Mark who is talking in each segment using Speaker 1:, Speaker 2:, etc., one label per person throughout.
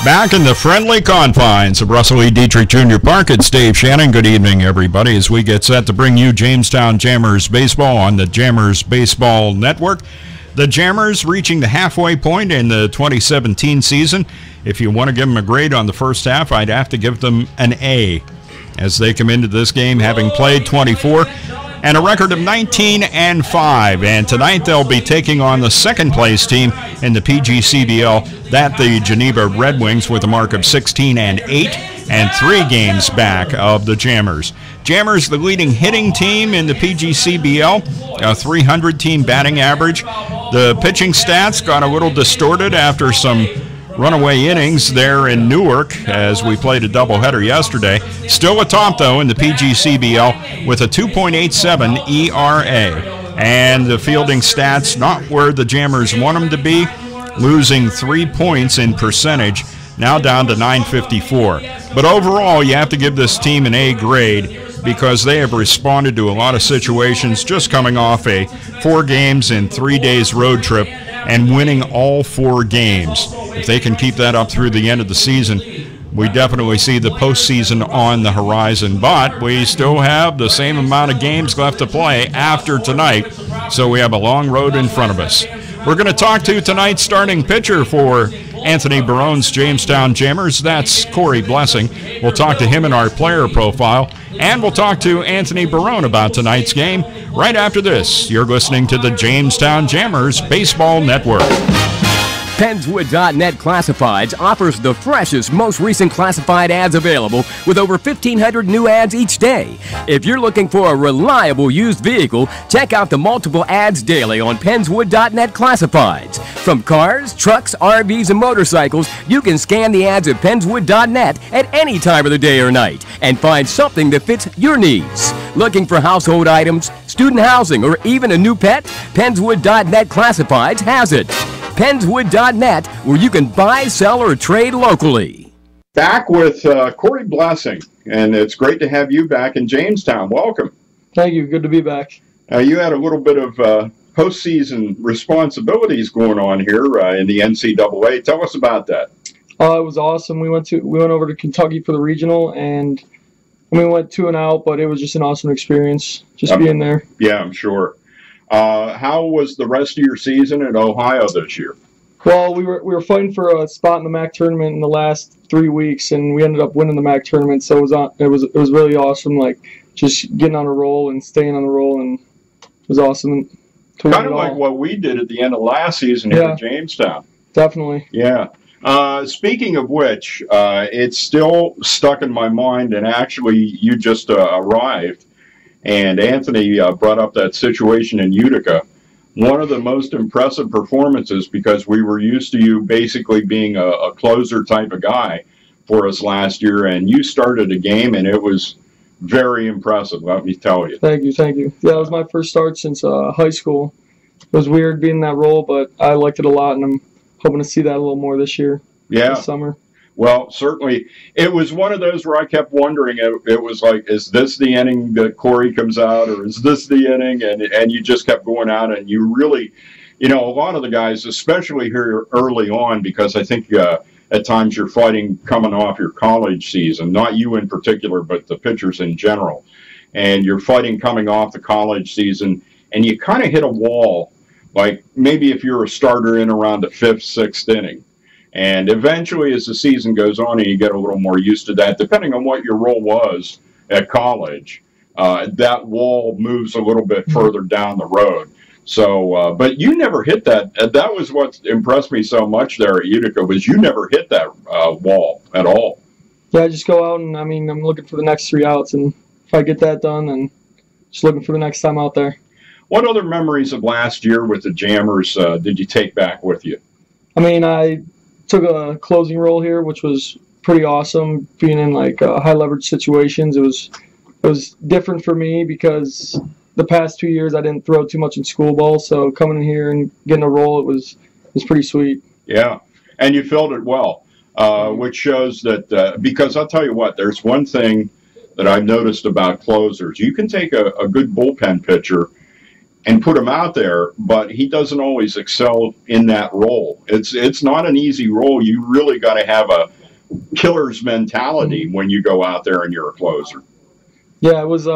Speaker 1: Back in the friendly confines of Russell E. Dietrich Jr. Park, it's Dave Shannon. Good evening, everybody, as we get set to bring you Jamestown Jammers baseball on the Jammers Baseball Network. The Jammers reaching the halfway point in the 2017 season. If you want to give them a grade on the first half, I'd have to give them an A, as they come into this game having played 24 and a record of 19-5. And tonight they'll be taking on the second-place team in the PGCBL, that the Geneva Red Wings, with a mark of 16-8 and 3 games back of the Jammers. Jammers, the leading hitting team in the PGCBL, a .300 team batting average. The pitching stats got a little distorted after some runaway innings there in Newark as we played a doubleheader yesterday. Still atop, though, in the PGCBL with a 2.87 ERA. And the fielding stats not where the Jammers want them to be, losing 3 points in percentage, now down to .954. But overall, you have to give this team an A grade because they have responded to a lot of situations, just coming off a 4 games in 3 days road trip and winning all 4 games. If they can keep that up through the end of the season, we definitely see the postseason on the horizon. But we still have the same amount of games left to play after tonight, so we have a long road in front of us. We're going to talk to tonight's starting pitcher for Anthony Barone's Jamestown Jammers. That's Corey Blessing. We'll talk to him in our player profile, and we'll talk to Anthony Barone about tonight's game right after this. You're listening to the Jamestown Jammers Baseball Network.
Speaker 2: Penswood.net Classifieds offers the freshest, most recent classified ads available with over 1,500 new ads each day. If you're looking for a reliable used vehicle, check out the multiple ads daily on Penswood.net Classifieds. From cars, trucks, RVs, and motorcycles, you can scan the ads at Penswood.net at any time of the day or night and find something that fits your needs. Looking for household items, student housing, or even a new pet? Penswood.net Classifieds has it. Penswood.net, where you can buy, sell, or trade locally.
Speaker 1: Back with Corey Blessing, and it's great to have you back in Jamestown. Welcome.
Speaker 3: Thank you. Good to be back.
Speaker 1: You had a little bit of postseason responsibilities going on here in the NCAA. Tell us about that.
Speaker 3: It was awesome. We went over to Kentucky for the regional, and we went 2-0, but it was just an awesome experience just being there.
Speaker 1: Yeah, I'm sure. How was the rest of your season in Ohio this year?
Speaker 3: Well, we were fighting for a spot in the MAC tournament in the last 3 weeks, and we ended up winning the MAC tournament. So it was really awesome, like just getting on a roll and staying on the roll, and it was awesome.
Speaker 1: Kind of like what we did at the end of last season here at Jamestown.
Speaker 3: Definitely.
Speaker 1: Yeah. Speaking of which, it's still stuck in my mind, and actually you just arrived. And Anthony brought up that situation in Utica. One of the most impressive performances, because we were used to you basically being a closer type of guy for us last year, and you started a game, and it was very impressive, let me tell you.
Speaker 3: Thank you, thank you. Yeah, it was my first start since high school. It was weird being in that role, but I liked it a lot, and I'm hoping to see that a little more this year, this summer.
Speaker 1: Well, certainly, it was one of those where I kept wondering, it was like, is this the inning that Corey comes out, or is this the inning? And you just kept going out, and you really, a lot of the guys, especially here early on, because I think at times you're fighting coming off your college season, not you in particular, but the pitchers in general. And you're fighting coming off the college season, and you kind of hit a wall, like maybe if you're a starter in around the 5th, 6th inning. And eventually, as the season goes on and you get a little more used to that, depending on what your role was at college, that wall moves a little bit further down the road. So, but you never hit that. That was what impressed me so much there at Utica, was you never hit that wall at all.
Speaker 3: Yeah, I just go out and, I'm looking for the next 3 outs, and if I get that done, then just looking for the next time out there.
Speaker 1: What other memories of last year with the Jammers did you take back with you?
Speaker 3: I took a closing role here, which was pretty awesome, being in like high leverage situations. It was different for me because the past 2 years I didn't throw too much in school ball, so coming in here and getting a role, it was pretty sweet.
Speaker 1: Yeah, and you filled it well, which shows that because I'll tell you what, there's one thing that I've noticed about closers. You can take a good bullpen pitcher and put him out there, but he doesn't always excel in that role. It's not an easy role. You really got to have a killer's mentality when you go out there and you're a closer.
Speaker 3: Yeah, it was.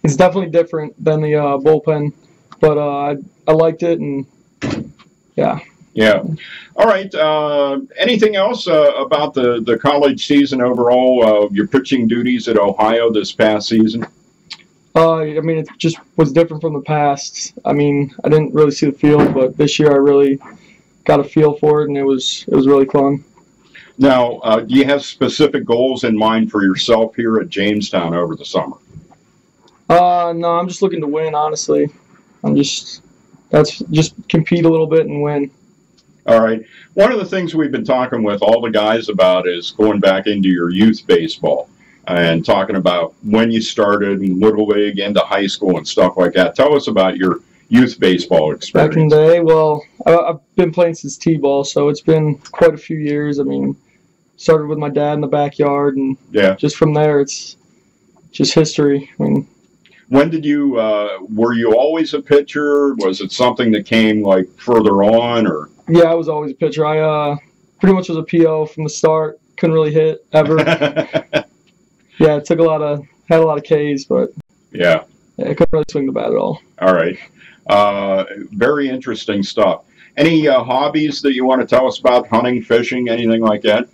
Speaker 3: It's definitely different than the bullpen, but I liked it, and yeah.
Speaker 1: Yeah. All right. Anything else about the college season overall? Your pitching duties at Ohio this past season?
Speaker 3: I mean, it just was different from the past. I mean, I didn't really see the field, but this year I really got a feel for it, and it was really fun.
Speaker 1: Now, do you have specific goals in mind for yourself here at Jamestown over the summer?
Speaker 3: No, I'm just looking to win, honestly. That's just compete a little bit and win.
Speaker 1: All right. One of the things we've been talking with all the guys about is going back into your youth baseball and talking about when you started and Little League into high school and stuff like that. Tell us about your youth baseball experience.
Speaker 3: Back in the day, well, I've been playing since T-ball, so it's been quite a few years. I mean, started with my dad in the backyard, and just from there, it's just history. I mean,
Speaker 1: when did you, were you always a pitcher? Was it something that came like further on, or?
Speaker 3: Yeah, I was always a pitcher. I pretty much was a PO from the start. Couldn't really hit ever. Yeah, it took had a lot of Ks, but
Speaker 1: yeah,
Speaker 3: I couldn't really swing the bat at all.
Speaker 1: All right. Very interesting stuff. Any hobbies that you want to tell us about? Hunting, fishing, anything like that?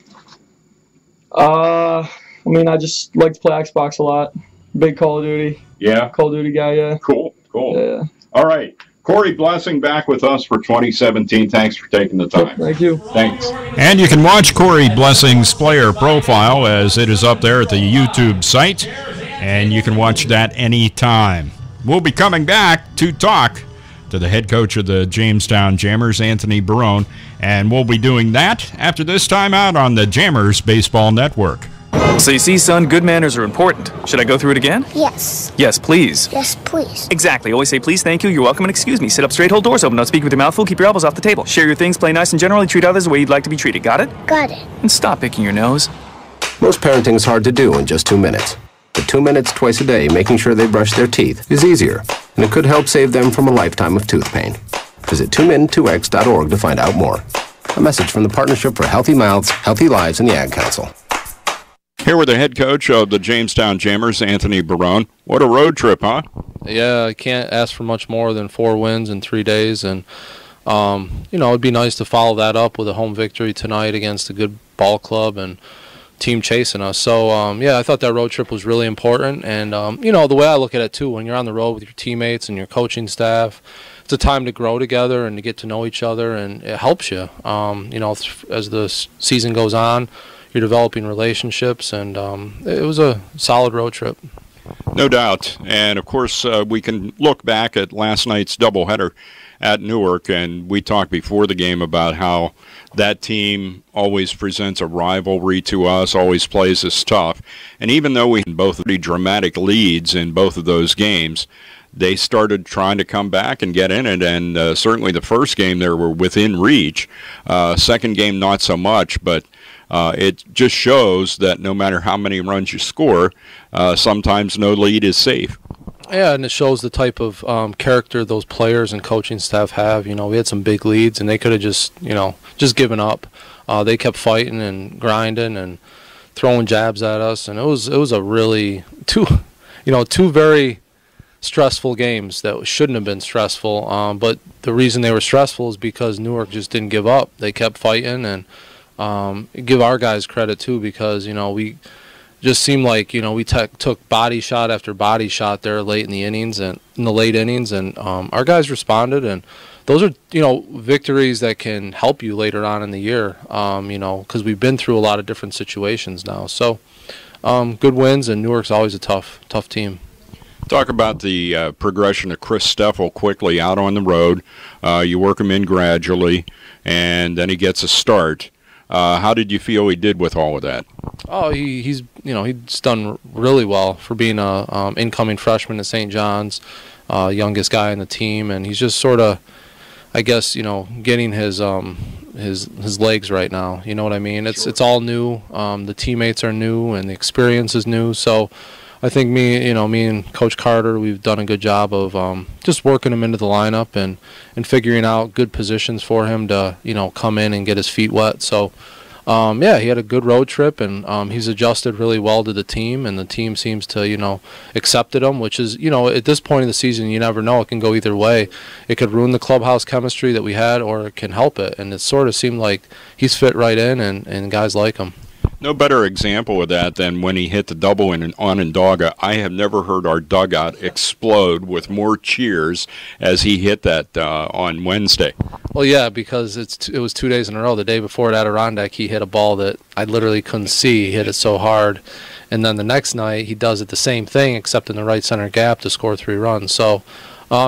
Speaker 3: I mean, I just like to play Xbox a lot. Big Call of Duty.
Speaker 1: Yeah.
Speaker 3: Call of Duty guy, yeah.
Speaker 1: Cool.
Speaker 3: Yeah.
Speaker 1: All right. Corey Blessing back with us for 2017. Thanks for taking the time.
Speaker 3: Thank you.
Speaker 1: Thanks.
Speaker 4: And you can watch Corey Blessing's player profile as it is up there at the YouTube site, and you can watch that anytime. We'll be coming back to talk to the head coach of the Jamestown Jammers, Anthony Barone, and we'll be doing that after this timeout on the Jammers Baseball Network.
Speaker 5: So you see, son, good manners are important. Should I go through it again?
Speaker 6: Yes.
Speaker 5: Yes, please.
Speaker 6: Yes, please.
Speaker 5: Exactly. Always say please, thank you, you're welcome, and excuse me. Sit up straight, hold doors open, don't speak with your mouth full, keep your elbows off the table. Share your things, play nice, and generally treat others the way you'd like to be treated. Got it?
Speaker 6: Got it.
Speaker 5: And stop picking your nose.
Speaker 7: Most parenting is hard to do in just 2 minutes. But 2 minutes twice a day making sure they brush their teeth is easier, and it could help save them from a lifetime of tooth pain. Visit 2min2x.org to find out more. A message from the Partnership for Healthy Mouths, Healthy Lives, and the Ad Council.
Speaker 1: Here with the head coach of the Jamestown Jammers, Anthony Barone. What a road trip, huh?
Speaker 8: Yeah, I can't ask for much more than 4 wins in 3 days, and it'd be nice to follow that up with a home victory tonight against a good ball club and team chasing us. So I thought that road trip was really important, and the way I look at it too, when you're on the road with your teammates and your coaching staff, it's a time to grow together and to get to know each other, and it helps you. As the season goes on, you're developing relationships, and it was a solid road trip.
Speaker 1: No doubt. And, of course, we can look back at last night's doubleheader at Newark, and we talked before the game about how that team always presents a rivalry to us, always plays us tough. And even though we had both pretty dramatic leads in both of those games, they started trying to come back and get in it, and certainly the first game they were within reach. Second game, not so much, but it just shows that no matter how many runs you score, sometimes no lead is safe.
Speaker 8: Yeah, and it shows the type of character those players and coaching staff have. We had some big leads, and they could have just given up. They kept fighting and grinding and throwing jabs at us, and it was a really two very stressful games that shouldn't have been stressful. But the reason they were stressful is because Newark just didn't give up. They kept fighting, and give our guys credit too, because we just seemed like we took body shot after body shot there late in the innings and in the late innings, and our guys responded, and those are victories that can help you later on in the year, because we've been through a lot of different situations now. So good wins, and Newark's always a tough team.
Speaker 1: Talk about the progression of Chris Steffel quickly out on the road. You work him in gradually, and then he gets a start. How did you feel he did with all of that?
Speaker 8: Oh, he's done really well for being a incoming freshman at St. John's, youngest guy on the team, and he's just sort of, I guess, getting his legs right now. You know what I mean? It's all new. The teammates are new, and the experience is new. So I think me and Coach Carter, we've done a good job of just working him into the lineup and figuring out good positions for him to, come in and get his feet wet. So, yeah, he had a good road trip, and he's adjusted really well to the team, and the team seems to, accepted him, which is, at this point in the season, you never know. It can go either way. It could ruin the clubhouse chemistry that we had, or it can help it, and it sort of seemed like he's fit right in, and guys like him.
Speaker 1: No better example of that than when he hit the double in Onondaga. I have never heard our dugout explode with more cheers as he hit that on Wednesday.
Speaker 8: Well, yeah, because it was 2 days in a row. The day before at Adirondack, he hit a ball that I literally couldn't see. He hit it so hard. And then the next night, he does it the same thing, except in the right center gap to score 3 runs. So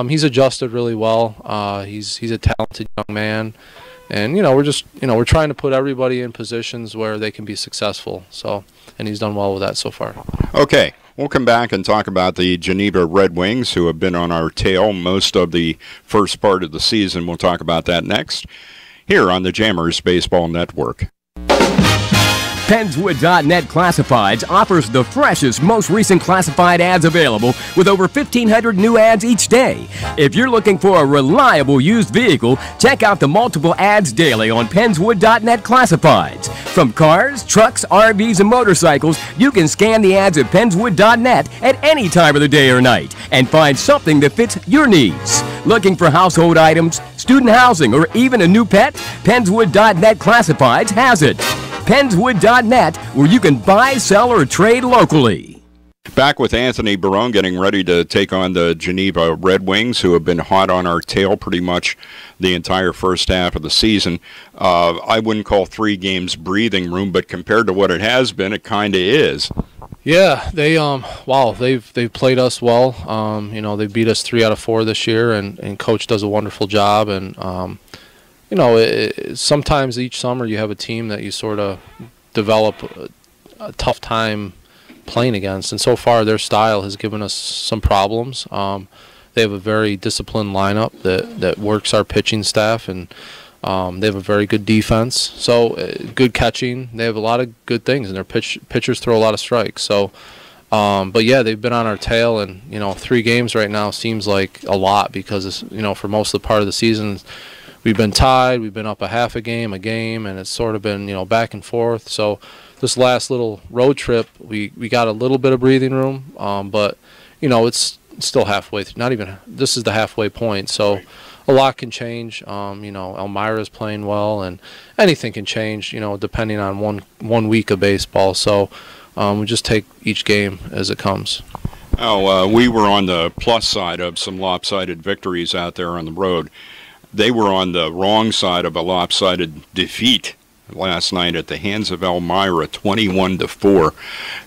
Speaker 8: he's adjusted really well. He's a talented young man. And, we're trying to put everybody in positions where they can be successful. So, and he's done well with that so far.
Speaker 1: Okay. We'll come back and talk about the Geneva Red Wings, who have been on our tail most of the first part of the season. We'll talk about that next here on the Jammers Baseball Network.
Speaker 2: Penswood.net Classifieds offers the freshest, most recent classified ads available with over 1,500 new ads each day. If you're looking for a reliable used vehicle, check out the multiple ads daily on Penswood.net Classifieds. From cars, trucks, RVs, and motorcycles, you can scan the ads at Penswood.net at any time of the day or night and find something that fits your needs. Looking for household items, student housing, or even a new pet? Penswood.net Classifieds has it. Penswood.net, where you can buy, sell, or trade locally.
Speaker 1: Back with Anthony Barone getting ready to take on the Geneva Red Wings, who have been hot on our tail pretty much the entire first half of the season. I wouldn't call 3 games breathing room, but compared to what it has been, it kind of is.
Speaker 8: Yeah, they've played us well. They beat us 3 out of 4 this year, and Coach does a wonderful job. And sometimes each summer you have a team that you sort of develop a tough time playing against, and so far their style has given us some problems. They have a very disciplined lineup that works our pitching staff, and they have a very good defense, so good catching. They have a lot of good things, and their pitchers throw a lot of strikes. So, but yeah, they've been on our tail, and 3 games right now seems like a lot because for most of the part of the season, we've been tied, we've been up a half a game, and it's sort of been, back and forth. So this last little road trip, we got a little bit of breathing room, but, it's still halfway through. Not even, this is the halfway point. So a lot can change. Elmira's playing well, and anything can change, depending on one week of baseball. So we just take each game as it comes.
Speaker 1: We were on the plus side of some lopsided victories out there on the road. They were on the wrong side of a lopsided defeat last night at the hands of Elmira, 21-4.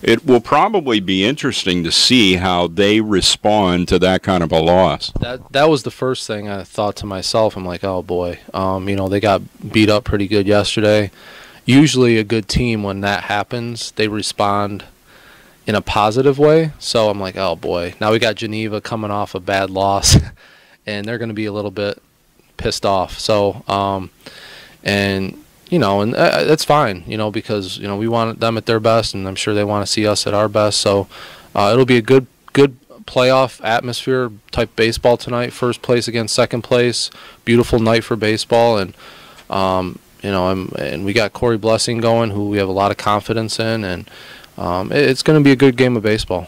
Speaker 1: It will probably be interesting to see how they respond to that kind of a loss.
Speaker 8: That was the first thing I thought to myself. I'm like, oh boy, they got beat up pretty good yesterday. Usually a good team, when that happens, they respond in a positive way. So I'm like, oh boy, now we got Geneva coming off a bad loss, and they're going to be a little bit pissed off. So and that's fine, because we want them at their best, and I'm sure they want to see us at our best. So it'll be a good playoff atmosphere type baseball tonight. First place against second place, beautiful night for baseball. And and we got Corey Blessing going, who we have a lot of confidence in, and it's going to be a good game of baseball.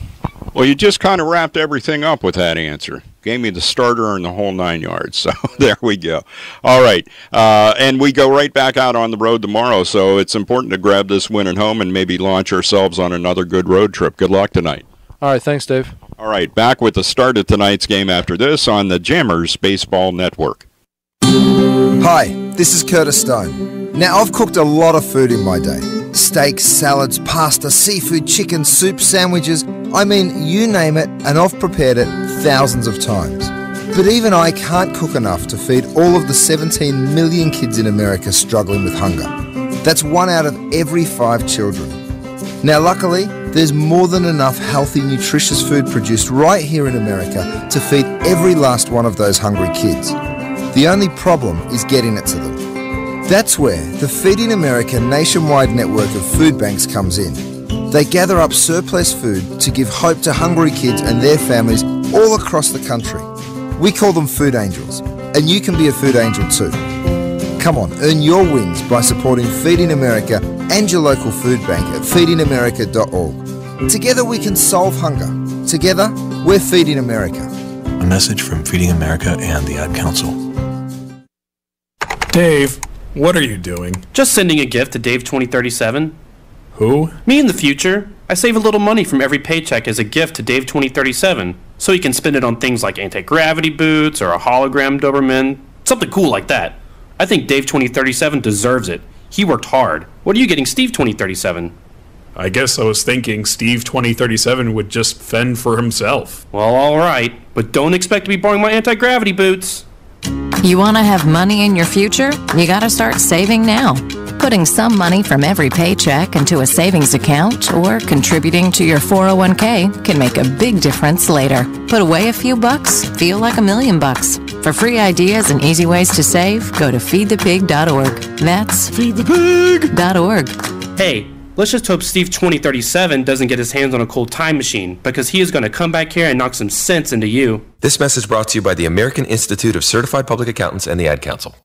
Speaker 1: Well, you just kind of wrapped everything up with that answer. Gave me the starter and the whole 9 yards. So there we go. All right. And we go right back out on the road tomorrow. So it's important to grab this win at home and maybe launch ourselves on another good road trip. Good luck tonight.
Speaker 8: All right. Thanks, Dave.
Speaker 1: All right. Back with the start of tonight's game after this on the Jammers Baseball Network.
Speaker 6: Hi, this is Curtis Stone. Now, I've cooked a lot of food in my day. Steaks, salads, pasta, seafood, chicken, soup, sandwiches. I mean, you name it, and I've prepared it thousands of times. But even I can't cook enough to feed all of the 17 million kids in America struggling with hunger. That's 1 out of every 5 children. Now, luckily, there's more than enough healthy, nutritious food produced right here in America to feed every last one of those hungry kids. The only problem is getting it to them. That's where the Feeding America nationwide network of food banks comes in. They gather up surplus food to give hope to hungry kids and their families all across the country. We call them food angels, and you can be a food angel too. Come on, earn your wings by supporting Feeding America and your local food bank at feedingamerica.org. Together we can solve hunger. Together, we're Feeding America.
Speaker 9: A message from Feeding America and the Ad Council.
Speaker 10: Dave, what are you doing?
Speaker 11: Just sending a gift to Dave 2037.
Speaker 10: Who?
Speaker 11: Me in the future. I save a little money from every paycheck as a gift to Dave 2037, so he can spend it on things like anti-gravity boots or a hologram Doberman, something cool like that. I think Dave 2037 deserves it. He worked hard. What are you getting Steve 2037?
Speaker 10: I guess I was thinking Steve 2037 would just fend for himself.
Speaker 11: Well, alright, but don't expect to be borrowing my anti-gravity boots.
Speaker 12: You want to have money in your future? You got to start saving now. Putting some money from every paycheck into a savings account or contributing to your 401k can make a big difference later. Put away a few bucks, feel like $1 million. For free ideas and easy ways to save, go to feedthepig.org. That's feedthepig.org.
Speaker 11: Hey, let's just hope Steve 2037 doesn't get his hands on a cold time machine, because he is going to come back here and knock some sense into you.
Speaker 13: This message brought to you by the American Institute of Certified Public Accountants and the Ad Council.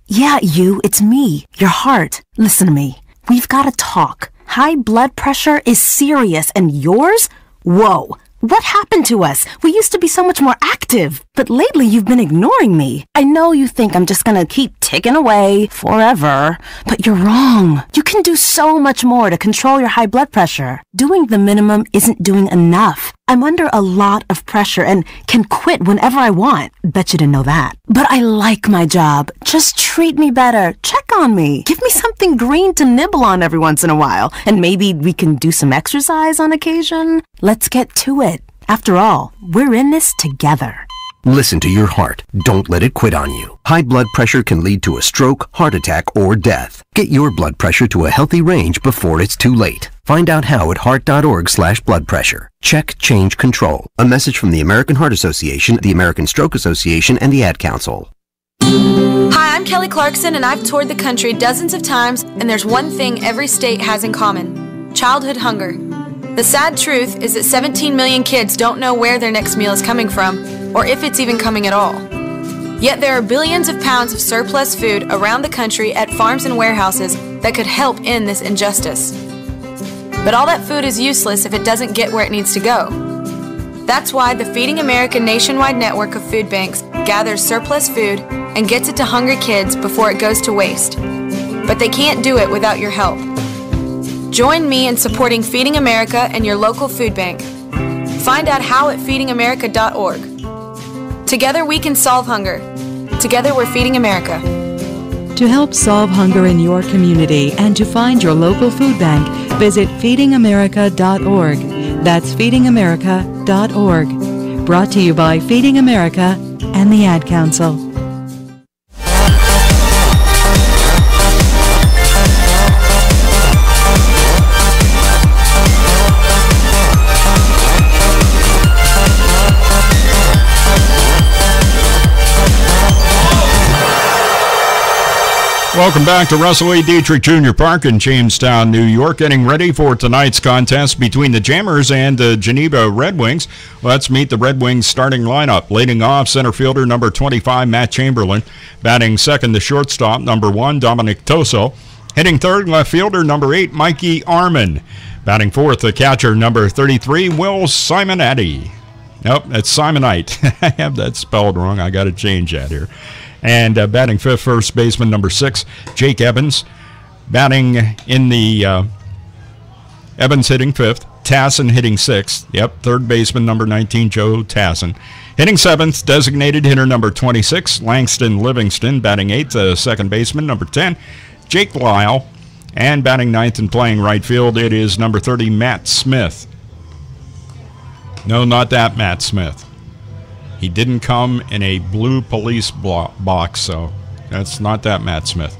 Speaker 14: Yeah, it's me, your heart. Listen to me. We've got to talk. High blood pressure is serious, and yours? Whoa. What happened to us? We used to be so much more active, but lately you've been ignoring me. I know you think I'm just gonna keep ticking away forever, but you're wrong. You can do so much more to control your high blood pressure. Doing the minimum isn't doing enough. I'm under a lot of pressure and can quit whenever I want. Bet you didn't know that. But I like my job. Just treat me better. Check on me. Give me something green to nibble on every once in a while. And maybe we can do some exercise on occasion. Let's get to it. After all, we're in this together.
Speaker 15: Listen to your heart. Don't let it quit on you. High blood pressure can lead to a stroke, heart attack, or death. Get your blood pressure to a healthy range before it's too late. Find out how at heart.org/blood pressure. Check, change, control. A message from the American Heart Association, the American Stroke Association, and the Ad Council.
Speaker 16: Hi, I'm Kelly Clarkson, and I've toured the country dozens of times, and there's one thing every state has in common: childhood hunger. The sad truth is that 17 million kids don't know where their next meal is coming from, or if it's even coming at all. Yet there are billions of pounds of surplus food around the country at farms and warehouses that could help end this injustice. But all that food is useless if it doesn't get where it needs to go. That's why the Feeding America nationwide network of food banks gathers surplus food and gets it to hungry kids before it goes to waste. But they can't do it without your help. Join me in supporting Feeding America and your local food bank. Find out how at feedingamerica.org. Together we can solve hunger. Together we're Feeding America.
Speaker 17: To help solve hunger in your community and to find your local food bank, visit feedingamerica.org. That's feedingamerica.org. Brought to you by Feeding America and the Ad Council.
Speaker 1: Welcome back to Russell E. Dietrich Jr. Park in Jamestown, New York. Getting ready for tonight's contest between the Jammers and the Geneva Red Wings. Let's meet the Red Wings starting lineup. Leading off, center fielder number 25, Matt Chamberlain. Batting second, the shortstop, number 1, Dominic Toso. Hitting third, left fielder number 8, Mikey Arman. Batting fourth, the catcher number 33, Will Simonetti. Nope, that's Simonite. I have that spelled wrong. I got to change that here. And batting fifth, first baseman number 6, Jake Evans. Batting in the Evans hitting fifth, Tassin hitting sixth. Yep, third baseman number 19, Joe Tassin. Hitting seventh, designated hitter number 26, Langston Livingston. Batting eighth, second baseman number 10, Jake Lyle. And batting ninth and playing right field, it is number 30, Matt Smith. No, not that Matt Smith. He didn't come in a blue police box, so that's not that Matt Smith.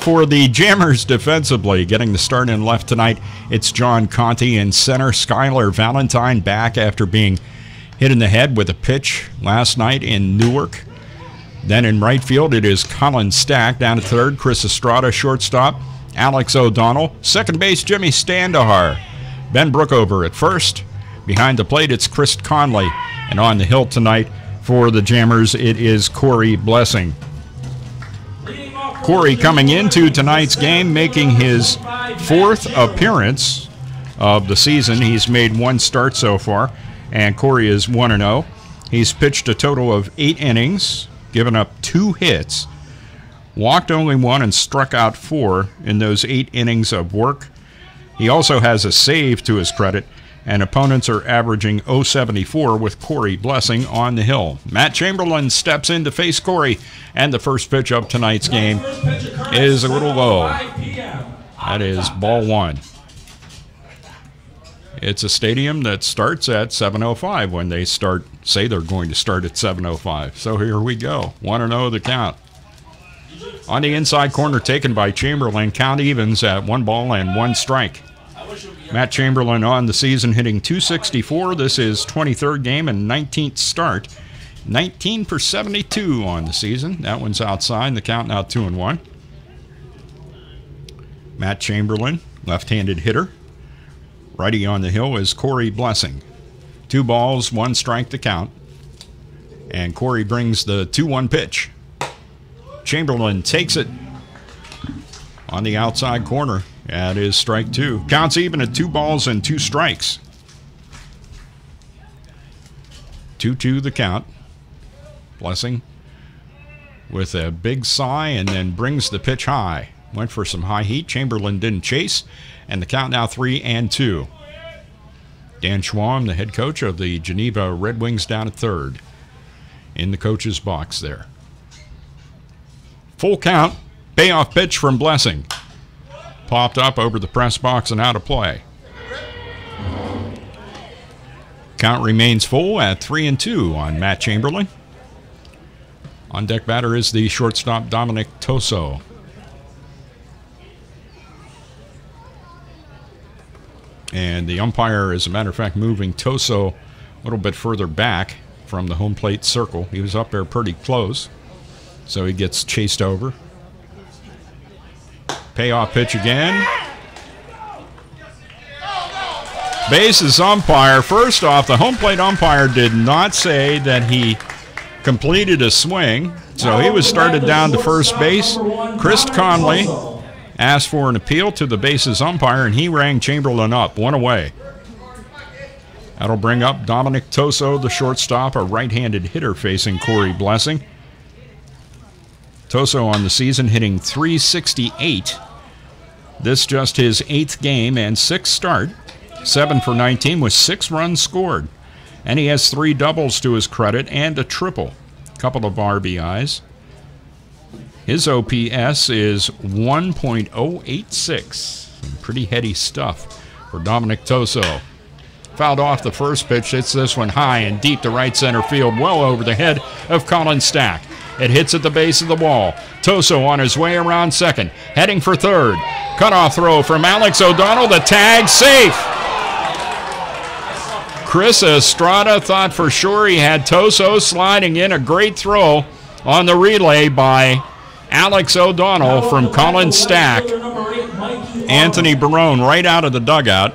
Speaker 1: For the Jammers defensively, getting the start in left tonight, it's John Conte. In center, Skylar Valentine back after being hit in the head with a pitch last night in Newark. Then in right field, it is Colin Stack. Down at third, Chris Estrada, shortstop. Alex O'Donnell. Second base, Jimmy Standahar. Ben Brookover at first. Behind the plate, it's Chris Conley. And on the hill tonight for the Jammers, it is Corey Blessing. Corey coming into tonight's game, making his 4th appearance of the season. He's made 1 start so far, and Corey is 1-0. He's pitched a total of 8 innings, given up 2 hits, walked only 1, and struck out 4 in those 8 innings of work. He also has a save to his credit, and opponents are averaging .074 with Corey Blessing on the hill. Matt Chamberlain steps in to face Corey, and the first pitch of tonight's game is a little low. That is ball 1. It's a stadium that starts at 7:05 when they say they're going to start at 7:05. So here we go. 1-0 the count. On the inside corner, taken by Chamberlain, count evens at 1 ball and 1 strike. Matt Chamberlain on the season hitting .264. This is 23rd game and 19th start. 19 for 72 on the season. That one's outside. The count now 2-1. Matt Chamberlain, left-handed hitter. Righty on the hill is Corey Blessing. 2 balls, 1 strike to count. And Corey brings the 2-1 pitch. Chamberlain takes it on the outside corner. That is strike 2. Counts even at 2 balls and 2 strikes. 2-2 the count. Blessing with a big sigh and then brings the pitch high. Went for some high heat. Chamberlain didn't chase. And the count now 3-2. Dan Schwam, the head coach of the Geneva Red Wings, down at third in the coach's box there. Full count. Payoff pitch from Blessing. Popped up over the press box and out of play. Count remains full at 3-2 on Matt Chamberlain. On deck batter is the shortstop Dominic Toso. And the umpire, as a matter of fact, moving Toso a little bit further back from the home plate circle. He was up there pretty close, so he gets chased over. Payoff pitch again. Bases umpire. First off, the home plate umpire did not say that he completed a swing, so he was started down to first base. Chris Conley asked for an appeal to the bases umpire, and he rang Chamberlain up, 1 away. That'll bring up Dominic Toso, the shortstop, a right-handed hitter facing Corey Blessing. Toso on the season hitting .368. This just his 8th game and 6th start. 7 for 19 with 6 runs scored. And he has 3 doubles to his credit and a triple. Couple of RBIs. His OPS is 1.086. Some pretty heady stuff for Dominic Toso. Fouled off the first pitch. Hits this one high and deep to right center field, well over the head of Colin Stack. It hits at the base of the wall. Toso on his way around second, heading for third. Cutoff throw from Alex O'Donnell. The tag safe. Chris Estrada thought for sure he had Toso sliding in. A great throw on the relay by Alex O'Donnell from Colin Stack. Anthony Barone right out of the dugout.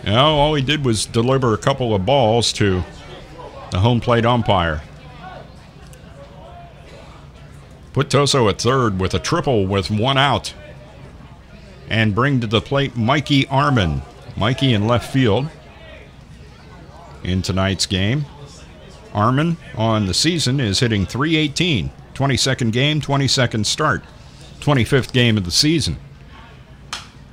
Speaker 1: You know, all he did was deliver a couple of balls to the home plate umpire. Put Toso at third with a triple with 1 out. And bring to the plate Mikey Arman. Mikey in left field in tonight's game. Arman on the season is hitting .318. 22nd game, 22nd start. 25th game of the season.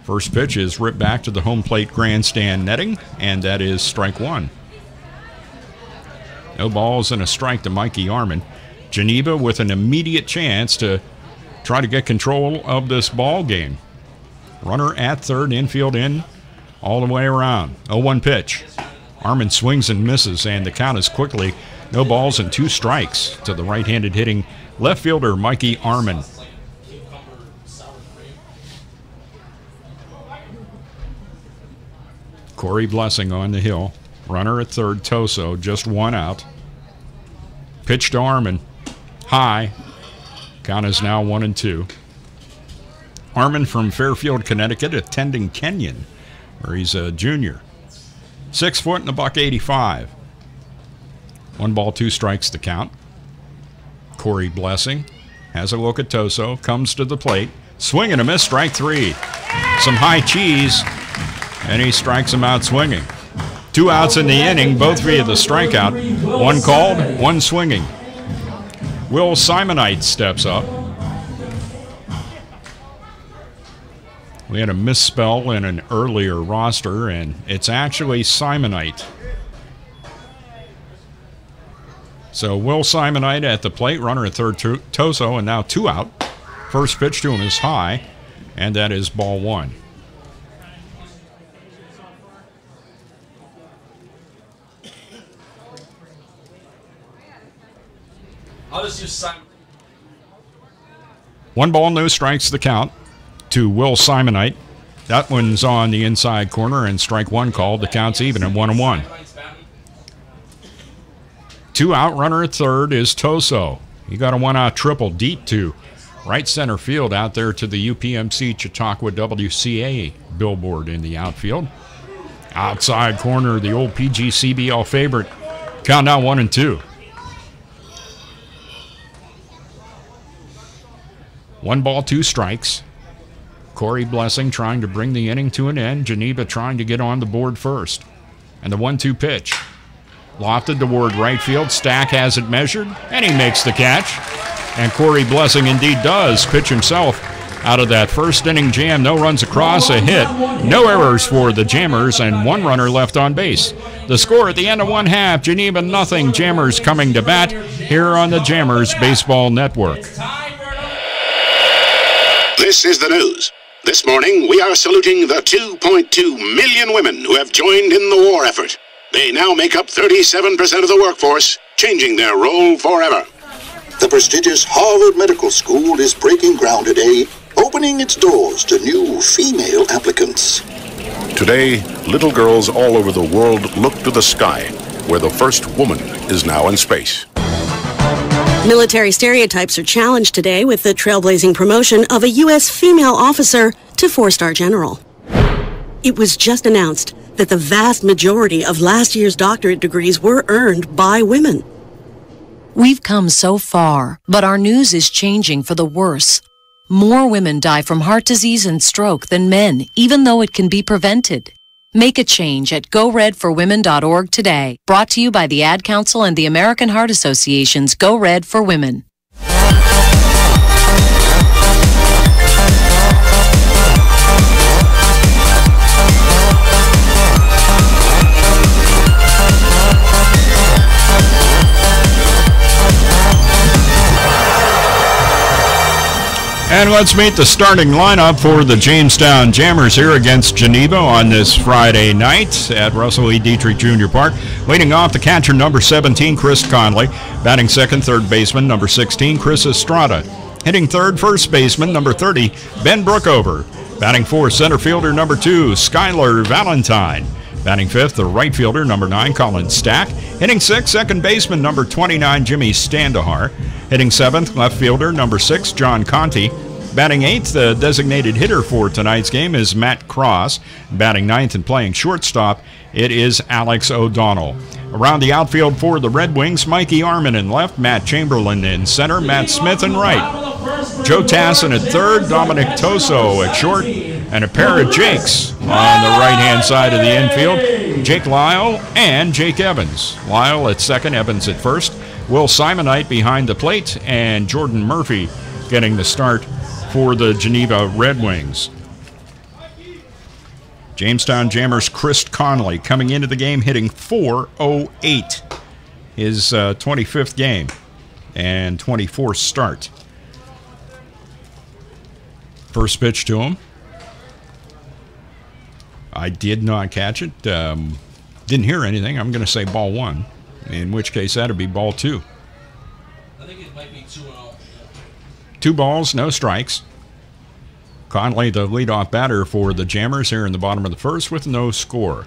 Speaker 1: First pitch is ripped back to the home plate grandstand netting, and that is strike 1. No balls and a strike to Mikey Arman. Geneva with an immediate chance to try to get control of this ball game. Runner at third, infield in, all the way around. 0-1 pitch. Arman swings and misses, and the count is quickly no balls and 2 strikes to the right-handed hitting left fielder Mikey Arman. Corey Blessing on the hill. Runner at third, Toso, just 1 out. Pitch to Arman. High. Count is now 1-2. Armin from Fairfield, Connecticut, attending Kenyon, where he's a junior. 6 foot and $185. 1 ball, 2 strikes to count. Corey Blessing has a look at Toso, comes to the plate, swing and a miss, strike 3. Some high cheese, and he strikes him out swinging. 2 outs in the inning, both via the strikeout. 1 called, 1 swinging. Will Simonite steps up. We had a misspell in an earlier roster, and it's actually Simonite. So Will Simonite at the plate, runner at third, Toso, and now 2 out. First pitch to him is high, and that is ball 1.
Speaker 18: I'll just use Simon.
Speaker 1: 1 ball, no strikes, the count to Will Simonite. That one's on the inside corner, and strike 1 called. The count's even at 1-1. 2 out, runner at third is Toso. He got a 1-out triple deep to right center field out there to the UPMC Chautauqua WCA billboard in the outfield. Outside corner, the old PGCBL favorite. Count now 1-2. 1 ball, 2 strikes. Corey Blessing trying to bring the inning to an end. Geneva trying to get on the board first. And the 1-2 pitch. Lofted toward right field. Stack has it measured, and he makes the catch. And Corey Blessing indeed does pitch himself out of that first inning jam. No runs across, a hit. No errors for the Jammers, and 1 runner left on base. The score at the end of 1/2, Geneva nothing. Jammers coming to bat here on the Jammers Baseball Network.
Speaker 19: This is the news. This morning, we are saluting the 2.2 million women who have joined in the war effort. They now make up 37% of the workforce, changing their role forever.
Speaker 20: The prestigious Harvard Medical School is breaking ground today, opening its doors to new female applicants.
Speaker 21: Today, little girls all over the world look to the sky, where the first woman is now in space.
Speaker 22: Military stereotypes are challenged today with the trailblazing promotion of a U.S. female officer to 4-star general. It was just announced that the vast majority of last year's doctorate degrees were earned by women.
Speaker 12: We've come so far, but our news is changing for the worse. More women die from heart disease and stroke than men, even though it can be prevented. Make a change at GoRedForWomen.org today. Brought to you by the Ad Council and the American Heart Association's Go Red for Women.
Speaker 1: And let's meet the starting lineup for the Jamestown Jammers here against Geneva on this Friday night at Russell E. Dietrich Jr. Park. Leading off, the catcher, number 17, Chris Conley. Batting second, third baseman, number 16, Chris Estrada. Hitting third, first baseman, number 30, Ben Brookover. Batting fourth, center fielder, number 2, Skylar Valentine. Batting fifth, the right fielder, number 9, Colin Stack. Hitting sixth, second baseman, number 29, Jimmy Standahar. Hitting seventh, left fielder, number 6, John Conti. Batting eighth, the designated hitter for tonight's game is Matt Cross. Batting ninth and playing shortstop, it is Alex O'Donnell. Around the outfield for the Red Wings, Mikey Armin in left, Matt Chamberlain in center, Matt Smith in right. Joe Tassin at third, Dominic Toso at short, and a pair of Jakes on the right-hand side of the infield, Jake Lyle and Jake Evans. Lyle at second, Evans at first. Will Simonite behind the plate, and Jordan Murphy getting the start for the Geneva Red Wings. Jamestown Jammers' Chris Conley coming into the game hitting .408, his 25th game and 24th start. First pitch to him. I did not catch it. Didn't hear anything. I'm going to say ball 1, in which case that would be ball 2.
Speaker 18: I think it might be 2-0.
Speaker 1: 2 balls, no strikes. Conley, the leadoff batter for the Jammers here in the bottom of the first with no score.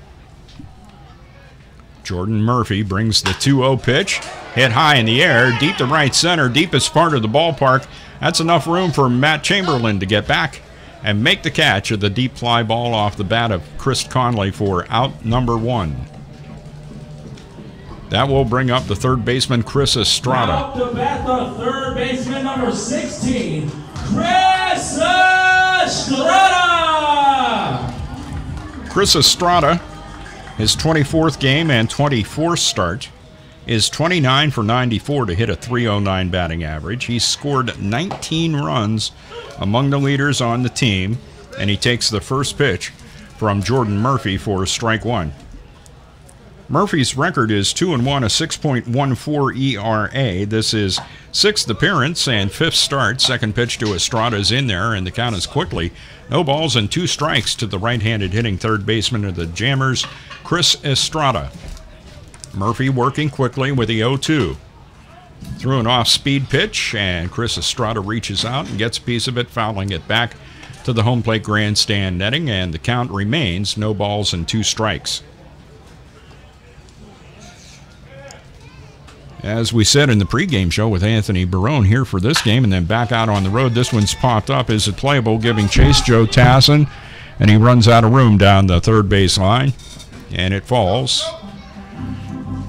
Speaker 1: Jordan Murphy brings the 2-0 pitch. Hit high in the air, deep to right center, deepest part of the ballpark. That's enough room for Matt Chamberlain to get back and make the catch of the deep fly ball off the bat of Chris Conley for out number 1. That will bring up the third baseman, Chris Estrada.
Speaker 18: Up to bat the third baseman, number 16, Chris Estrada.
Speaker 1: Chris Estrada, his 24th game and 24th start, is 29 for 94 to hit a .309 batting average. He scored 19 runs among the leaders on the team, and he takes the first pitch from Jordan Murphy for strike 1. Murphy's record is 2-1, a 6.14 ERA. This is 6th appearance and 5th start. Second pitch to Estrada is in there, and the count is quickly no balls and 2 strikes to the right-handed hitting third baseman of the Jammers, Chris Estrada. Murphy working quickly with the 0-2. Threw an off-speed pitch, and Chris Estrada reaches out and gets a piece of it, fouling it back to the home plate grandstand netting, and the count remains no balls and 2 strikes. As we said in the pregame show with Anthony Barone here for this game and then back out on the road, this one's popped up. Is it playable, giving chase Joe Tassin, and he runs out of room down the third base line, and it falls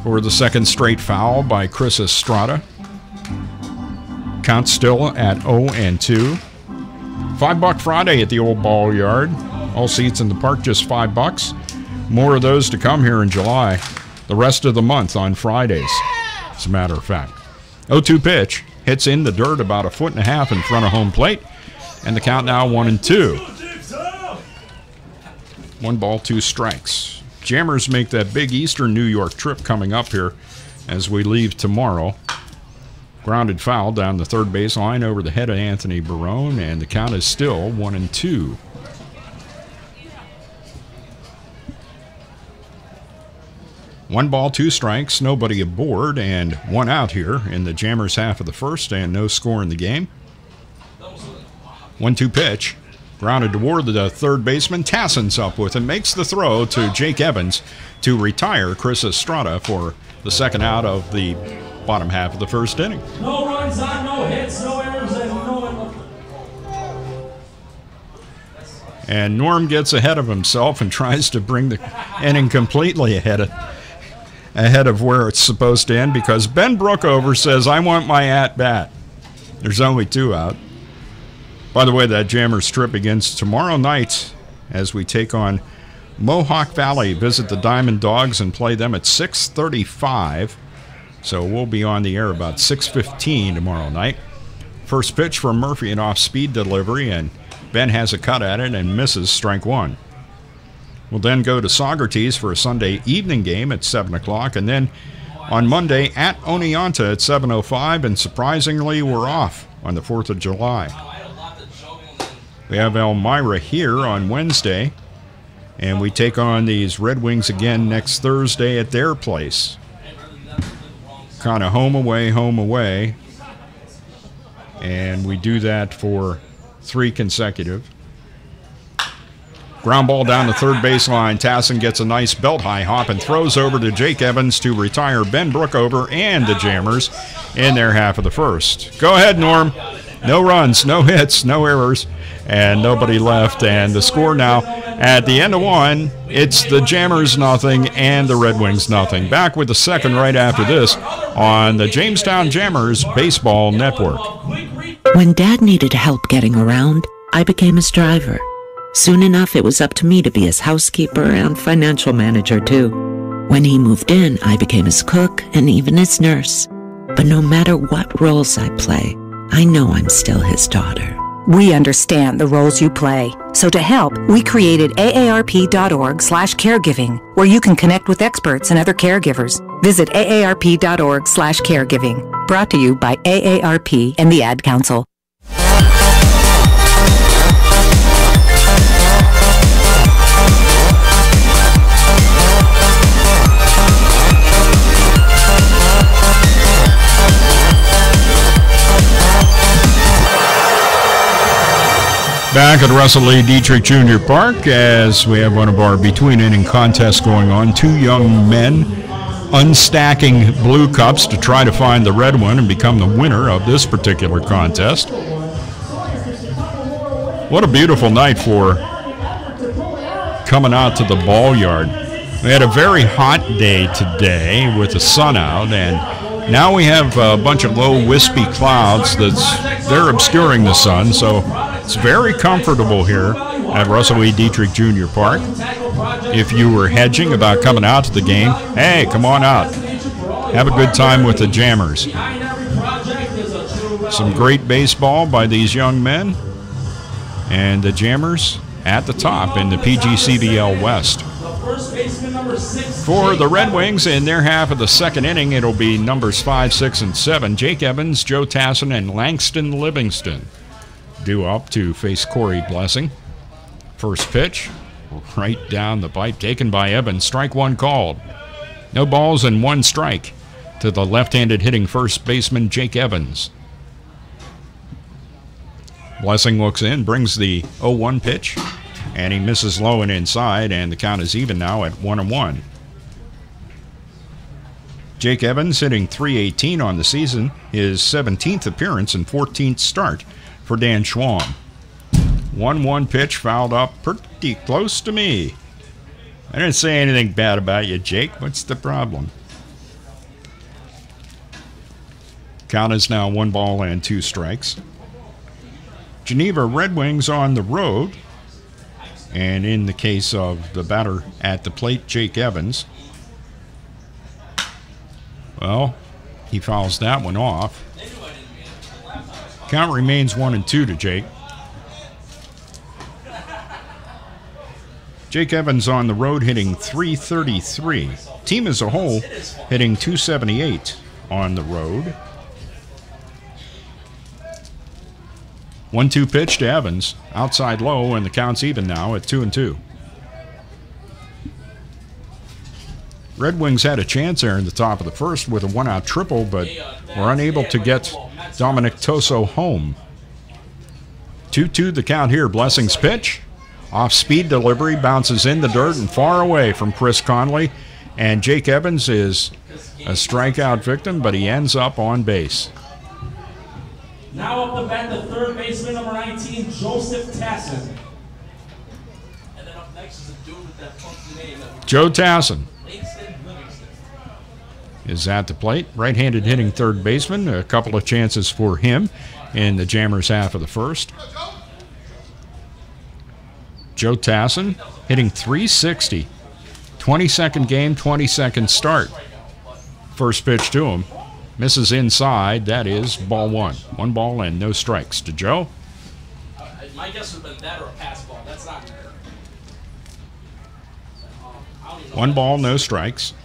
Speaker 1: for the second straight foul by Chris Estrada. Count still at 0-2. $5 Friday at the Old Ball Yard. All seats in the park just $5. More of those to come here in July. The rest of the month on Fridays, as a matter of fact. 0-2 pitch hits in the dirt about 1.5 feet in front of home plate, and the count now 1-2. 1 ball, 2 strikes. Jammers make that big Eastern New York trip coming up here as we leave tomorrow. Grounded foul down the third base line over the head of Anthony Barone, and the count is still 1-2. One ball, 2 strikes, nobody aboard, and 1 out here in the Jammers half of the first, and no score in the game. 1-2 pitch. Grounded toward the third baseman. Tassin's up with him. Makes the throw to Jake Evans to retire Chris Estrada for the second out of the bottom half of the first inning.
Speaker 18: No runs on, no hits, no errors, and no...
Speaker 1: And Norm gets ahead of himself and tries to bring the inning completely ahead of where it's supposed to end, because Ben Brookover says, I want my at-bat. There's only 2 out. By the way, that Jammers trip begins tomorrow night as we take on Mohawk Valley, visit the Diamond Dogs, and play them at 6:35. So we'll be on the air about 6:15 tomorrow night. First pitch from Murphy, an off-speed delivery, and Ben has a cut at it and misses strike 1. We'll then go to Saugerties for a Sunday evening game at 7 o'clock, and then on Monday at Oneonta at 7:05, and surprisingly, we're off on the 4th of July. We have Elmira here on Wednesday, and we take on these Red Wings again next Thursday at their place. Kind of home away, and we do that for 3 consecutive. Ground ball down the third baseline. Tassin gets a nice belt-high hop and throws over to Jake Evans to retire Ben Brookover and the Jammers in their half of the first. Go ahead, Norm. No runs, no hits, no errors, and nobody left. And the score now at the end of 1, it's the Jammers nothing and the Red Wings nothing. Back with the second right after this on the Jamestown Jammers Baseball Network.
Speaker 3: When Dad needed help getting around, I became his driver. Soon enough, it was up to me to be his housekeeper and financial manager, too. When he moved in, I became his cook and even his nurse. But no matter what roles I play, I know I'm still his daughter.
Speaker 14: We understand the roles you play. So to help, we created aarp.org/caregiving, where you can connect with experts and other caregivers. Visit aarp.org/caregiving. Brought to you by AARP and the Ad Council.
Speaker 1: Back at Russell Lee Dietrich Jr. Park as we have one of our between-inning contests going on. 2 young men unstacking blue cups to try to find the red one and become the winner of this particular contest. What a beautiful night for coming out to the ball yard. We had a very hot day today with the sun out, and now we have a bunch of low wispy clouds they're obscuring the sun, so it's very comfortable here at Russell E. Dietrich Jr. Park. If you were hedging about coming out to the game, hey, come on out. Have a good time with the Jammers. Some great baseball by these young men, and the Jammers at the top in the PGCBL West. For the Red Wings in their half of the second inning, it'll be numbers 5, 6, and 7. Jake Evans, Joe Tassin, and Langston Livingston due up to face Corey Blessing. First pitch, right down the pipe, taken by Evans. Strike one called. No balls and one strike to the left-handed hitting first baseman Jake Evans. Blessing looks in, brings the 0-1 pitch, and he misses low and inside, and the count is even now at 1-1. Jake Evans hitting .318 on the season, his 17th appearance and 14th start for Dan Schwam. 1-1 pitch fouled up pretty close to me. I didn't say anything bad about you, Jake. What's the problem? Count is now 1 ball and 2 strikes. Geneva Red Wings on the road. And in the case of the batter at the plate, Jake Evans, well, he fouls that one off. Count remains 1-2 to Jake. Jake Evans on the road hitting .333. Team as a whole hitting .278 on the road. 1-2 pitch to Evans, outside low, and the count's even now at 2-2. Red Wings had a chance there in the top of the first with a 1-out triple, but were unable to get Dominic Toso home. 2-2 the count here. Blessing's pitch, off-speed delivery, bounces in the dirt and far away from Chris Conley, and Jake Evans is a strikeout victim, but he ends up on base.
Speaker 18: Now up the bat, the third baseman, number 19, Joseph Tassin. And then up next is a dude with that funky name.
Speaker 1: Joe Tassin is at the plate. Right-handed hitting third baseman. A couple of chances for him in the Jammers half of the first. Joe Tassin hitting .360. 22nd game, 22nd start. First pitch to him. Misses inside. That is ball one. 1 ball and no strikes to Joe.
Speaker 18: My guess would have been that or a pass ball. That's not fair.
Speaker 1: 1 ball, no strikes.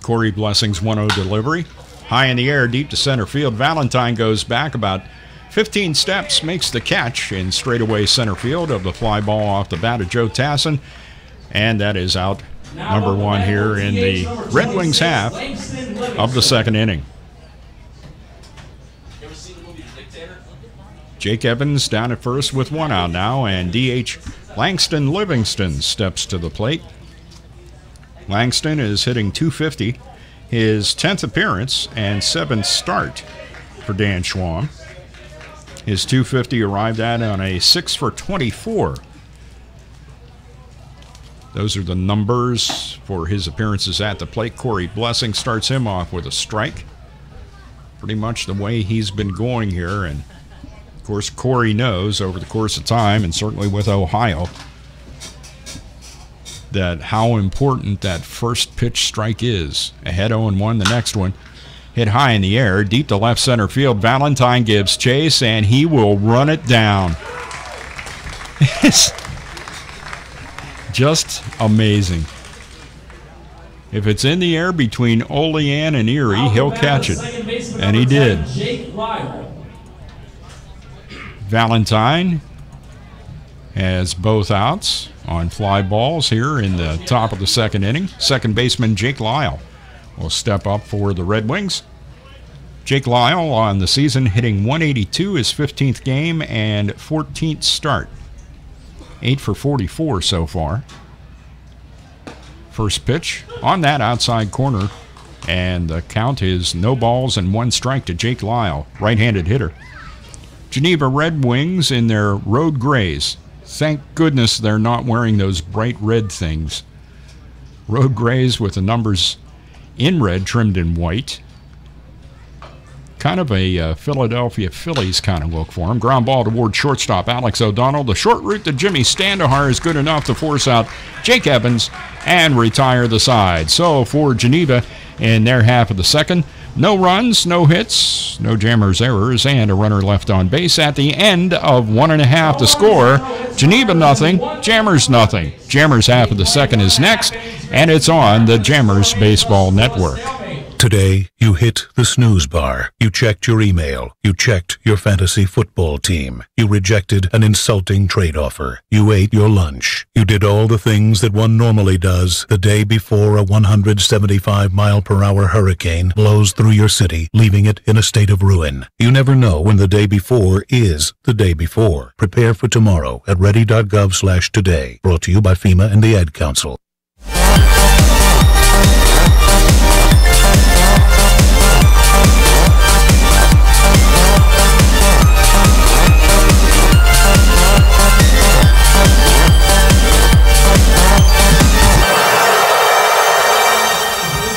Speaker 1: Corey Blessing's 1-0 delivery. High in the air, deep to center field. Valentine goes back about 15 steps, makes the catch in straightaway center field of the fly ball off the bat of Joe Tassin. And that is out. Number 1 here in the Red Wings half of the second inning. Jake Evans down at first with 1 out now, and DH Langston Livingston steps to the plate. Langston is hitting .250, his 10th appearance and 7th start for Dan Schwam. His .250 arrived at on a 6 for 24. Those are the numbers for his appearances at the plate. Corey Blessing starts him off with a strike. Pretty much the way he's been going here. And, of course, Corey knows over the course of time, and certainly with Ohio, that how important that first pitch strike is. Ahead 0-1, the next one. Hit high in the air, deep to left center field. Valentine gives chase, and he will run it down. Just amazing. If it's in the air between Olean and Erie, he'll catch it. And he did. Valentine has both outs on fly balls here in the top of the second inning. Second baseman Jake Lyle will step up for the Red Wings. Jake Lyle on the season hitting .182, his 15th game and 14th start. 8 for 44 so far. First pitch on that outside corner, and the count is no balls and 1 strike to Jake Lyle, right-handed hitter. Geneva Red Wings in their road grays. Thank goodness they're not wearing those bright red things. Road grays with the numbers in red trimmed in white. Kind of a Philadelphia Phillies kind of look for him. Ground ball toward shortstop Alex O'Donnell. The short route to Jimmy Standahar is good enough to force out Jake Evans and retire the side. So for Geneva in their half of the second, no runs, no hits, no Jammers errors, and a runner left on base at the end of 1.5 to score. Geneva nothing, Jammers nothing. Jammers half of the second is next, and it's on the Jammers Baseball Network.
Speaker 4: Today, you hit the snooze bar. You checked your email. You checked your fantasy football team. You rejected an insulting trade offer. You ate your lunch. You did all the things that one normally does the day before a 175-mile-per-hour hurricane blows through your city, leaving it in a state of ruin. You never know when the day before is the day before. Prepare for tomorrow at ready.gov/today. Brought to you by FEMA and the Ad Council.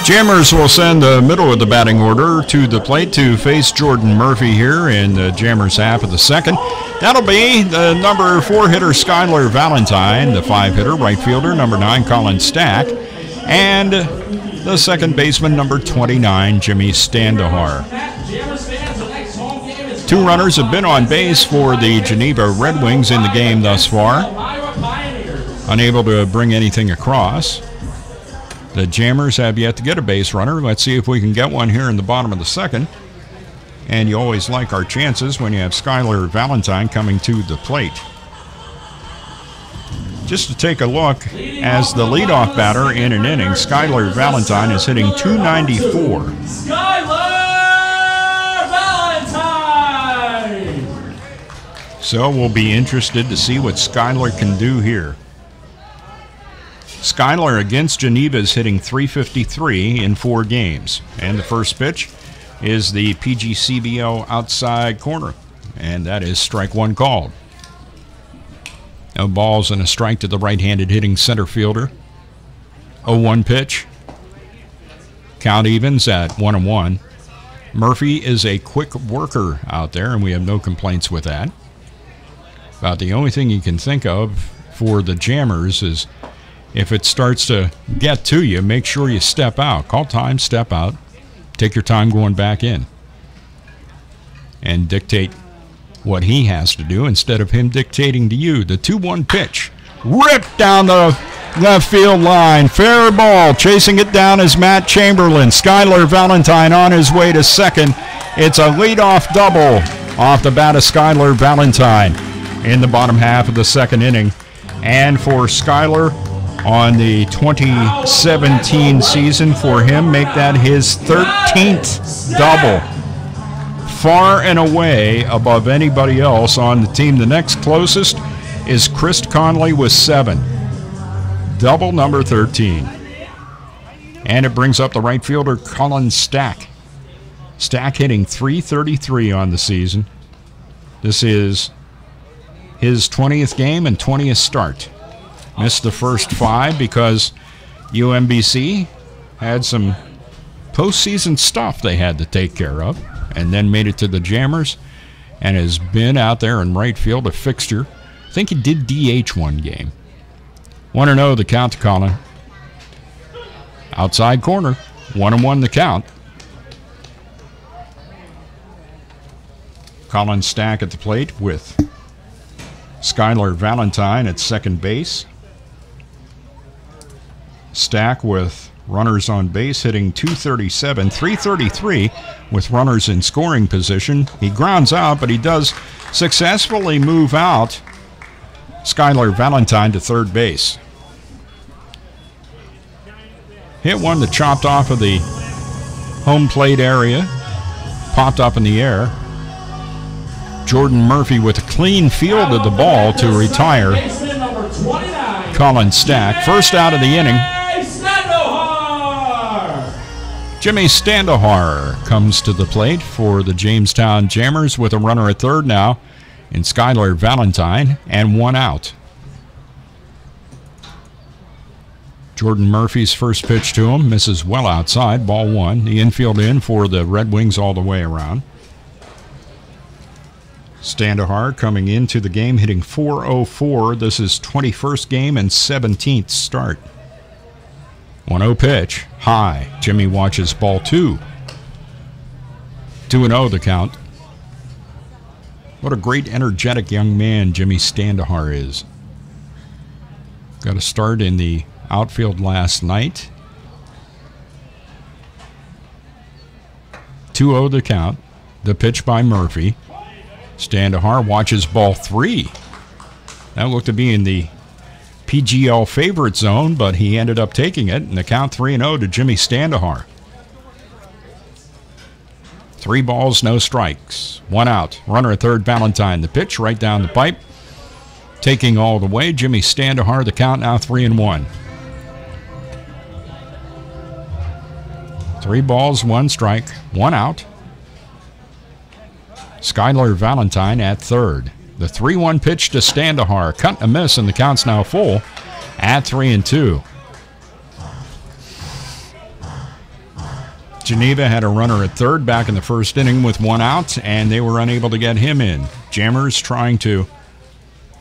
Speaker 1: Jammers will send the middle of the batting order to the plate to face Jordan Murphy here in the Jammers half of the second. That'll be the number 4 hitter Skylar Valentine, the 5 hitter right fielder number 9 Colin Stack, and the second baseman number 29 Jimmy Standahar. 2 runners have been on base for the Geneva Red Wings in the game thus far, unable to bring anything across. The Jammers have yet to get a base runner. Let's see if we can get one here in the bottom of the second. And you always like our chances when you have Skylar Valentine coming to the plate. Just to take a look, as the leadoff batter in an inning, Skylar Valentine is hitting .294.
Speaker 18: Skylar Valentine!
Speaker 1: So we'll be interested to see what Skylar can do here. Skylar against Geneva is hitting .353 in 4 games. And the first pitch is the PGCBO outside corner. And that is strike 1 called. No balls and a strike to the right-handed hitting center fielder. 0-1 pitch. Count evens at 1-1. Murphy is a quick worker out there, and we have no complaints with that. About the only thing you can think of for the Jammers is if it starts to get to you, make sure you step out. Call time, step out. Take your time going back in. And dictate what he has to do instead of him dictating to you. The 2-1 pitch. Ripped down the left field line. Fair ball. Chasing it down is Matt Chamberlain. Skylar Valentine on his way to second. It's a leadoff double off the bat of Skylar Valentine in the bottom half of the second inning. And for Skylar, on the 2017 season, for him, make that his 13th double. Far and away above anybody else on the team. The next closest is Chris Conley with 7. Double number 13. And it brings up the right fielder, Colin Stack. Stack hitting .333 on the season. This is his 20th game and 20th start. Missed the first 5 because UMBC had some postseason stuff they had to take care of, and then made it to the Jammers and has been out there in right field, a fixture. I think he did DH 1 game. 1-0 the count to Colin. Outside corner, 1-1 the count. Colin Stack at the plate with Skylar Valentine at second base. Stack with runners on base hitting .237, .333 with runners in scoring position. He grounds out, but he does successfully move out Skylar Valentine to third base. Hit one that chopped off of the home plate area, popped up in the air. Jordan Murphy with a clean field of the ball to retire Colin Stack. First out of the inning. Jimmy Standahar comes to the plate for the Jamestown Jammers with a runner at third now in Skylar Valentine and one out. Jordan Murphy's first pitch to him misses well outside, ball one. The infield in for the Red Wings all the way around. Standahar coming into the game hitting .404. This is 21st game and 17th start. 1-0 pitch, high. Jimmy watches ball two. 2-0 the count. What a great, energetic young man Jimmy Standahar is. Got a start in the outfield last night. 2-0 the count. The pitch by Murphy. Standahar watches ball three. That looked to be in the PGL favorite zone, but he ended up taking it, and the count 3-0 to Jimmy Standahar. 3 balls, no strikes. 1 out. Runner at third, Valentine. The pitch right down the pipe. Taking all the way, Jimmy Standahar. The count now 3-1. 3 balls, 1 strike, 1 out. Skylar Valentine at third. The 3-1 pitch to Standahar. Cut and a miss, and the count's now full at 3-2. Geneva had a runner at third back in the first inning with 1 out, and they were unable to get him in. Jammers trying to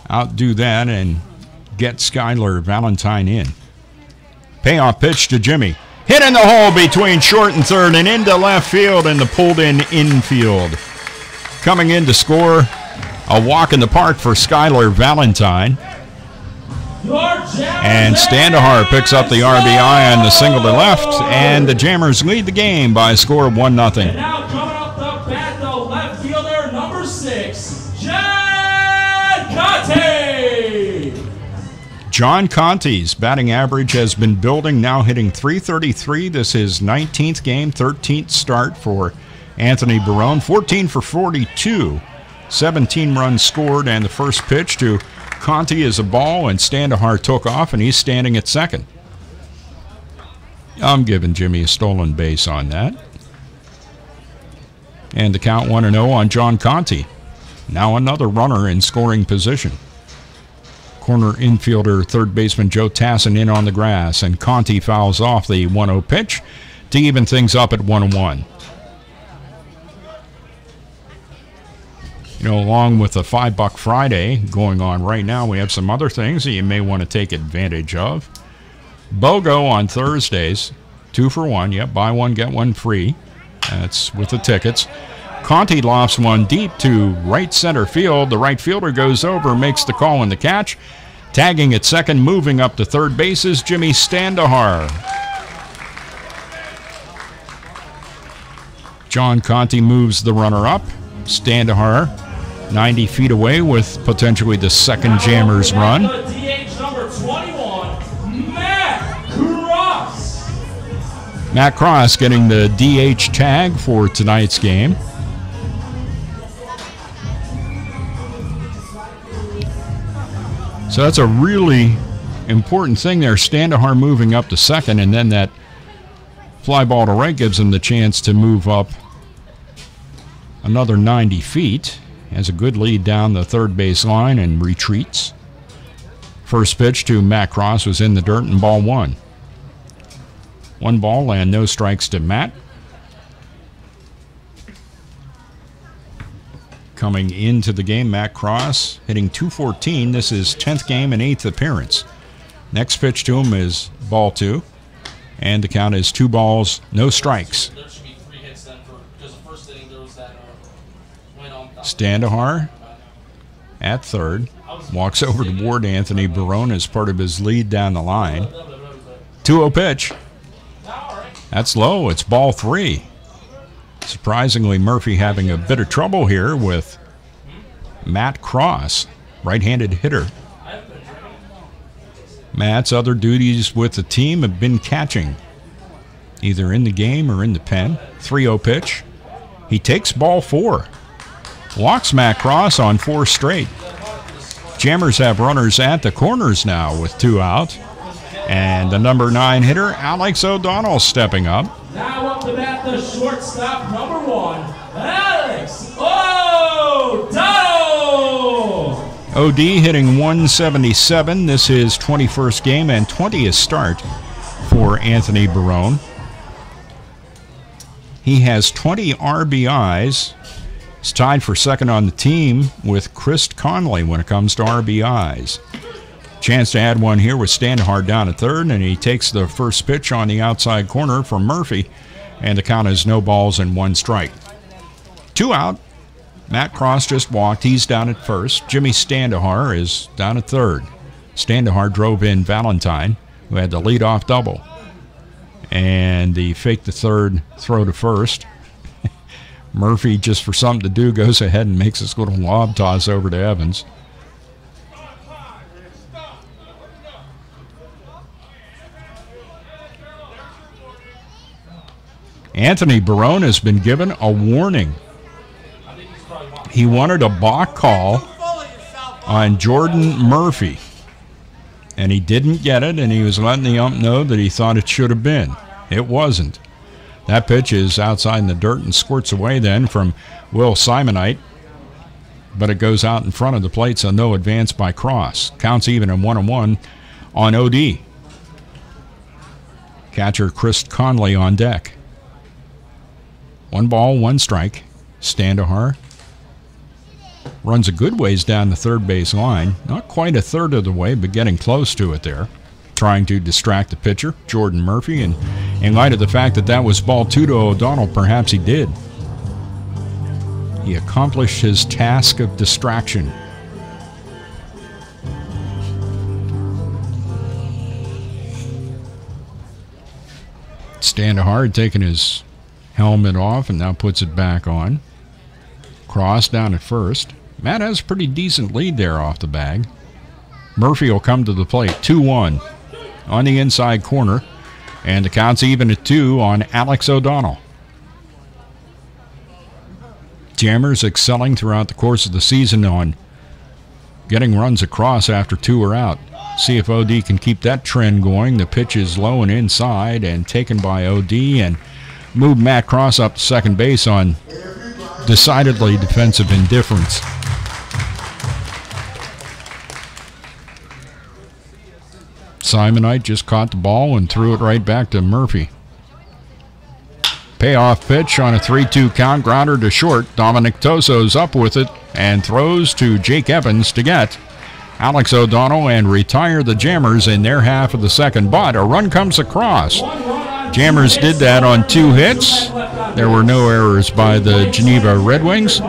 Speaker 1: outdo that and get Skylar Valentine in. Payoff pitch to Jimmy. Hit in the hole between short and third and into left field in the pulled-in infield. Coming in to score a walk in the park for Skylar Valentine. And Standahar picks up the RBI on the single to left, and the Jammers lead the game by a score of 1-0.
Speaker 18: And now coming up the bat, the left fielder, number 6, John Conte.
Speaker 1: John Conte's batting average has been building, now hitting .333. This is 19th game, 13th start for Anthony Barone. 14 for 42, 17 runs scored, and the first pitch to Conte is a ball, and Standahar took off, and he's standing at second. I'm giving Jimmy a stolen base on that. And the count 1-0 on John Conte. Now another runner in scoring position. Corner infielder, third baseman Joe Tassin in on the grass, and Conte fouls off the 1-0 pitch to even things up at 1-1. You know, along with the $5 Friday going on right now, we have some other things that you may want to take advantage of. BOGO on Thursdays, 2 for 1. Yep, buy one, get one free. That's with the tickets. Conte lofts one deep to right center field. The right fielder goes over, makes the call and the catch. Tagging at second, moving up to third base is Jimmy Standahar. John Conte moves the runner up. Standahar 90 feet away with potentially the second Jammers run.
Speaker 18: DH number 21, Matt Cross.
Speaker 1: Matt Cross getting the DH tag for tonight's game. So that's a really important thing there. Standahar moving up to second, and then that fly ball to right gives him the chance to move up another 90 feet. Has a good lead down the third base line and retreats. First pitch to Matt Cross was in the dirt and ball 1. 1 ball and no strikes to Matt. Coming into the game, Matt Cross hitting .214. This is 10th game and 8th appearance. Next pitch to him is ball 2. And the count is 2 balls, no strikes. Standahar at third. Walks over toward Anthony Barone as part of his lead down the line. 2-0 pitch. That's low. It's ball 3. Surprisingly, Murphy having a bit of trouble here with Matt Cross, right-handed hitter. Matt's other duties with the team have been catching, either in the game or in the pen. 3-0 pitch. He takes ball 4. Walks Matt Cross on 4 straight. Jammers have runners at the corners now with 2 out. And the number 9 hitter, Alex O'Donnell, stepping up.
Speaker 18: Now up the bat, the shortstop, number 1, Alex O'Donnell.
Speaker 1: OD hitting 177. This is his 21st game and 20th start for Anthony Barone. He has 20 RBIs. He's tied for second on the team with Chris Conley when it comes to RBIs. Chance to add one here with Standahar down at third, and he takes the first pitch on the outside corner from Murphy, and the count is no balls and 1 strike. 2 out. Matt Cross just walked. He's down at first. Jimmy Standahar is down at third. Standahar drove in Valentine, who had the leadoff double. And he faked the third throw to first. Murphy, just for something to do, goes ahead and makes this little lob toss over to Evans. Anthony Barone has been given a warning. He wanted a balk call on Jordan Murphy, and he didn't get it, and he was letting the ump know that he thought it should have been. It wasn't. That pitch is outside in the dirt and squirts away then from Will Simonite, but it goes out in front of the plate, so no advance by Cross. Counts even at 1-1 on OD. Catcher Chris Conley on deck. 1 ball, 1 strike. Standahar runs a good ways down the third base line. Not quite a third of the way, but getting close to it there. Trying to distract the pitcher, Jordan Murphy, and in light of the fact that that was ball 2 to O'Donnell, perhaps he did. He accomplished his task of distraction. Standahar taking his helmet off and now puts it back on. Cross down at first. Matt has a pretty decent lead there off the bag. Murphy will come to the plate. 2-1 on the inside corner. And the count's even at 2 on Alex O'Donnell. Jammers excelling throughout the course of the season on getting runs across after 2 are out. See if OD can keep that trend going. The pitch is low and inside and taken by OD and move Matt Cross up to second base on decidedly defensive indifference. Simonite just caught the ball and threw it right back to Murphy. Payoff pitch on a 3-2 count, grounder to short. Dominic Toso's up with it and throws to Jake Evans to get Alex O'Donnell and retire the Jammers in their half of the second. But a run comes across. Jammers did that on 2 hits. There were no errors by the Geneva Red Wings.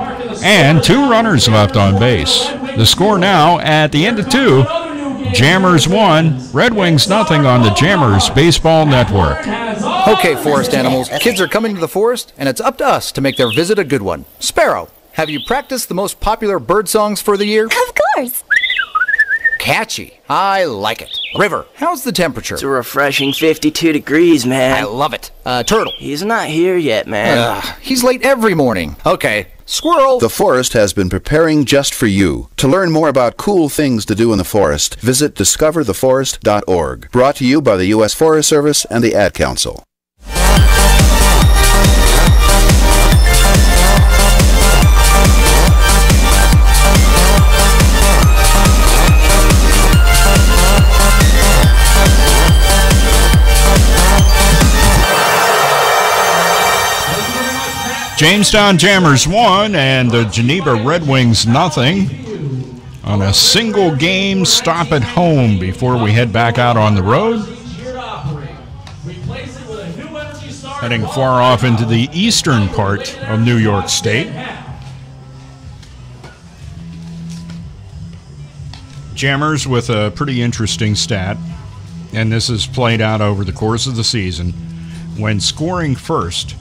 Speaker 1: And 2 runners left on base. The score now at the end of 2. Jammers 1, Red Wings nothing on the Jammers Baseball Network.
Speaker 5: Okay, forest animals, kids are coming to the forest, and it's up to us to make their visit a good one. Sparrow, have you practiced the most popular bird songs for the year?
Speaker 7: Of course.
Speaker 5: Catchy. I like it. River, how's the temperature?
Speaker 23: It's a refreshing 52 degrees, man.
Speaker 5: I love it. Turtle.
Speaker 23: He's not here yet, man.
Speaker 5: He's late every morning. Okay. Squirrel.
Speaker 24: The forest has been preparing just for you. To learn more about cool things to do in the forest, visit discovertheforest.org. Brought to you by the U.S. Forest Service and the Ad Council.
Speaker 1: Jamestown Jammers 1 and the Geneva Red Wings nothing on a single game stop at home before we head back out on the road. Heading far off into the eastern part of New York State. Jammers with a pretty interesting stat, and this is played out over the course of the season. When scoring first,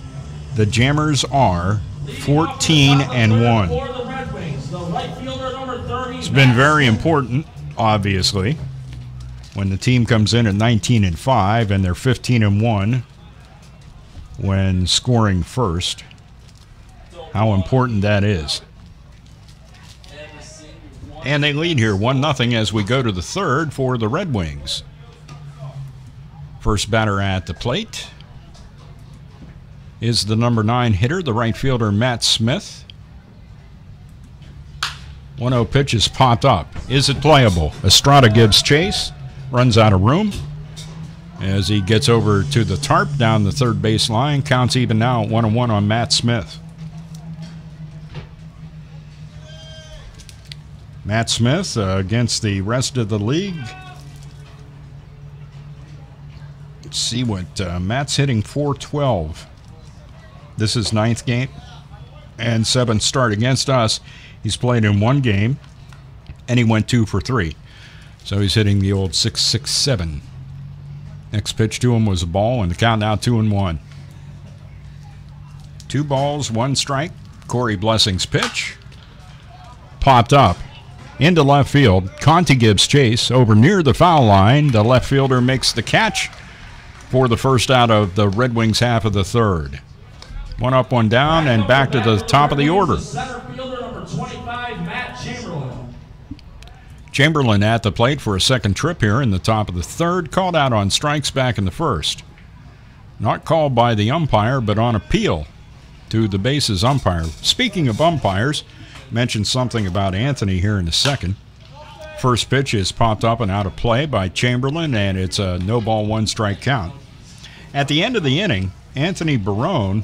Speaker 1: the Jammers are 14-1. It's been very important, obviously, when the team comes in at 19-5 and they're 15-1 when scoring first. How important that is. And they lead here 1-0 as we go to the third for the Red Wings. First batter at the plate. is the number 9 hitter, the right fielder, Matt Smith. 1-0 pitch is popped up. Is it playable? Estrada gives chase, runs out of room as he gets over to the tarp down the third base line. Counts even now at 1-1 on Matt Smith. Matt Smith against the rest of the league. Let's see what Matt's hitting, .412. This is 9th game and 7th start against us. He's played in 1 game and he went 2 for 3. So he's hitting the old .667. Next pitch to him was a ball, and the count now 2-1. 2 balls, 1 strike. Corey Blessing's pitch popped up into left field. Conti gives chase over near the foul line. The left fielder makes the catch for the first out of the Red Wings half of the third. 1 up, 1 down, and back to the top of the order.
Speaker 18: Center fielder number 25, Matt Chamberlain.
Speaker 1: Chamberlain at the plate for a second trip here in the top of the third. Called out on strikes back in the first. Not called by the umpire, but on appeal to the bases umpire. Speaking of umpires, mentioned something about Anthony here in a second. First pitch is popped up and out of play by Chamberlain, and it's a no ball, 1 strike count. At the end of the inning, Anthony Barone,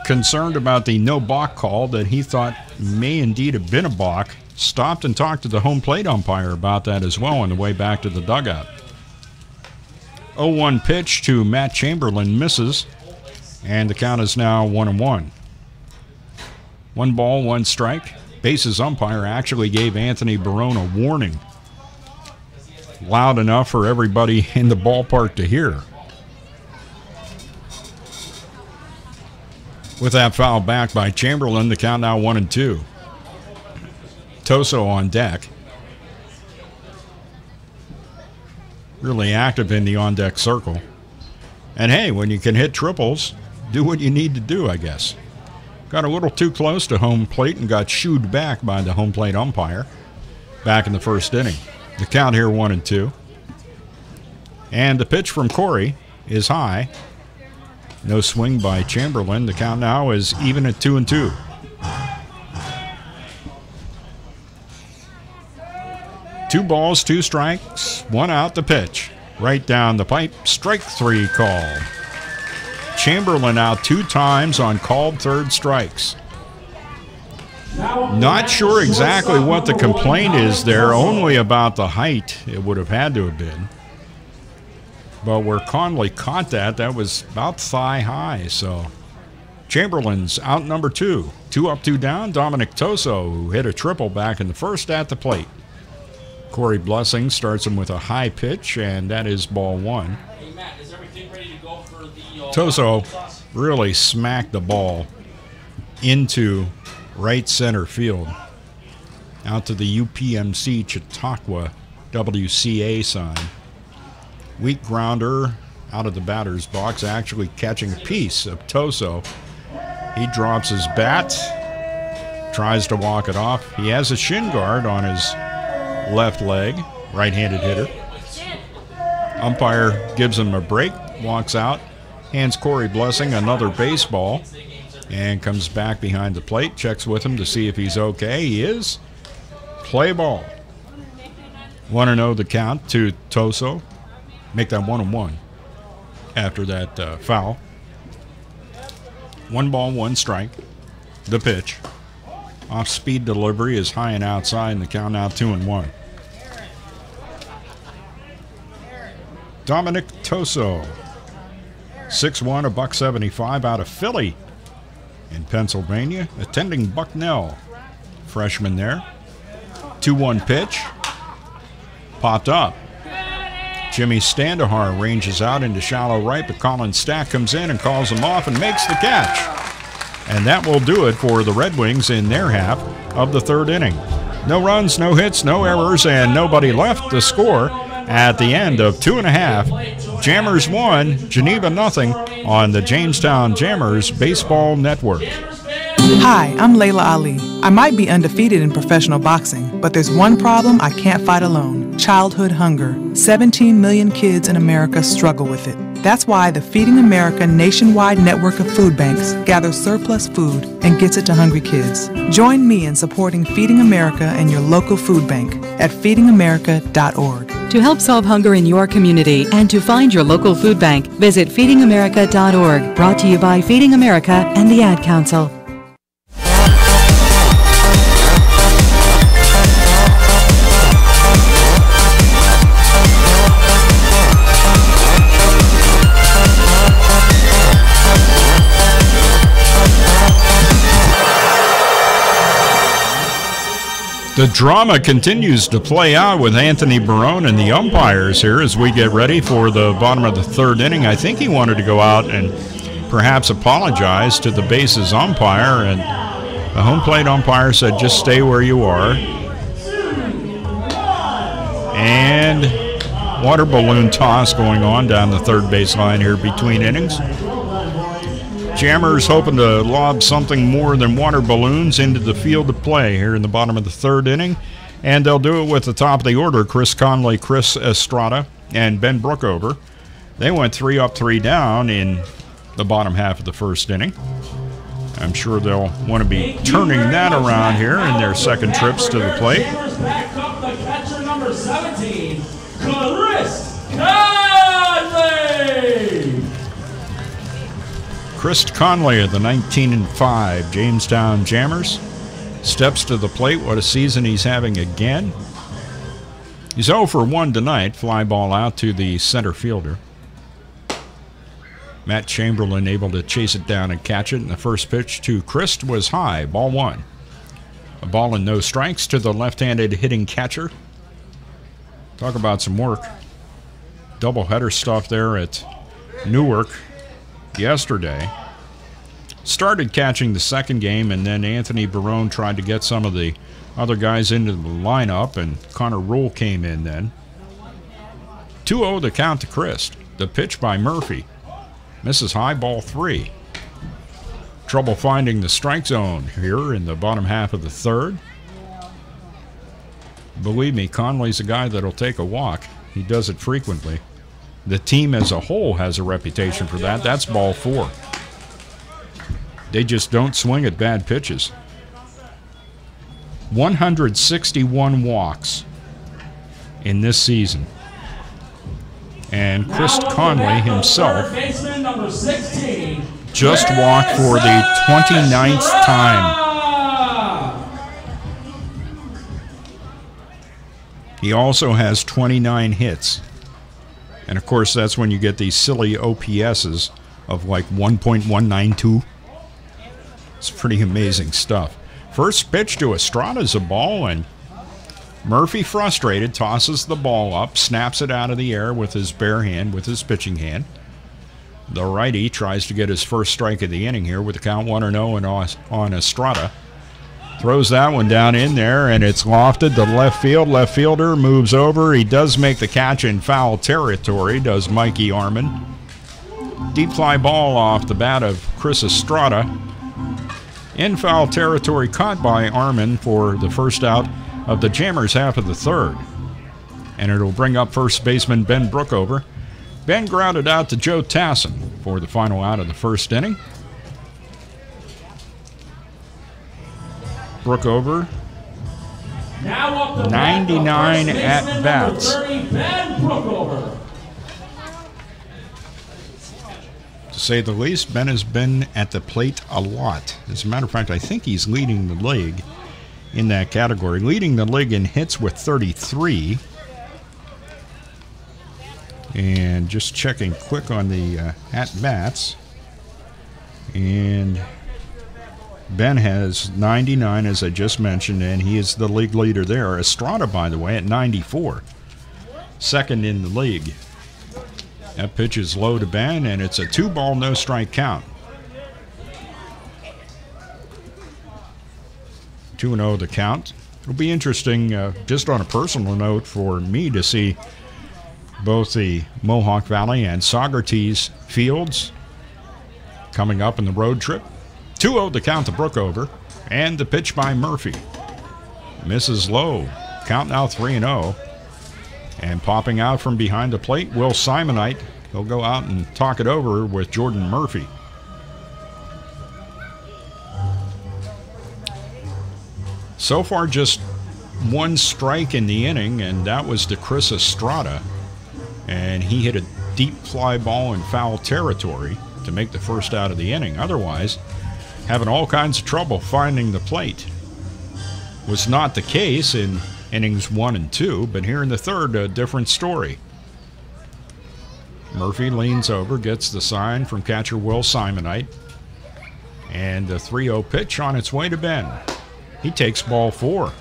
Speaker 1: concerned about the no balk call that he thought may indeed have been a balk, stopped and talked to the home plate umpire about that as well on the way back to the dugout. 0-1 pitch to Matt Chamberlain misses, and the count is now 1-1. 1 ball, 1 strike. Bases umpire actually gave Anthony Barone a warning. Loud enough for everybody in the ballpark to hear. With that foul back by Chamberlain, the count now 1-2. Toso on deck. Really active in the on-deck circle. And hey, when you can hit triples, do what you need to do, I guess. Got a little too close to home plate and got shooed back by the home plate umpire back in the first inning. The count here 1-2. And the pitch from Corey is high. No swing by Chamberlain. The count now is even at 2-2. Two balls, 2 strikes, 1 out. The pitch right down the pipe. Strike 3 call. Chamberlain out 2 times on called third strikes. Not sure exactly what the complaint is there, only about the height it would have had to have been. But where Conley caught that was about thigh high. So Chamberlain's out number 2. 2 up, 2 down. Dominic Toso, who hit a triple back in the first, at the plate. Corey Blessing starts him with a high pitch, and that is ball 1.
Speaker 18: Hey, Matt, is everything ready to go for the
Speaker 1: Toso really smacked the ball into right center field, out to the UPMC Chautauqua WCA sign. Weak grounder out of the batter's box, actually catching a piece of Toso. He drops his bat, tries to walk it off. He has a shin guard on his left leg, right-handed hitter. Umpire gives him a break, walks out, hands Corey Blessing another baseball, and comes back behind the plate, checks with him to see if he's okay. He is. Play ball. 1-0 the count to Toso. Make that 1-1 after that foul. 1 ball, 1 strike. The pitch. Off-speed delivery is high and outside, and the count now 2-1. Dominic Toso, 6'1", $175 out of Philly in Pennsylvania, attending Bucknell. Freshman there. 2-1 pitch. Popped up. Jimmy Standahar ranges out into shallow right, but Colin Stack comes in and calls him off and makes the catch. And that will do it for the Red Wings in their half of the third inning. No runs, no hits, no errors, and nobody left. The score at the end of 2.5. Jammers 1, Geneva nothing on the Jamestown Jammers Baseball Network.
Speaker 2: Hi, I'm Layla Ali. I might be undefeated in professional boxing, but there's one problem I can't fight alone: childhood hunger. 17 million kids in America struggle with it. That's why the Feeding America nationwide network of food banks gathers surplus food and gets it to hungry kids. Join me in supporting Feeding America and your local food bank at feedingamerica.org.
Speaker 17: To help solve hunger in your community and to find your local food bank, visit feedingamerica.org. Brought to you by Feeding America and the Ad Council.
Speaker 1: The drama continues to play out with Anthony Barone and the umpires here as we get ready for the bottom of the third inning. I think he wanted to go out and perhaps apologize to the bases umpire, and the home plate umpire said, just stay where you are. And water balloon toss going on down the third base line here between innings. Jammers hoping to lob something more than water balloons into the field of play here in the bottom of the third inning. And they'll do it with the top of the order, Chris Conley, Chris Estrada, and Ben Brookover. They went 3 up, 3 down in the bottom half of the first inning. I'm sure they'll want to be turning that around here in their second trips to the plate.
Speaker 18: Back up the catcher number 17, Chris Conley.
Speaker 1: Chris Conley of the 19-5 Jamestown Jammers steps to the plate. What a season he's having again. He's 0 for 1 tonight. Fly ball out to the center fielder. Matt Chamberlain able to chase it down and catch it. And the first pitch to Chris was high. Ball 1. A ball and no strikes to the left-handed hitting catcher. Talk about some work. Doubleheader stuff there at Newark yesterday. Started catching the second game, and then Anthony Barone tried to get some of the other guys into the lineup, and Connor Rule came in then. 2-0 the count to Chris. The pitch by Murphy. Misses high, ball 3. Trouble finding the strike zone here in the bottom half of the third. Believe me, Conley's a guy that'll take a walk. He does it frequently. The team as a whole has a reputation for that. That's ball 4. They just don't swing at bad pitches. 161 walks in this season. And Chris Conley himself just walked for the 29th time. He also has 29 hits. And of course, that's when you get these silly OPSs of like 1.192. It's pretty amazing stuff. First pitch to Estrada's a ball, and Murphy, frustrated, tosses the ball up, snaps it out of the air with his bare hand, with his pitching hand. The righty tries to get his first strike of the inning here with the count 1-0 on Estrada. Throws that one down in there, and it's lofted to left field. Left fielder moves over. He does make the catch in foul territory, does Mikey Arman. Deep fly ball off the bat of Chris Estrada. In foul territory, caught by Arman for the first out of the Jammers half of the third. And it'll bring up first baseman Ben Brookover. Ben grounded out to Joe Tassin for the final out of the first inning. Brookover, 99 at-bats. To say the least, Ben has been at the plate a lot. As a matter of fact, I think he's leading the league in that category. Leading the league in hits with 33. And just checking quick on the at-bats. And Ben has 99, as I just mentioned, and he is the league leader there. Estrada, by the way, at 94. Second in the league. That pitch is low to Ben, and it's a 2-ball, no-strike count. 2-0 the count. It'll be interesting, just on a personal note, for me to see both the Mohawk Valley and Saugerties fields coming up in the road trip. 2-0 the count to Brookover, and the pitch by Murphy. Misses low. Count now 3-0. And popping out from behind the plate, Will Simonite He'll go out and talk it over with Jordan Murphy. So far, just one strike in the inning, and that was to Chris Estrada. And he hit a deep fly ball in foul territory to make the first out of the inning. Otherwise, having all kinds of trouble finding the plate. Was not the case in innings 1 and 2, but here in the third, a different story. Murphy leans over, gets the sign from catcher Will Simonite, and the 3-0 pitch on its way to Ben. He takes ball 4.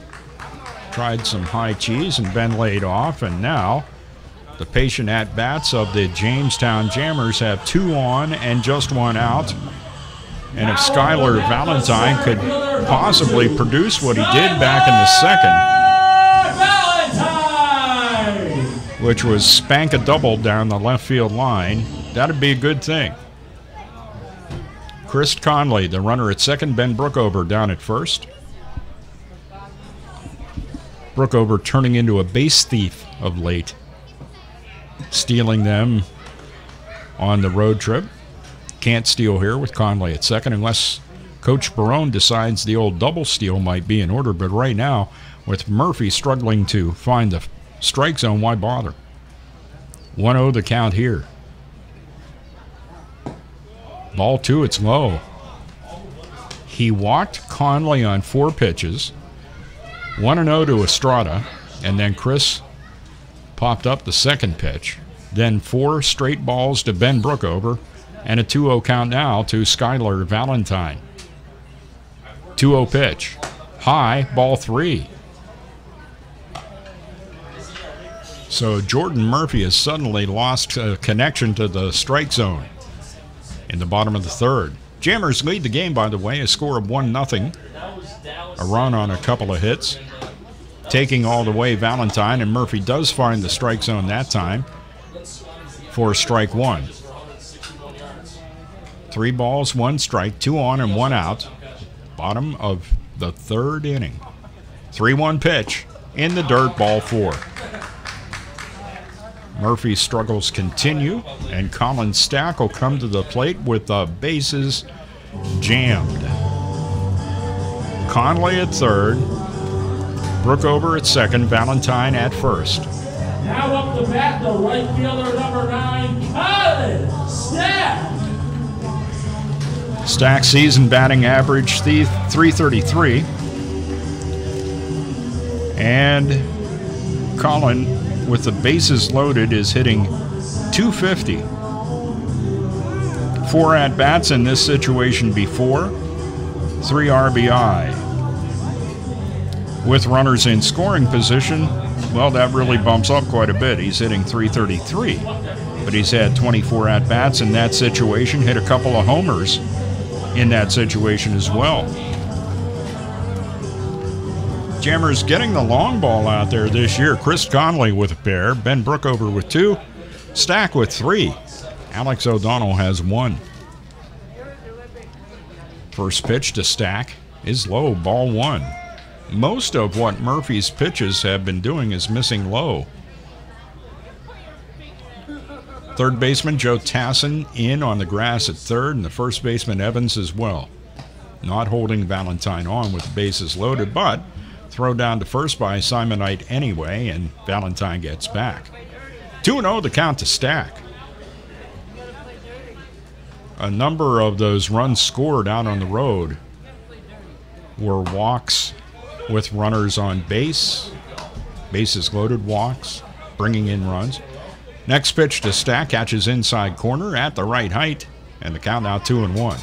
Speaker 1: Tried some high cheese, and Ben laid off, and now the patient at-bats of the Jamestown Jammers have 2 on and just 1 out. And if Skylar Valentine could possibly produce what he did back in the second, which was spank a double down the left field line, that'd be a good thing. Chris Conley, the runner at second, Ben Brookover down at first. Brookover turning into a base thief of late, stealing them on the road trip. Can't steal here with Conley at second unless Coach Barone decides the old double steal might be in order. But right now, with Murphy struggling to find the strike zone, why bother? 1-0 the count here. Ball 2, it's low. He walked Conley on 4 pitches. 1-0 to Estrada, and then Chris popped up the second pitch. Then 4 straight balls to Ben Brookover, and a 2-0 count now to Skylar Valentine. 2-0 pitch. High, ball 3. So Jordan Murphy has suddenly lost connection to the strike zone in the bottom of the third. Jammers lead the game, by the way, a score of 1-0. A run on a couple of hits. Taking all the way Valentine, and Murphy does find the strike zone that time for strike 1. 3 balls, 1 strike, 2 on and 1 out. Bottom of the third inning. 3-1 pitch in the dirt, ball 4. Murphy's struggles continue, and Colin Stack will come to the plate with the bases jammed. Conley at third, Brookover at second, Valentine at first.
Speaker 18: Now up the bat, the right fielder, number 9, Colin Stack.
Speaker 1: Stack's season batting average, .333. And Colin, with the bases loaded, is hitting .250. 4 at-bats in this situation before, 3 RBI. With runners in scoring position, well, that really bumps up quite a bit. He's hitting .333, but he's had 24 at-bats in that situation, hit a couple of homers in that situation as well. Jammers getting the long ball out there this year. Chris Conley with a pair, Ben Brookover with 2, Stack with 3. Alex O'Donnell has 1. First pitch to Stack is low, ball 1. Most of what Murphy's pitches have been doing is missing low. Third baseman Joe Tassin in on the grass at third, and the first baseman Evans as well. Not holding Valentine on with the bases loaded, but throw down to first by Simonite anyway, and Valentine gets back. 2-0 the count to Stack. A number of those runs scored out on the road were walks with runners on base, bases loaded walks, bringing in runs. Next pitch to Stack, catches inside corner at the right height, and the count now 2-1.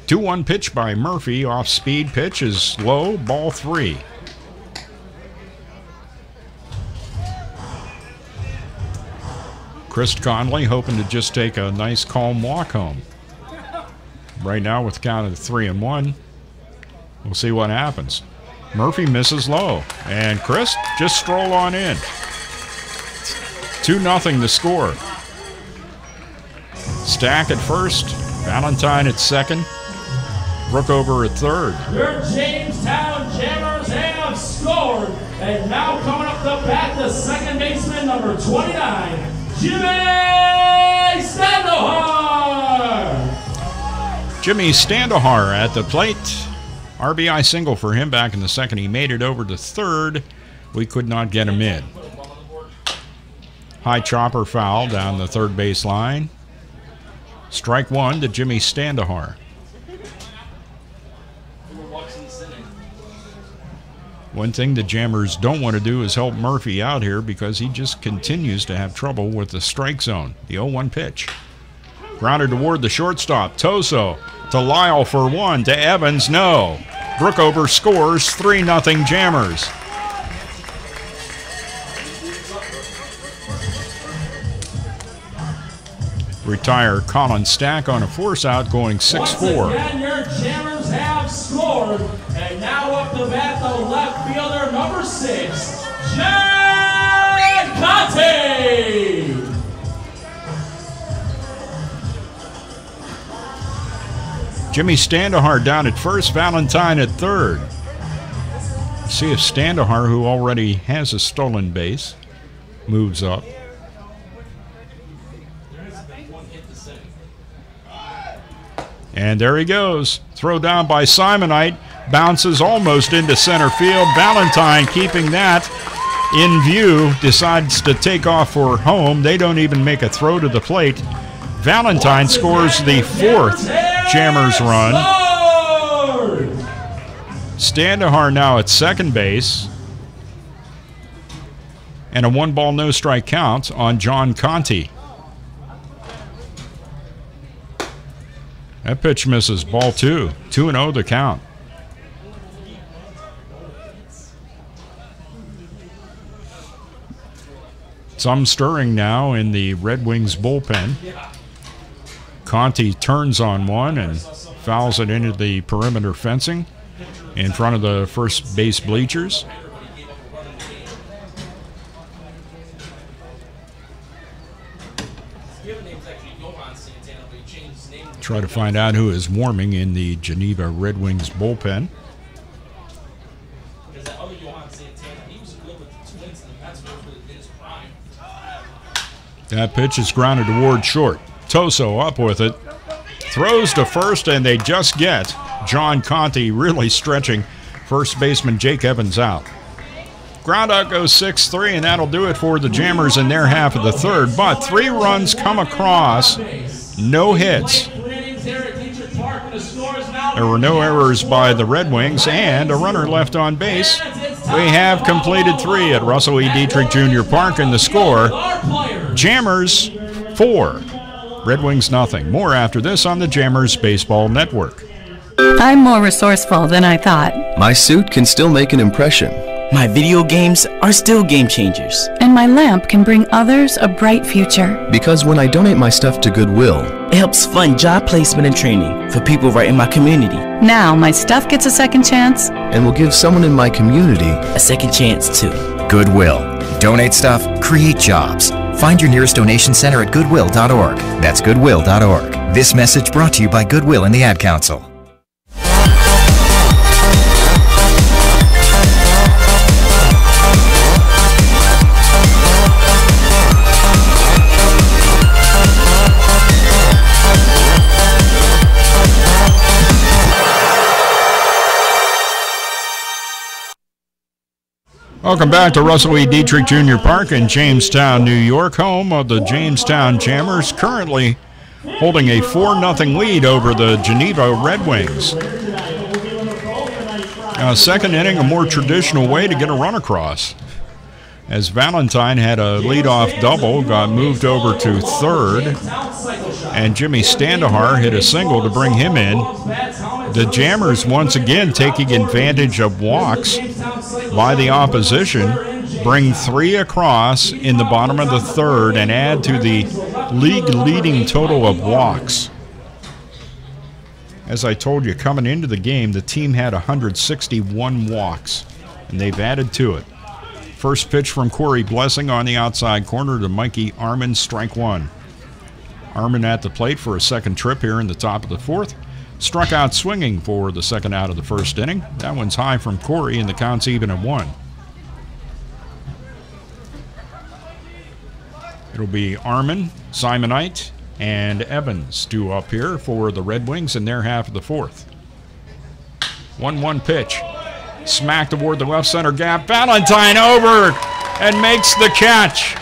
Speaker 1: 2-1 pitch by Murphy, off speed pitch is low, ball 3. Chris Conley hoping to just take a nice calm walk home. Right now with the count of 3-1, we'll see what happens. Murphy misses low, and Chris just stroll on in. 2-0 the score. Stack at first, Valentine at second, Brookover at third.
Speaker 18: Your Jamestown Jammers have scored. And now coming up the bat, the second baseman, number 29, Jimmy Standohar.
Speaker 1: Jimmy Standohar at the plate. RBI single for him back in the second. He made it over to third. We could not get him in. High chopper foul down the third base line. Strike one to Jimmy Standohar. One thing the Jammers don't want to do is help Murphy out here because he just continues to have trouble with the strike zone. The 0-1 pitch. Grounded toward the shortstop. Toso to Lyle for one. To Evans, no. Brookover scores 3-0 Jammers. Retire Colin Stack on a force out, going 6-4.
Speaker 18: Once again, your Jammers have scored. And now up the bat, the left fielder, number 6, John Conte.
Speaker 1: Jimmy Standohar down at first, Valentine at third. See if Standohar, who already has a stolen base, moves up. And there he goes. Throw down by Simonite. Bounces almost into center field. Valentine keeping that in view. Decides to take off for home. They don't even make a throw to the plate. Valentine scores the fourth Jammers run. Standohar now at second base. And a 1-ball, no-strike count on John Conte. That pitch misses, ball 2. 2-0 the count. Some stirring now in the Red Wings bullpen. Conte turns on one and fouls it into the perimeter fencing in front of the first base bleachers. Try to find out who is warming in the Geneva Red Wings bullpen. That pitch is grounded toward short. Toso up with it. Throws to first, and they just get John Conte really stretching first baseman Jake Evans out. Ground out goes 6-3, and that'll do it for the Jammers in their half of the third. But 3 runs come across, no hits. There were no errors by the Red Wings, and a runner left on base. We have completed 3 at Russell E. Dietrich Jr. Park, and the score, Jammers 4, Red Wings nothing. More after this on the Jammers Baseball Network.
Speaker 6: I'm more resourceful than I thought.
Speaker 7: My suit can still make an impression.
Speaker 23: My video games are still game changers.
Speaker 6: And my lamp can bring others a bright future.
Speaker 7: Because when I donate my stuff to Goodwill,
Speaker 23: it helps fund job placement and training for people right in my community.
Speaker 6: Now my stuff gets a second chance.
Speaker 7: And will give someone in my community
Speaker 23: a second chance too.
Speaker 8: Goodwill. Donate stuff, create jobs. Find your nearest donation center at goodwill.org. That's goodwill.org. This message brought to you by Goodwill and the Ad Council.
Speaker 1: Welcome back to Russell E. Dietrich Jr. Park in Jamestown, New York, home of the Jamestown Jammers, currently holding a 4-0 lead over the Geneva Red Wings. Second inning, a more traditional way to get a run across. As Valentine had a leadoff double, got moved over to third, and Jimmy Standohar hit a single to bring him in. The Jammers once again taking advantage of walks by the opposition, bring 3 across in the bottom of the third and add to the league-leading total of walks. As I told you, coming into the game, the team had 161 walks, and they've added to it. First pitch from Corey Blessing on the outside corner to Mikey Arman, strike 1. Arman at the plate for a second trip here in the top of the fourth. struck out swinging for the second out of the first inning. That one's high from Corey, and the count's even at 1. It'll be Arman, Simonite, and Evans due up here for the Red Wings in their half of the fourth. 1-1 pitch. Smack toward the left center gap. Valentine over and makes the catch.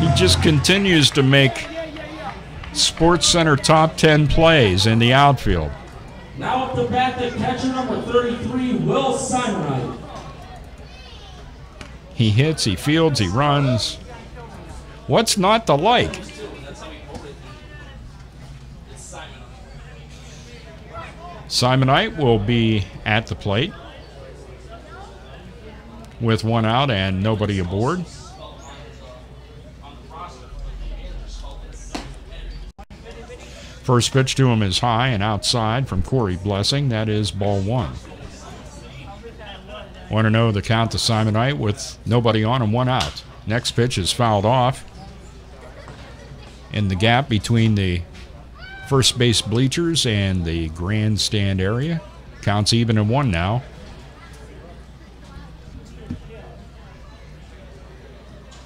Speaker 1: He just continues to make Sports Center top 10 plays in the outfield.
Speaker 18: Now up the bat, the catcher number 33, Will Simonite.
Speaker 1: He hits, he fields, he runs. What's not to like? Simonite will be at the plate with 1 out and nobody aboard. First pitch to him is high and outside from Corey Blessing. That is ball 1. 1-0 the count to Simonite with nobody on and 1 out. Next pitch is fouled off in the gap between the first base bleachers and the grandstand area. Counts even at 1 now.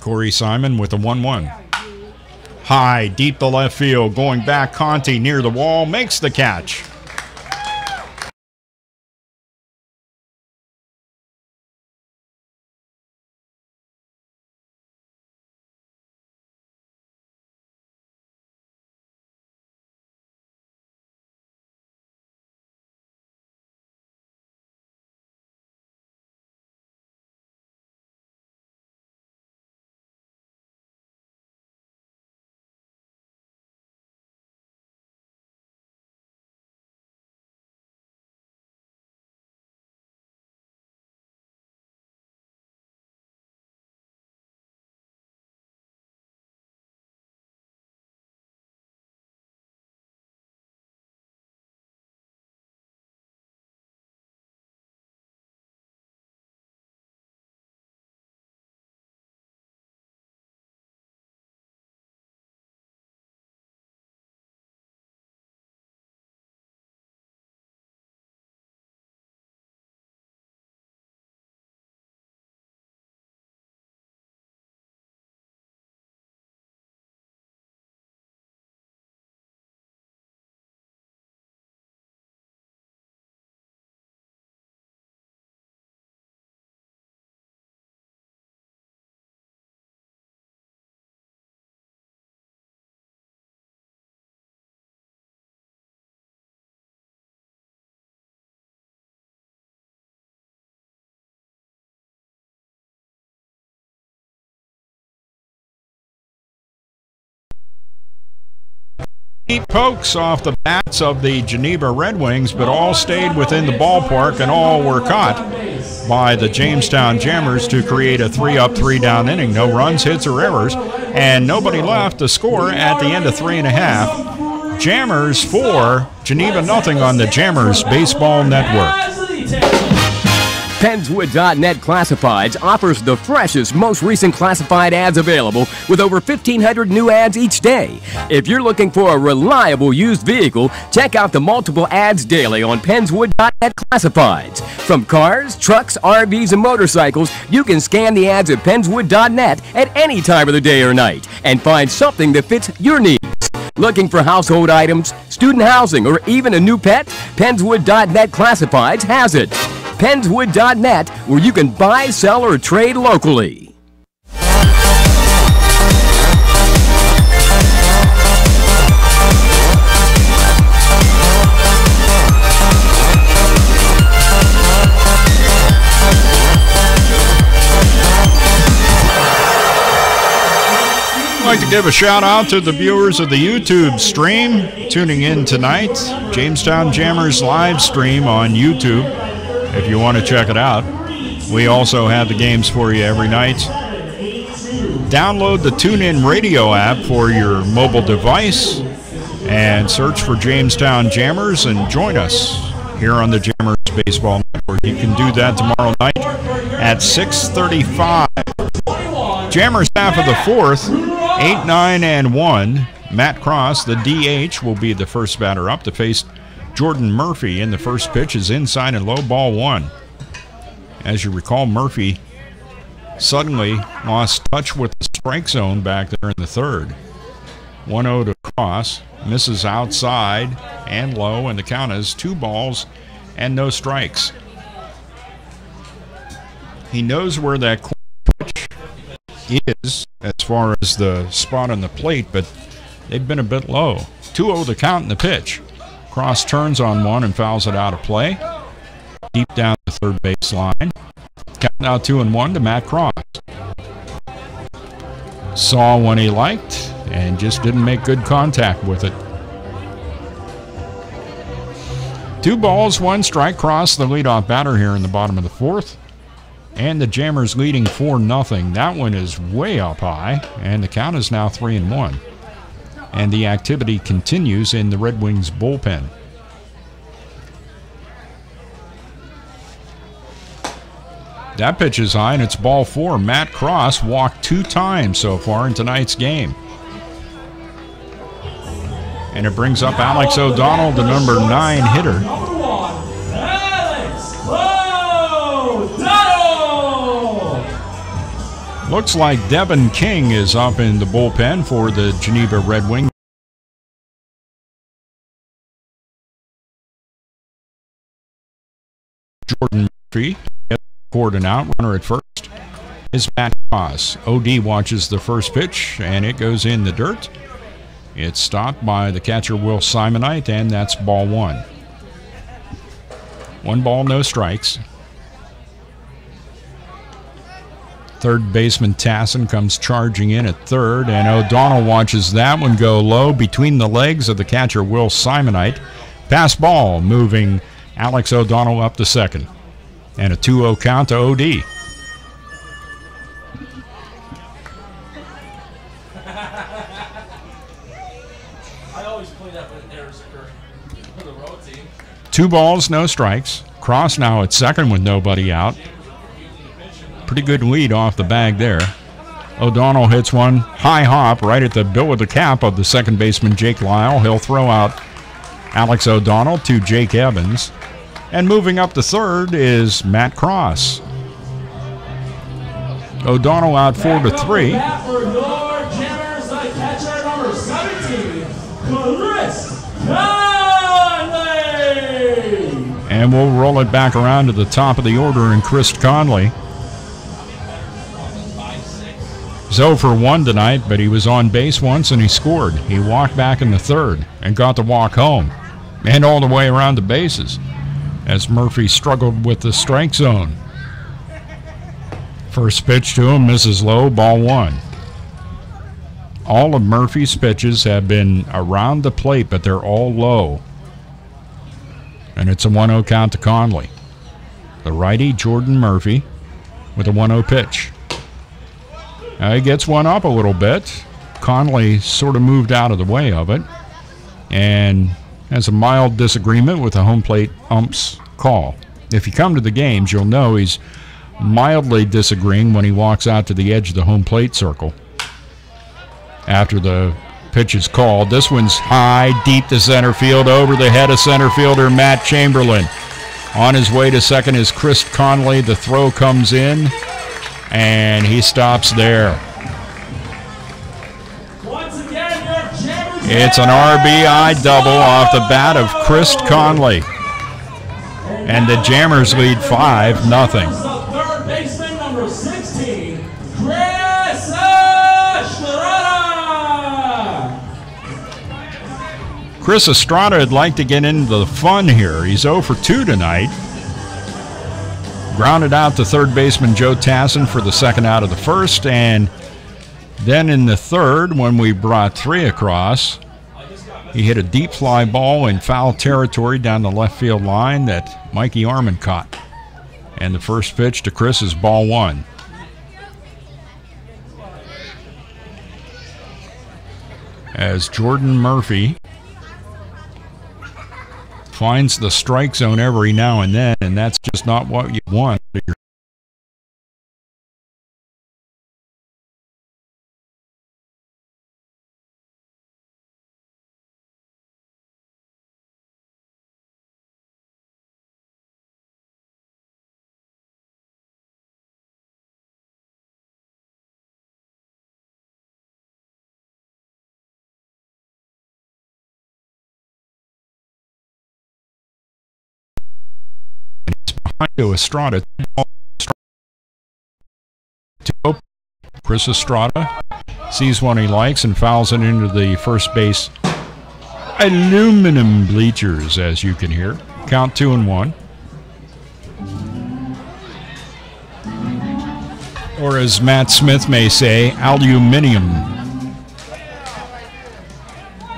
Speaker 1: Corey Simon with a 1-1. High, deep to left field, going back. Conti near the wall, makes the catch. Pokes off the bats of the Geneva Red Wings, but all stayed within the ballpark and all were caught by the Jamestown Jammers to create a 3-up, 3-down inning. No runs, hits, or errors, and nobody left to score at the end of 3.5. Jammers 4, Geneva nothing on the Jammers Baseball Network.
Speaker 9: Penswood.net Classifieds offers the freshest, most recent classified ads available with over 1,500 new ads each day. If you're looking for a reliable used vehicle, check out the multiple ads daily on Penswood.net Classifieds. From cars, trucks, RVs, and motorcycles, you can scan the ads at Penswood.net at any time of the day or night and find something that fits your needs. Looking for household items, student housing, or even a new pet? Penswood.net Classifieds has it. Penswood.net, where you can buy, sell, or trade locally.
Speaker 1: I'd like to give a shout out to the viewers of the YouTube stream tuning in tonight. Jamestown Jammers live stream on YouTube if you want to check it out. We also have the games for you every night. Download the TuneIn Radio app for your mobile device and search for Jamestown Jammers and join us here on the Jammers Baseball Network. You can do that tomorrow night at 6:35. Jammers half of the fourth, 8-9 and 1. Matt Cross, the DH, will be the first batter up to face Jordan Murphy, and the first pitch is inside and low, ball one. As you recall, Murphy suddenly lost touch with the strike zone back there in the third. 1-0 to Cross, misses outside and low, and the count is 2 balls and no strikes. He knows where that pitch is as far as the spot on the plate, but they've been a bit low. 2-0 the count in the pitch. Cross turns on one and fouls it out of play. Deep down the third base line. Count now 2-1 to Matt Cross. Saw one he liked and just didn't make good contact with it. 2 balls, 1 strike. Cross, the leadoff batter here in the bottom of the fourth. And the Jammers leading 4-0. That one is way up high, and the count is now 3-1. And the activity continues in the Red Wings bullpen. That pitch is high, and it's ball 4. Matt Cross walked 2 times so far in tonight's game. And it brings up Alex O'Donnell, the number 9 hitter. Looks like Devin King is up in the bullpen for the Geneva Red Wings. Jordan Murphy, Gordon out, runner at first, is Matt Cross. OD watches the first pitch, and it goes in the dirt. It's stopped by the catcher Will Simonite, and that's ball 1. 1 ball, no strikes. Third baseman Tassin comes charging in at third, and O'Donnell watches that one go low between the legs of the catcher Will Simonite. Pass ball, moving Alex O'Donnell up to second. And a 2-0 count to OD.
Speaker 18: I always play that with errors for the road team.
Speaker 1: 2 balls, no strikes. Cross now at second with nobody out. Pretty good lead off the bag there. O'Donnell hits one high hop right at the bill of the cap of the second baseman Jake Lyle. He'll throw out Alex O'Donnell to Jake Evans. And moving up to third is Matt Cross. O'Donnell out 4-3.
Speaker 18: For your Jammers, the catcher number 17, Chris Conley.
Speaker 1: And we'll roll it back around to the top of the order, and Chris Conley. He's 0 for 1 tonight, but he was on base once and he scored. He walked back in the third and got the walk home, and all the way around the bases as Murphy struggled with the strike zone. First pitch to him misses low, ball 1. All of Murphy's pitches have been around the plate, but they're all low. And it's a 1-0 count to Conley. The righty, Jordan Murphy, with a 1-0 pitch. He gets one up a little bit. Conley sort of moved out of the way of it and has a mild disagreement with the home plate ump's call. If you come to the games, you'll know he's mildly disagreeing when he walks out to the edge of the home plate circle after the pitch is called. This one's high, deep to center field, over the head of center fielder Matt Chamberlain. On his way to second is Chris Conley. The throw comes in, and he stops there. It's an RBI double off the bat of Chris Conley. And the Jammers lead 5-0.
Speaker 18: Third baseman number 16, Chris Estrada.
Speaker 1: Chris Estrada would like to get into the fun here. He's 0 for 2 tonight. Grounded out to third baseman Joe Tassin for the second out of the first, and then in the third, when we brought 3 across, he hit a deep fly ball in foul territory down the left field line that Mikey Arman caught. And the first pitch to Chris is ball 1. As Jordan Murphy finds the strike zone every now and then, and that's just not what you want. to Estrada. Chris Estrada sees one he likes and fouls it into the first base aluminum bleachers, as you can hear. Count 2-1. Or as Matt Smith may say, aluminium.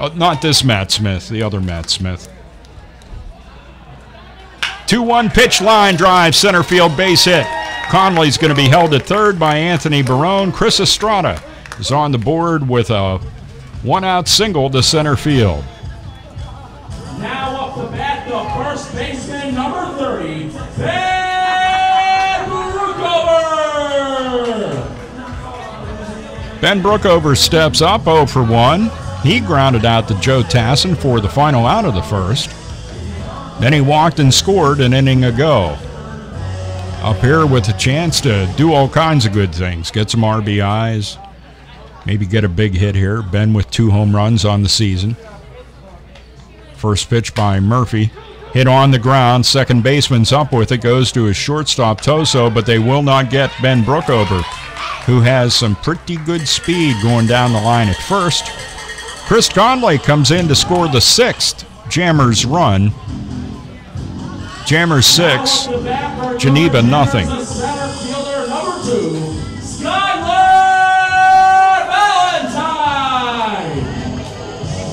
Speaker 1: Oh, not this Matt Smith, the other Matt Smith. 2-1 pitch, line drive, center field base hit. Conley's going to be held at third by Anthony Barone. Chris Estrada is on the board with a one-out single to center field.
Speaker 18: Now up the bat, the first baseman, number 30, Ben Brookover.
Speaker 1: Ben Brookover steps up 0 for 1. He grounded out to Joe Tassin for the final out of the first. Then he walked and scored an inning ago. Up here with a chance to do all kinds of good things. Get some RBIs. Maybe get a big hit here. Ben with 2 home runs on the season. First pitch by Murphy. Hit on the ground. Second baseman's up with it. Goes to his shortstop, Toso, but they will not get Ben Brookover, who has some pretty good speed going down the line at first. Chris Conley comes in to score the 6th Jammers run. Jammers 6, Geneva nothing.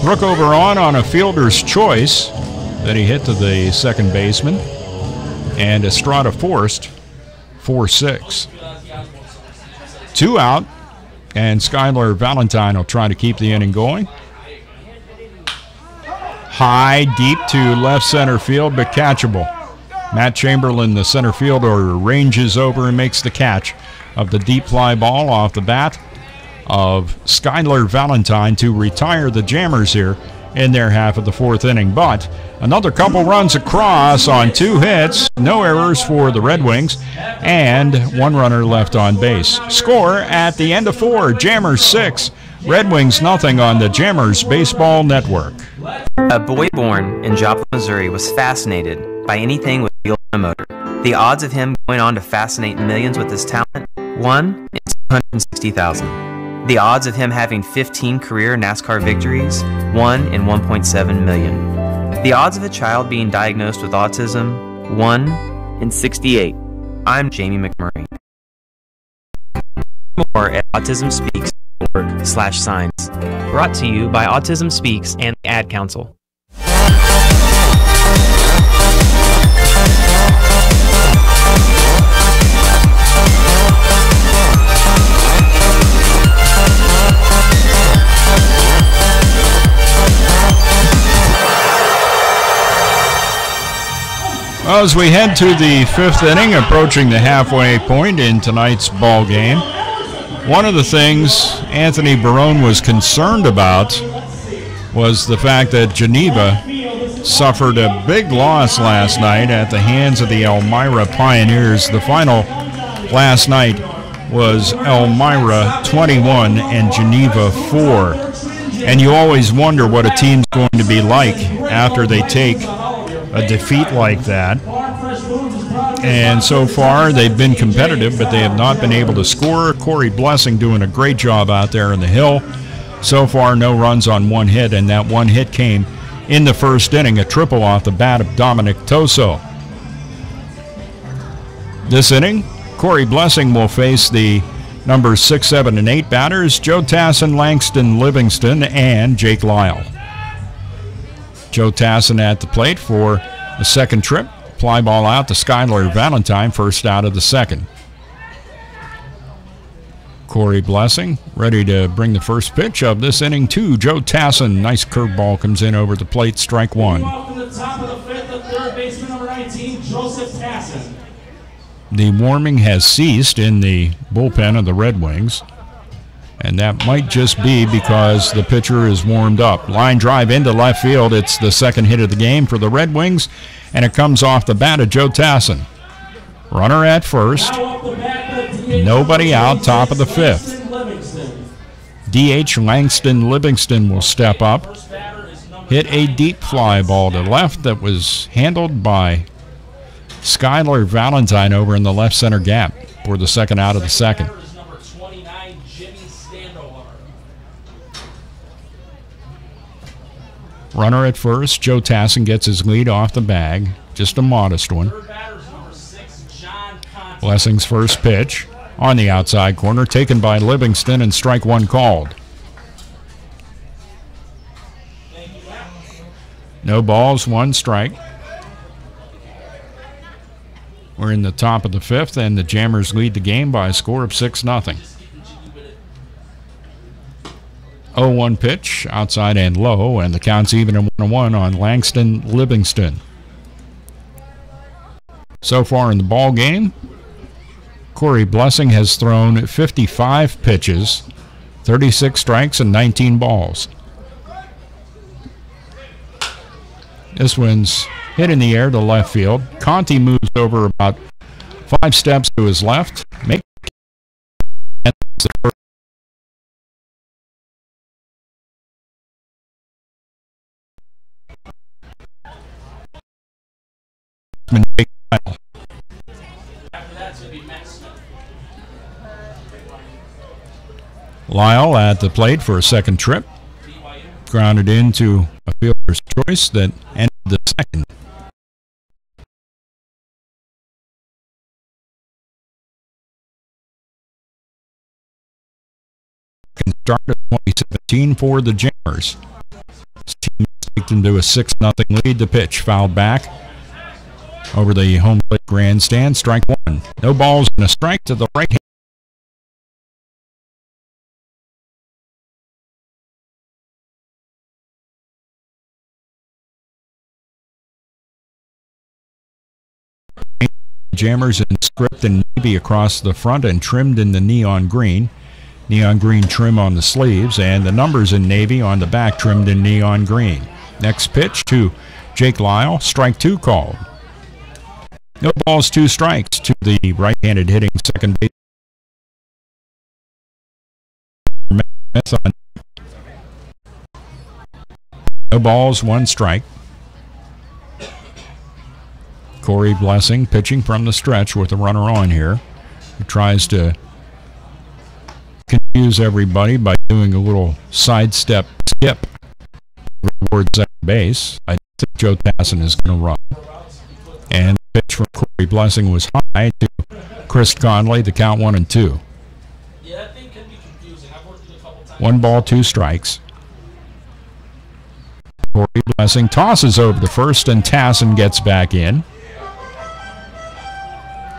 Speaker 1: Brookover on a fielder's choice that he hit to the second baseman, and Estrada forced 4-6. 2 out, and Skylar Valentine will try to keep the inning going. High, deep to left center field, but catchable. Matt Chamberlain, the center fielder, ranges over and makes the catch of the deep fly ball off the bat of Skylar Valentine to retire the Jammers here in their half of the 4th inning. But another couple runs across on 2 hits, no errors for the Red Wings, and 1 runner left on base. Score at the end of 4, Jammers 6, Red Wings nothing on the Jammers Baseball Network.
Speaker 10: A boy born in Joplin, Missouri was fascinated by anything with wheel and a motor. The odds of him going on to fascinate millions with his talent, 1 in 260,000. The odds of him having 15 career NASCAR victories, 1 in 1.7 million. The odds of a child being diagnosed with autism, 1 in 68. I'm Jamie McMurray. More at autismspeaks.org/signs. Brought to you by Autism Speaks and the Ad Council.
Speaker 1: Well, as we head to the 5th inning, approaching the halfway point in tonight's ball game, one of the things Anthony Barone was concerned about was the fact that Geneva suffered a big loss last night at the hands of the Elmira Pioneers. The final last night was Elmira 21 and Geneva 4. And you always wonder what a team's going to be like after they take a defeat like that. And so far they've been competitive, but they have not been able to score. Corey Blessing doing a great job out there in the hill. So far no runs on 1 hit, and that 1 hit came in the 1st inning, a triple off the bat of Dominic Toso. This inning, Corey Blessing will face the numbers 6, 7, and 8 batters, Joe Tassin, Langston Livingston, and Jake Lyle. Joe Tassin at the plate for the 2nd trip. Fly ball out to Skylar Valentine, first out of the 2nd. Corey Blessing ready to bring the first pitch of this inning to Joe Tassin. Nice curveball comes in over the plate, strike 1.
Speaker 18: From the top of the 5th, the third baseman, number 19, Joseph Tassin.
Speaker 1: The warming has ceased in the bullpen of the Red Wings, and that might just be because the pitcher is warmed up. Line drive into left field. It's the 2nd hit of the game for the Red Wings, and it comes off the bat of Joe Tassin. Runner at first. Nobody out, top of the 5th. DH Langston Livingston will step up. Hit a deep fly ball to left that was handled by Skylar Valentine over in the left center gap for the second out of the second. Runner at first. Joe Tassin gets his lead off the bag. Just a modest one. Blessing's first pitch on the outside corner, taken by Livingston, and strike one called. No balls, one strike. We're in the top of the fifth, and the Jammers lead the game by a score of 6-0. 0-1 pitch, outside and low, and the count's even at 1-1 on Langston Livingston. So far in the ball game, Corey Blessing has thrown 55 pitches, 36 strikes, and 19 balls. This one's hit in the air to left field. Conti moves over about 5 steps to his left. Lyle at the plate for a second trip. Grounded into a fielder's choice that ended the second. Start of 2017 for the Jammers. This team takes them to a 6-0 lead. The pitch fouled back over the home plate grandstand. Strike one. No balls and a strike to the right hand. Jammers in script and navy across the front and trimmed in the neon green. Neon green trim on the sleeves, and the numbers in navy on the back trimmed in neon green. Next pitch to Jake Lyle, strike two called. No balls, two strikes to the right-handed hitting second base. No balls, one strike. Corey Blessing pitching from the stretch with a runner on here. He tries to confuse everybody by doing a little sidestep skip towards second base. I think Joe Tassin is going to run. And the pitch from Corey Blessing was high to Chris Conley, the count 1-2. One ball, two strikes. Corey Blessing tosses over the first, and Tassin gets back in.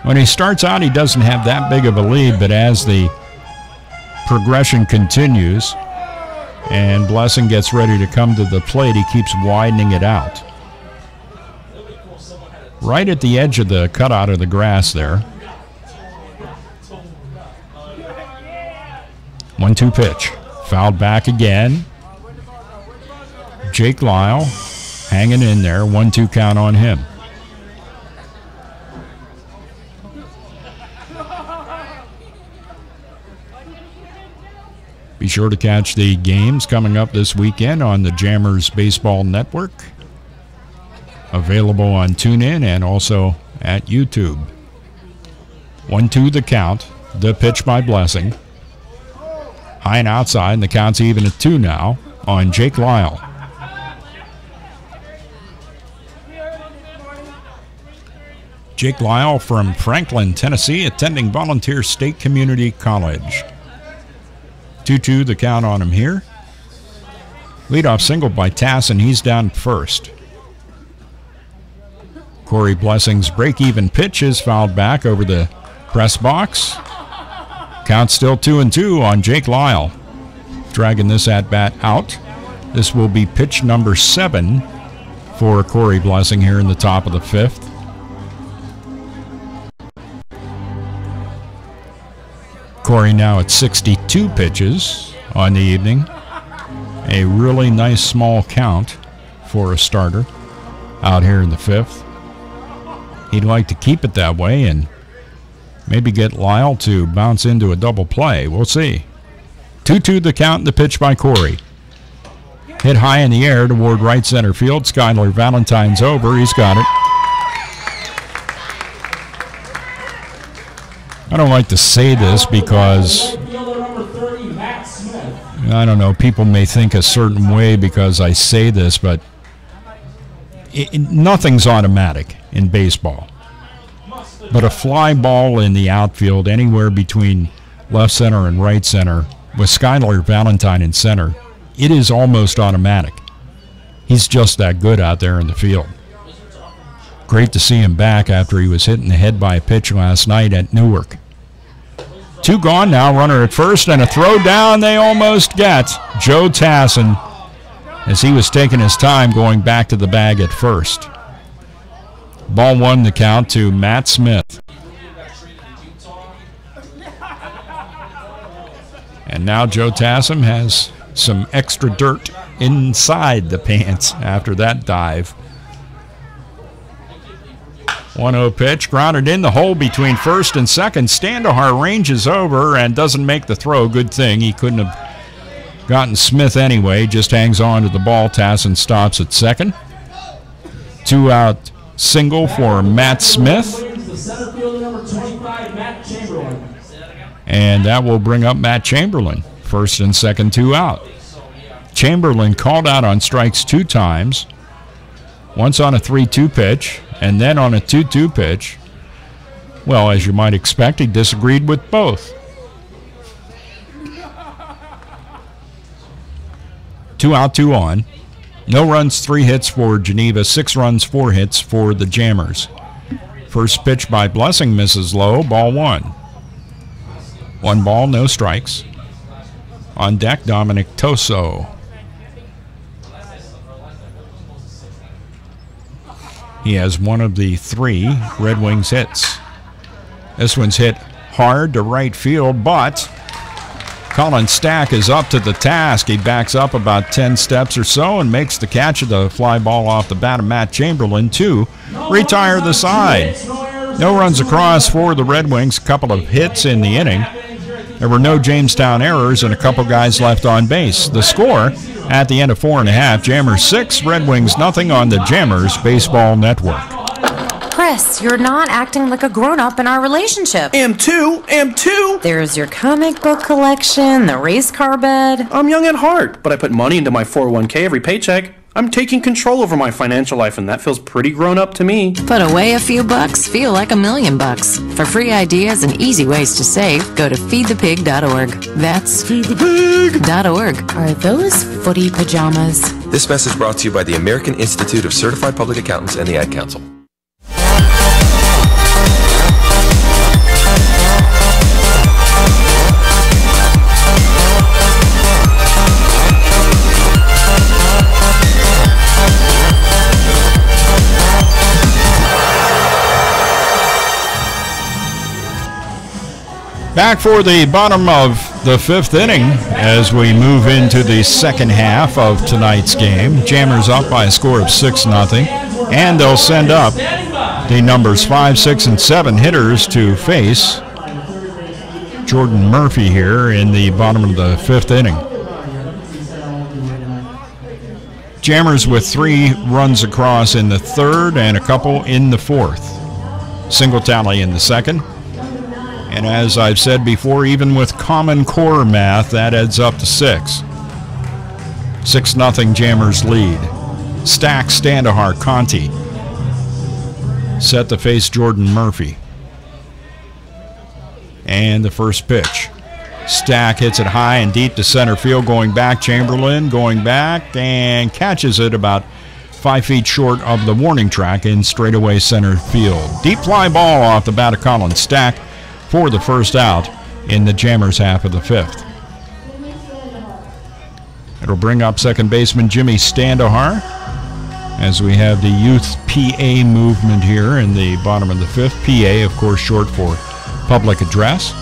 Speaker 1: When he starts out, he doesn't have that big of a lead, but as the progression continues and Blessing gets ready to come to the plate, he keeps widening it out. Right at the edge of the cutout of the grass there. 1-2 pitch. Fouled back again. Jake Lyle hanging in there. 1-2 count on him. Be sure to catch the games coming up this weekend on the Jammers Baseball Network. Available on TuneIn and also at YouTube. 1-2 the count. The pitch by Blessing. High and outside, and the count's even at 2 now on Jake Lyle. Jake Lyle from Franklin, Tennessee, attending Volunteer State Community College. 2-2 the count on him here. Leadoff single by Tassin. He's down first. Corey Blessing's break-even pitch is fouled back over the press box. Count still 2-2 on Jake Lyle. Dragging this at-bat out. This will be pitch number 7 for Corey Blessing here in the top of the fifth. Corey now at 62 pitches on the evening. A really nice small count for a starter out here in the fifth. He'd like to keep it that way and maybe get Lyle to bounce into a double play. We'll see. 2-2 the count, the pitch by Corey. Hit high in the air toward right center field. Skylar Valentine's over. He's got it. I don't like to say this because, I don't know, people may think a certain way because I say this, but nothing's automatic in baseball. But a fly ball in the outfield anywhere between left center and right center with Skylar Valentine in center, it is almost automatic. He's just that good out there in the field. Great to see him back after he was hit in the head by a pitch last night at Newark. 2 gone now, runner at first, and a throw down they almost get. Joe Tassin, as he was taking his time going back to the bag at first. Ball 1 the count to Matt Smith. And now Joe Tassin has some extra dirt inside the pants after that dive. 1-0 pitch, grounded in the hole between first and second. Standahar ranges over and doesn't make the throw. Good thing. He couldn't have gotten Smith anyway. Just hangs on to the ball. Tassin stops at second. 2-out single for Matt Smith. And that will bring up Matt Chamberlain. First and second, 2 out. Chamberlain called out on strikes 2 times. Once on a 3-2 pitch, and then on a 2-2 pitch. Well, as you might expect, he disagreed with both. 2 out, 2 on. No runs, 3 hits for Geneva, 6 runs, 4 hits for the Jammers. First pitch by Blessing misses low, ball 1. 1 ball, no strikes. On deck, Dominic Toso. He has one of the 3 Red Wings hits. This one's hit hard to right field, but Colin Stack is up to the task. He backs up about 10 steps or so and makes the catch of the fly ball off the bat of Matt Chamberlain to retire the side. No runs across for the Red Wings, a couple of hits in the inning. There were no Jamestown errors and a couple guys left on base. The score at the end of 4.5, Jammers 6, Red Wings nothing on the Jammers Baseball Network.
Speaker 11: Chris, you're not acting like a grown-up in our relationship.
Speaker 13: Am too.
Speaker 11: There's your comic book collection, the race car bed.
Speaker 13: I'm young at heart, but I put money into my 401k every paycheck. I'm taking control over my financial life, and that feels pretty grown-up to me.
Speaker 12: Put away a few bucks, feel like $1 million. For free ideas and easy ways to save, go to feedthepig.org. That's feedthepig.org.
Speaker 11: Are those footy pajamas?
Speaker 15: This message brought to you by the American Institute of Certified Public Accountants and the Ad Council.
Speaker 1: Back for the bottom of the 5th inning as we move into the second half of tonight's game. Jammers up by a score of 6-0, and they'll send up the numbers 5, 6, and 7 hitters to face Jordan Murphy here in the bottom of the 5th inning. Jammers with 3 runs across in the 3rd and a couple in the 4th. Single tally in the 2nd. And as I've said before, even with Common Core math, that adds up to 6. 6-0 Jammers lead. Stack, Standahar, Conti set to face Jordan Murphy. And the first pitch. Stack hits it high and deep to center field, going back. Chamberlain going back and catches it about 5 feet short of the warning track in straightaway center field. Deep fly ball off the bat of Colin Stack for the first out in the Jammers half of the 5th. It'll bring up second baseman Jimmy Standahar as we have the youth PA movement here in the bottom of the 5th. PA, of course, short for public address.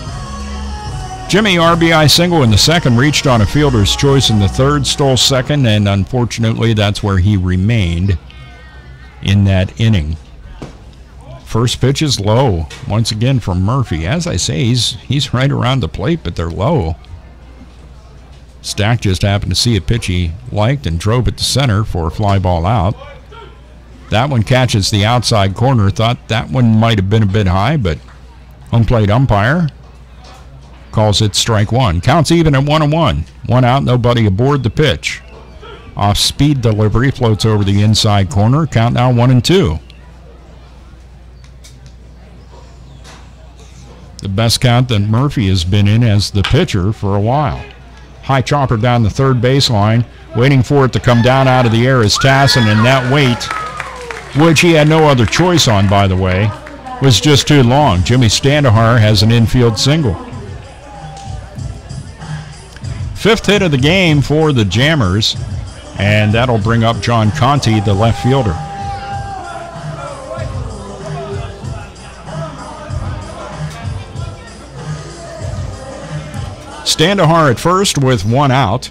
Speaker 1: Jimmy RBI single in the 2nd, reached on a fielder's choice in the 3rd, stole 2nd, and unfortunately that's where he remained in that inning. First pitch is low, once again from Murphy. As I say, he's right around the plate, but they're low. Stack just happened to see a pitch he liked and drove it to center for a fly ball out. That one catches the outside corner. Thought that one might have been a bit high, but Home plate umpire calls it strike one. Counts even at 1-1. One out, nobody aboard the pitch. Off-speed delivery floats over the inside corner. Count now 1-2. The best count that Murphy has been in as the pitcher for a while. High chopper down the third baseline. Waiting for it to come down out of the air is Tassin, and that wait, which he had no other choice on, by the way, was just too long. Jimmy Standahar has an infield single. Fifth hit of the game for the Jammers, and that'll bring up John Conti, the left fielder. Standahar at first with one out.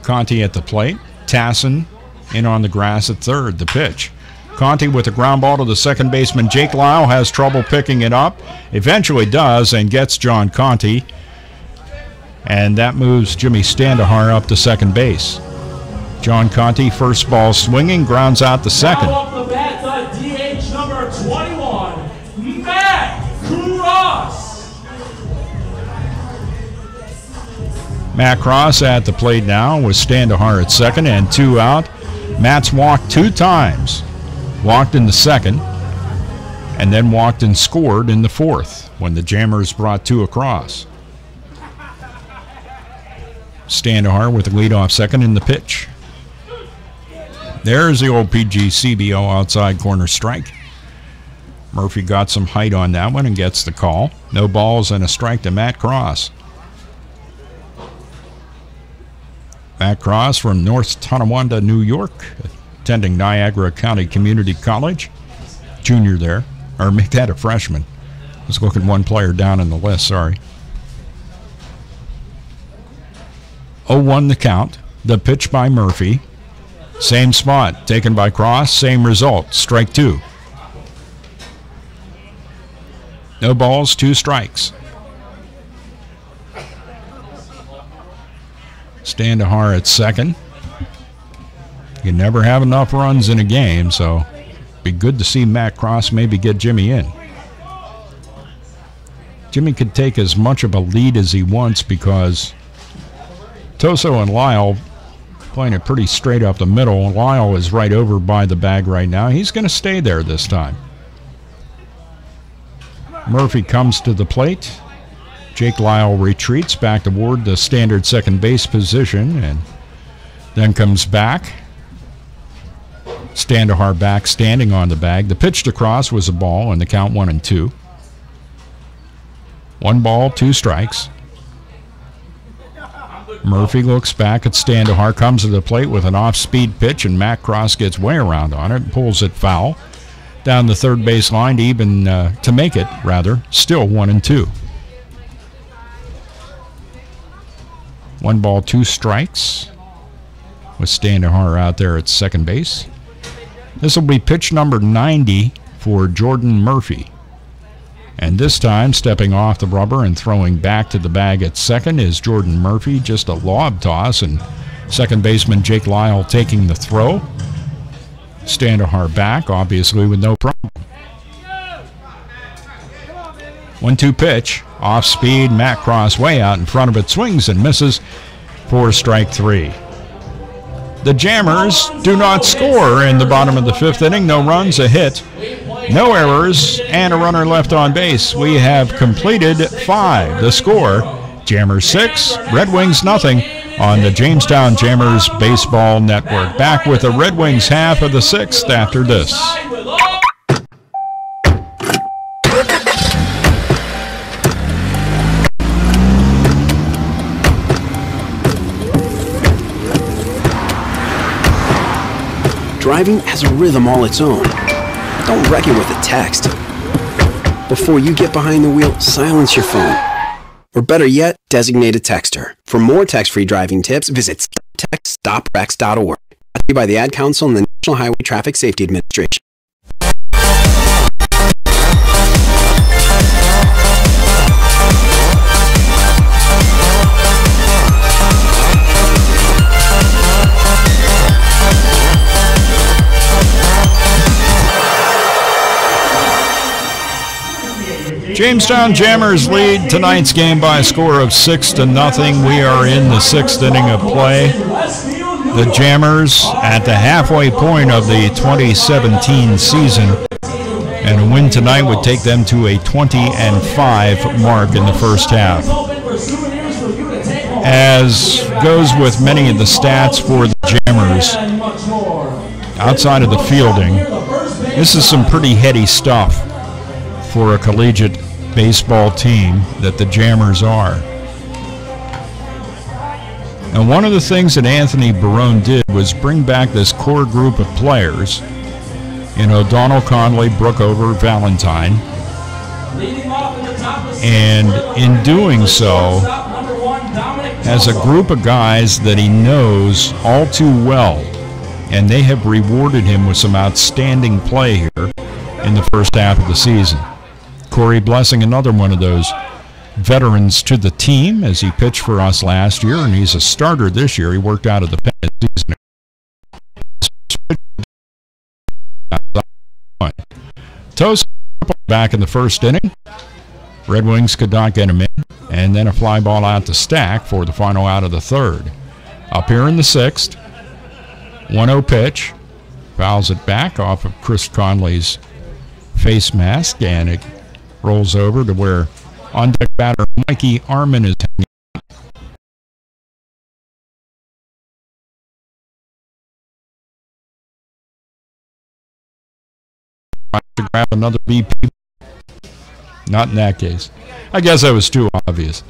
Speaker 1: Conti at the plate. Tassin in on the grass at third. The pitch. Conti with a ground ball to the second baseman. Jake Lyle has trouble picking it up. Eventually does and gets John Conti. And that moves Jimmy Standahar up to second base. John Conti, first ball swinging, grounds out the second.
Speaker 18: Now off the bat, the DH number 21, Matt Cross.
Speaker 1: Matt Cross at the plate now with Standahar at second and two out. Matt's walked two times. Walked in the second and then walked and scored in the fourth when the Jammers brought two across. Standahar with a leadoff second in the pitch. There's the old PGCBO outside corner strike. Murphy got some height on that one and gets the call. No balls and a strike to Matt Cross. Matt Cross from North Tonawanda, New York, attending Niagara County Community College. Junior there. Or make that a freshman. I was looking one player down in the list, sorry. 0-1 the count. The pitch by Murphy. Same spot. Taken by Cross. Same result. Strike two. No balls, two strikes. Standahar at second. You never have enough runs in a game, so be good to see Matt Cross maybe get Jimmy in. Jimmy could take as much of a lead as he wants because Toso and Lyle playing it pretty straight up the middle. Lyle is right over by the bag right now. He's going to stay there this time. Murphy comes to the plate. Jake Lyle retreats back toward the standard second base position and then comes back. Standahar back, standing on the bag. The pitch to Cross was a ball, and the count 1-2. 1 ball, 2 strikes. Murphy looks back at Standahar, comes to the plate with an off-speed pitch, and Matt Cross gets way around on it and pulls it foul. Down the third base line to even, to make it, rather, still 1-2. 1 ball, 2 strikes with Standahar out there at second base. This will be pitch number 90 for Jordan Murphy. And this time, stepping off the rubber and throwing back to the bag at second is Jordan Murphy. Just a lob toss, and second baseman Jake Lyle taking the throw. Standahar back, obviously, with no problem. 1-2 pitch. Off speed, Matt Cross way out in front of it. Swings and misses for strike 3. The Jammers do not score in the bottom of the 5th inning. No runs, a hit, no errors, and a runner left on base. We have completed 5. The score, Jammers 6, Red Wings nothing on the Jamestown Jammers Baseball Network. Back with the Red Wings half of the 6th after this.
Speaker 16: Driving has a rhythm all its own. Don't wreck it with a text. Before you get behind the wheel, silence your phone. Or better yet, designate a texter. For more text-free driving tips, visit stoptextstopwrecks.org. Brought to you by the Ad Council and the National Highway Traffic Safety Administration.
Speaker 1: Jamestown Jammers lead tonight's game by a score of 6-0. We are in the 6th inning of play. The Jammers at the halfway point of the 2017 season, and a win tonight would take them to a 20-5 mark in the first half. As goes with many of the stats for the Jammers, outside of the fielding, this is some pretty heady stuff for a collegiate baseball team that the Jammers are. And one of the things that Anthony Barone did was bring back this core group of players in O'Donnell, Conley, Brookover, Valentine. And in doing so, has a group of guys that he knows all too well. And they have rewarded him with some outstanding play here in the first half of the season. Corey Blessing, another one of those veterans to the team, as he pitched for us last year, and he's a starter this year. He worked out of the pen season. Toast back in the first inning. Red Wings could not get him in, and then a fly ball out to Stack for the final out of the third. Up here in the 6th, 1-0 pitch, fouls it back off of Chris Conley's face mask, and it rolls over to where on-deck batter Mikey Arman is hanging out. To grab another BP. Not in that case. I guess that was too obvious.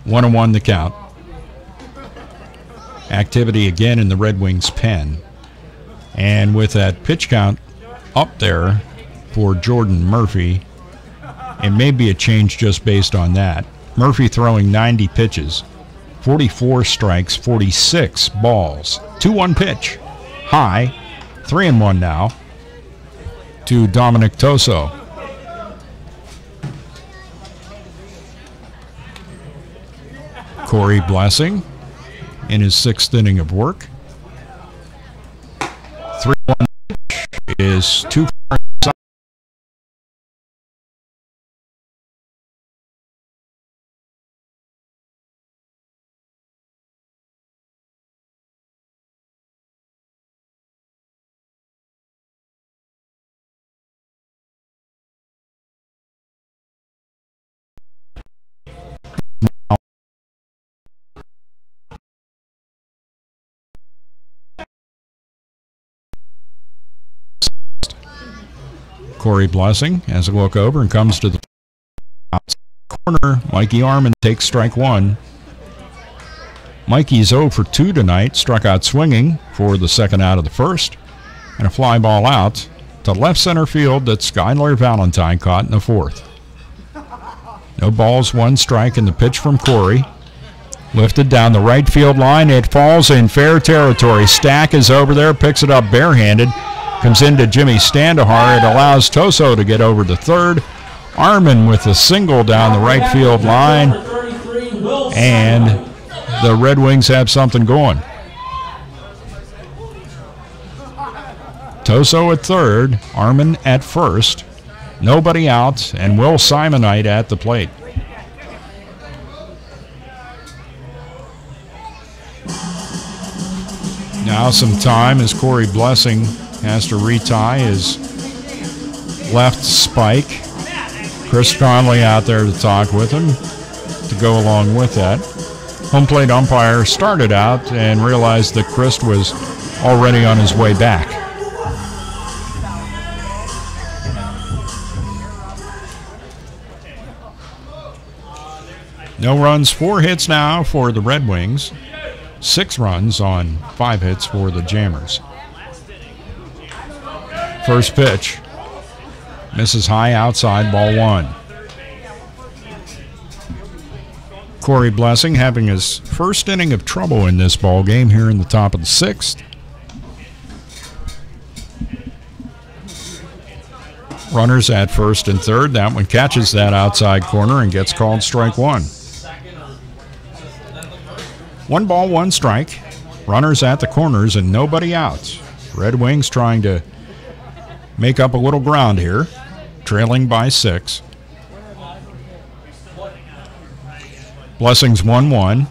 Speaker 1: 1-1 the count. Activity again in the Red Wings pen. And with that pitch count up there for Jordan Murphy, it may be a change just based on that. Murphy throwing 90 pitches, 44 strikes, 46 balls. 2-1 pitch. High. 3-1 now to Dominic Toso. Corey Blessing in his 6th inning of work. 3-1 pitch is too far inside. Corey Blessing has a look over and comes to the corner. Mikey Arman takes strike one. Mikey's 0 for 2 tonight, struck out swinging for the second out of the first, and a fly ball out to left center field that Skylar Valentine caught in the fourth. No balls, 1 strike, and the pitch from Corey. Lifted down the right field line. It falls in fair territory. Stack is over there, picks it up barehanded. Comes into Jimmy Standahar. It allows Toso to get over to third. Arman with a single down the right field line. And the Red Wings have something going. Toso at third. Arman at first. Nobody out. And Will Simonite at the plate. Now some time as Corey Blessing has to retie his left spike. Chris Conley out there to talk with him to go along with that. Home plate umpire started out and realized that Chris was already on his way back. No runs, 4 hits now for the Red Wings. 6 runs on 5 hits for the Jammers. First pitch. Misses high outside, ball 1. Corey Blessing having his first inning of trouble in this ball game here in the top of the 6th. Runners at first and third. That one catches that outside corner and gets called strike 1. 1 ball, 1 strike. Runners at the corners and nobody out. Red Wings trying to make up a little ground here. trailing by 6. Blessings 1-1.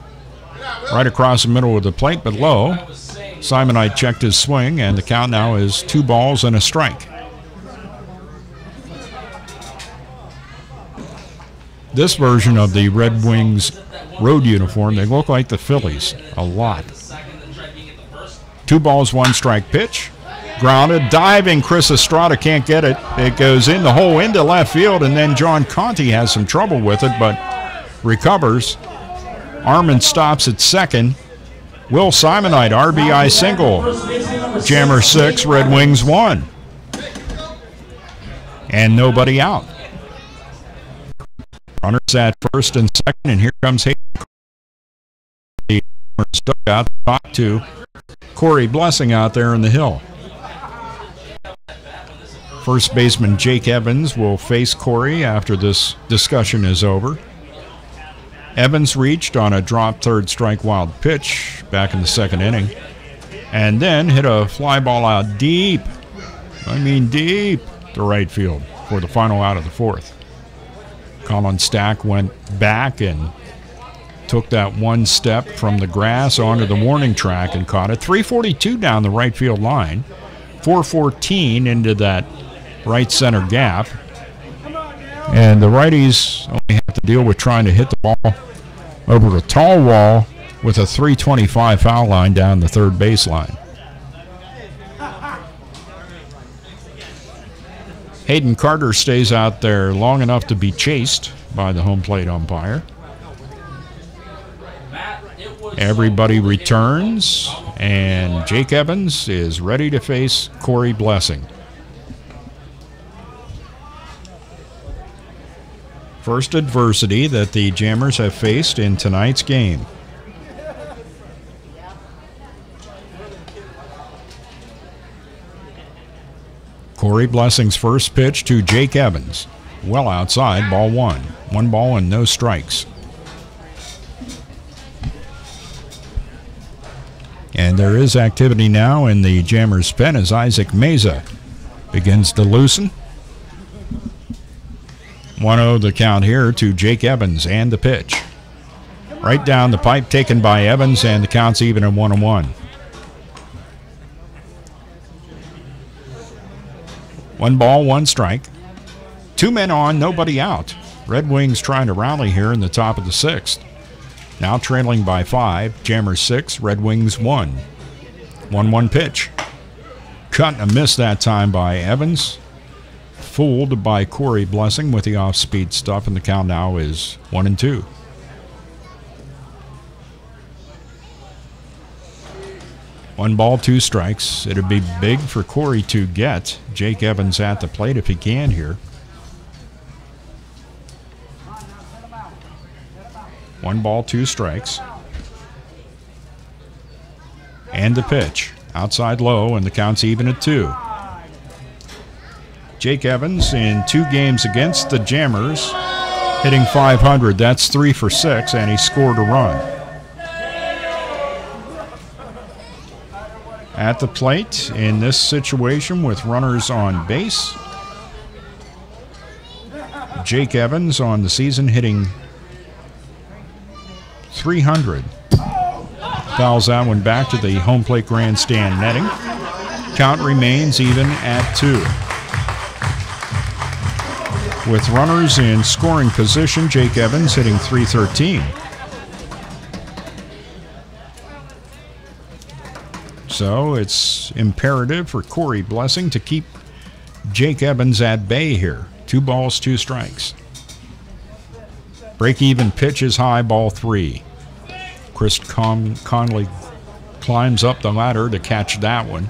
Speaker 1: Right across the middle of the plate, but low. Simonite checked his swing, and the count now is 2 balls and a strike. This version of the Red Wings road uniform, they look like the Phillies a lot. 2 balls, 1 strike pitch. Grounded, diving, Chris Estrada can't get it. It goes in the hole into left field, and then John Conti has some trouble with it, but recovers. Armand stops at second. Will Simonite, RBI single. Jammer 6, Red Wings 1. And nobody out. Runners at first and second, and here comes Hayden. Stuck out to talk to Corey Blessing out there in the hill. First baseman Jake Evans will face Corey after this discussion is over. Evans reached on a drop third strike wild pitch back in the second inning, and then hit a fly ball out deep, deep to right field for the final out of the fourth. Colin Stack went back and took that one step from the grass onto the warning track and caught it. 342 down the right field line, 414 into that right center gap. And the righties only have to deal with trying to hit the ball over a tall wall with a 325 foul line down the third baseline. Hayden Carter stays out there long enough to be chased by the home plate umpire. Everybody returns, and Jake Evans is ready to face Corey Blessing. First adversity that the Jammers have faced in tonight's game. Corey Blessing's first pitch to Jake Evans. Well outside, ball 1. 1 ball and no strikes. And there is activity now in the Jammers' pen as Isaac Meza begins to loosen. 1-0 the count here to Jake Evans and the pitch. Right down the pipe taken by Evans, and the count's even at 1-1. 1 ball, 1 strike. 2 men on, nobody out. Red Wings trying to rally here in the top of the 6th. Now trailing by 5, Jammers 6, Red Wings 1. 1-1 pitch. Cut and a miss that time by Evans. Fooled by Corey Blessing with the off-speed stuff, and the count now is 1-2. One ball, 2 strikes. It'd be big for Corey to get Jake Evans at the plate if he can here. 1 ball, 2 strikes. And the pitch. Outside low, and the count's even at 2. Jake Evans in 2 games against the Jammers, hitting .500. That's 3 for 6, and he scored a run. At the plate in this situation with runners on base, Jake Evans on the season hitting .300. Fouls that one back to the home plate grandstand netting. Count remains even at 2. With runners in scoring position, Jake Evans hitting .313. So it's imperative for Corey Blessing to keep Jake Evans at bay here. 2 balls, 2 strikes. Break-even pitch is high, ball 3. Chris Conley climbs up the ladder to catch that one.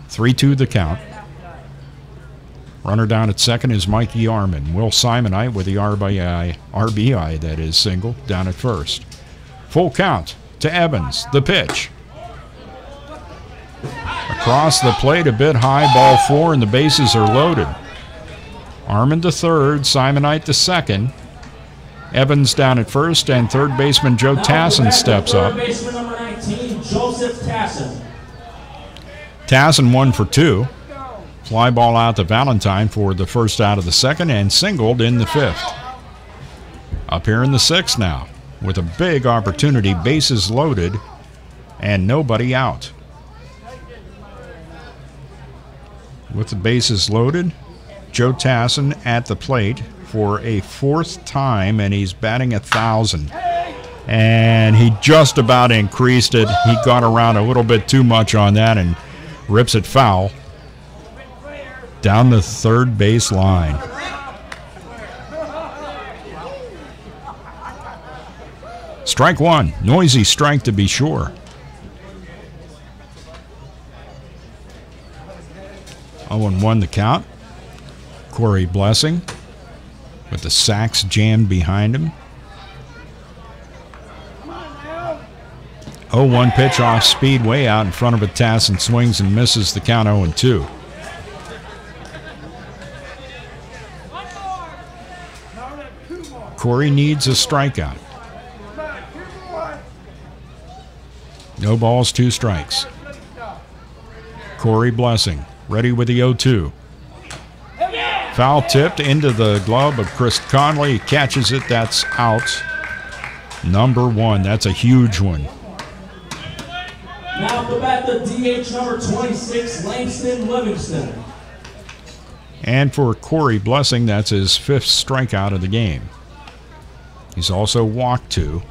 Speaker 1: 3-2 the count. Runner down at second is Mikey Armand. Will Simonite with the RBI that is single down at first. Full count to Evans. The pitch. Across the plate a bit high, ball 4, and the bases are loaded. Armand to third, Simonite to second. Evans down at first, and third baseman Joe Tassin steps up.
Speaker 18: Third baseman number 19, Joseph Tassin.
Speaker 1: Tassin 1 for 2. Fly ball out to Valentine for the first out of the second and singled in the fifth. Up here in the sixth now with a big opportunity, bases loaded and nobody out. With the bases loaded, Joe Tassin at the plate for a fourth time, and he's batting 1,000. And he just about increased it. He got around a little bit too much on that and rips it foul down the third base line. Strike one. Noisy strike to be sure. 0-1 the count. Corey Blessing with the sacks jammed behind him. 0-1 pitch off speed way out in front of a Tassin, swings and misses the count. 0-2. Corey needs a strikeout. No balls, 2 strikes. Corey Blessing ready with the 0-2. Foul tipped into the glove of Chris Conley. He catches it. That's out. Number 1. That's a huge one.
Speaker 18: Now the bat, the DH number 26, Langston Livingston.
Speaker 1: And for Corey Blessing, that's his 5th strikeout of the game. He's also walked 2,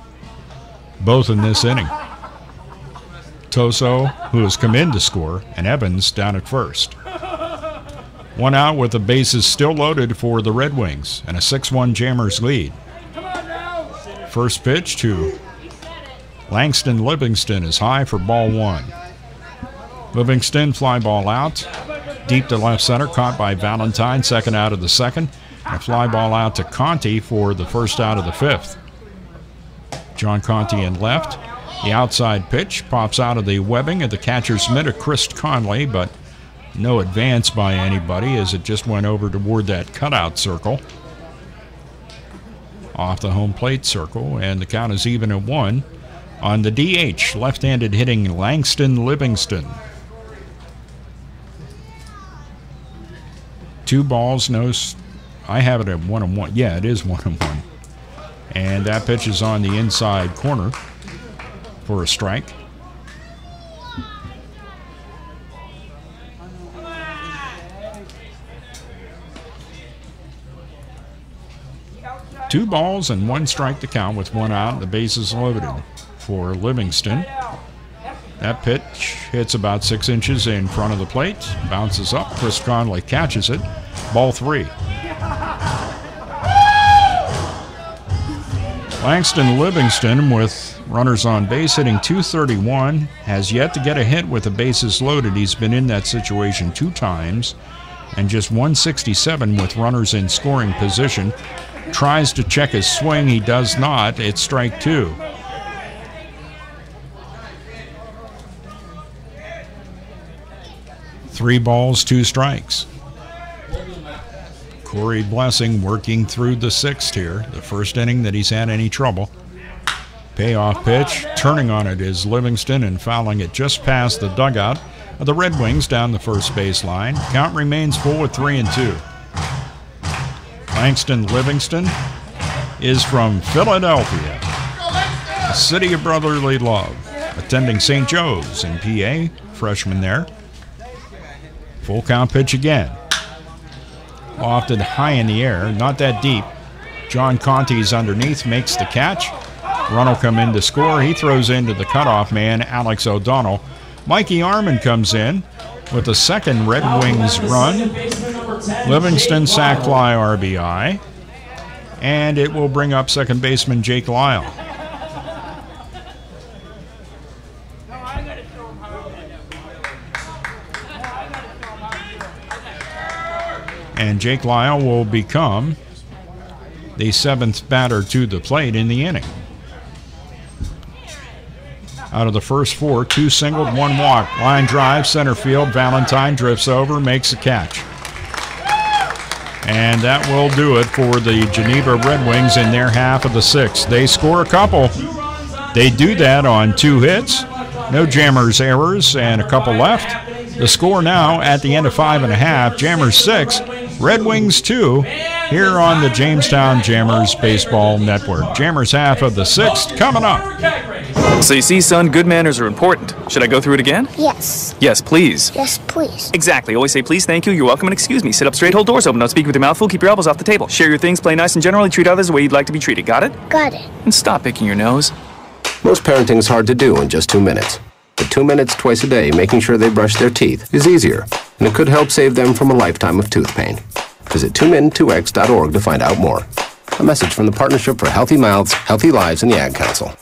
Speaker 1: both in this inning. Toso, who has come in to score, and Evans down at first. 1 out with the bases still loaded for the Red Wings and a 6-1 Jammers lead. First pitch to Langston Livingston is high for ball 1. Livingston fly ball out, deep to left center, caught by Valentine, second out of the second. And a fly ball out to Conti for the first out of the fifth. John Conti in left. The outside pitch pops out of the webbing at the catcher's mitt of Chris Conley, but no advance by anybody as it just went over toward that cutout circle. Off the home plate circle, and the count is even at 1 on the DH, left-handed hitting Langston Livingston. 2 balls, no. I have it at 1-1. Yeah, it is 1-1. And that pitch is on the inside corner for a strike. Two balls and 1 strike to count with 1 out. The bases loaded for Livingston. That pitch hits about 6 inches in front of the plate, bounces up. Chris Conley catches it. Ball 3. Langston Livingston, with runners on base, hitting .231, has yet to get a hit with the bases loaded. He's been in that situation 2 times, and just .167 with runners in scoring position. Tries to check his swing. He does not. It's strike 2. Three balls, 2 strikes. Corey Blessing working through the 6th here, the first inning that he's had any trouble. Payoff pitch, turning on it is Livingston and fouling it just past the dugout of the Red Wings down the first base line. Count remains full at 3-2. Langston Livingston is from Philadelphia, the city of brotherly love, attending St. Joe's in PA, freshman there. Full count pitch again. Lofted high in the air, not that deep. John Conti's underneath, makes the catch. Run will come in to score. He throws into the cutoff man, Alex O'Donnell. Mikey Arman comes in with the second Red Wings run. Livingston sac fly RBI. And it will bring up second baseman Jake Lyle. And Jake Lyle will become the 7th batter to the plate in the inning. Out of the first 4, 2 singled, 1 walk. Line drive, center field. Valentine drifts over, makes a catch. And that will do it for the Geneva Red Wings in their half of the 6th. They score a couple. They do that on 2 hits. No Jammers errors and a couple left. The score now at the end of 5.5, Jammers 6, Red Wings 2, here on the Jamestown Jammers Baseball Network. Jammers half of the 6th coming up.
Speaker 19: So you see, son, good manners are important. Should I go through it again?
Speaker 20: Yes.
Speaker 19: Yes, please.
Speaker 20: Yes, please.
Speaker 19: Exactly. Always say please, thank you, you're welcome, and excuse me. Sit up straight, hold doors open, don't speak with your mouth full, keep your elbows off the table. Share your things, play nice, and generally treat others the way you'd like to be treated. Got it?
Speaker 20: Got it.
Speaker 19: And stop picking your nose.
Speaker 21: Most parenting is hard to do in just 2 minutes. But 2 minutes twice a day making sure they brush their teeth is easier, and it could help save them from a lifetime of tooth pain. Visit 2min2x.org to find out more. A message from the Partnership for Healthy Mouths, Healthy Lives, and the Ad Council.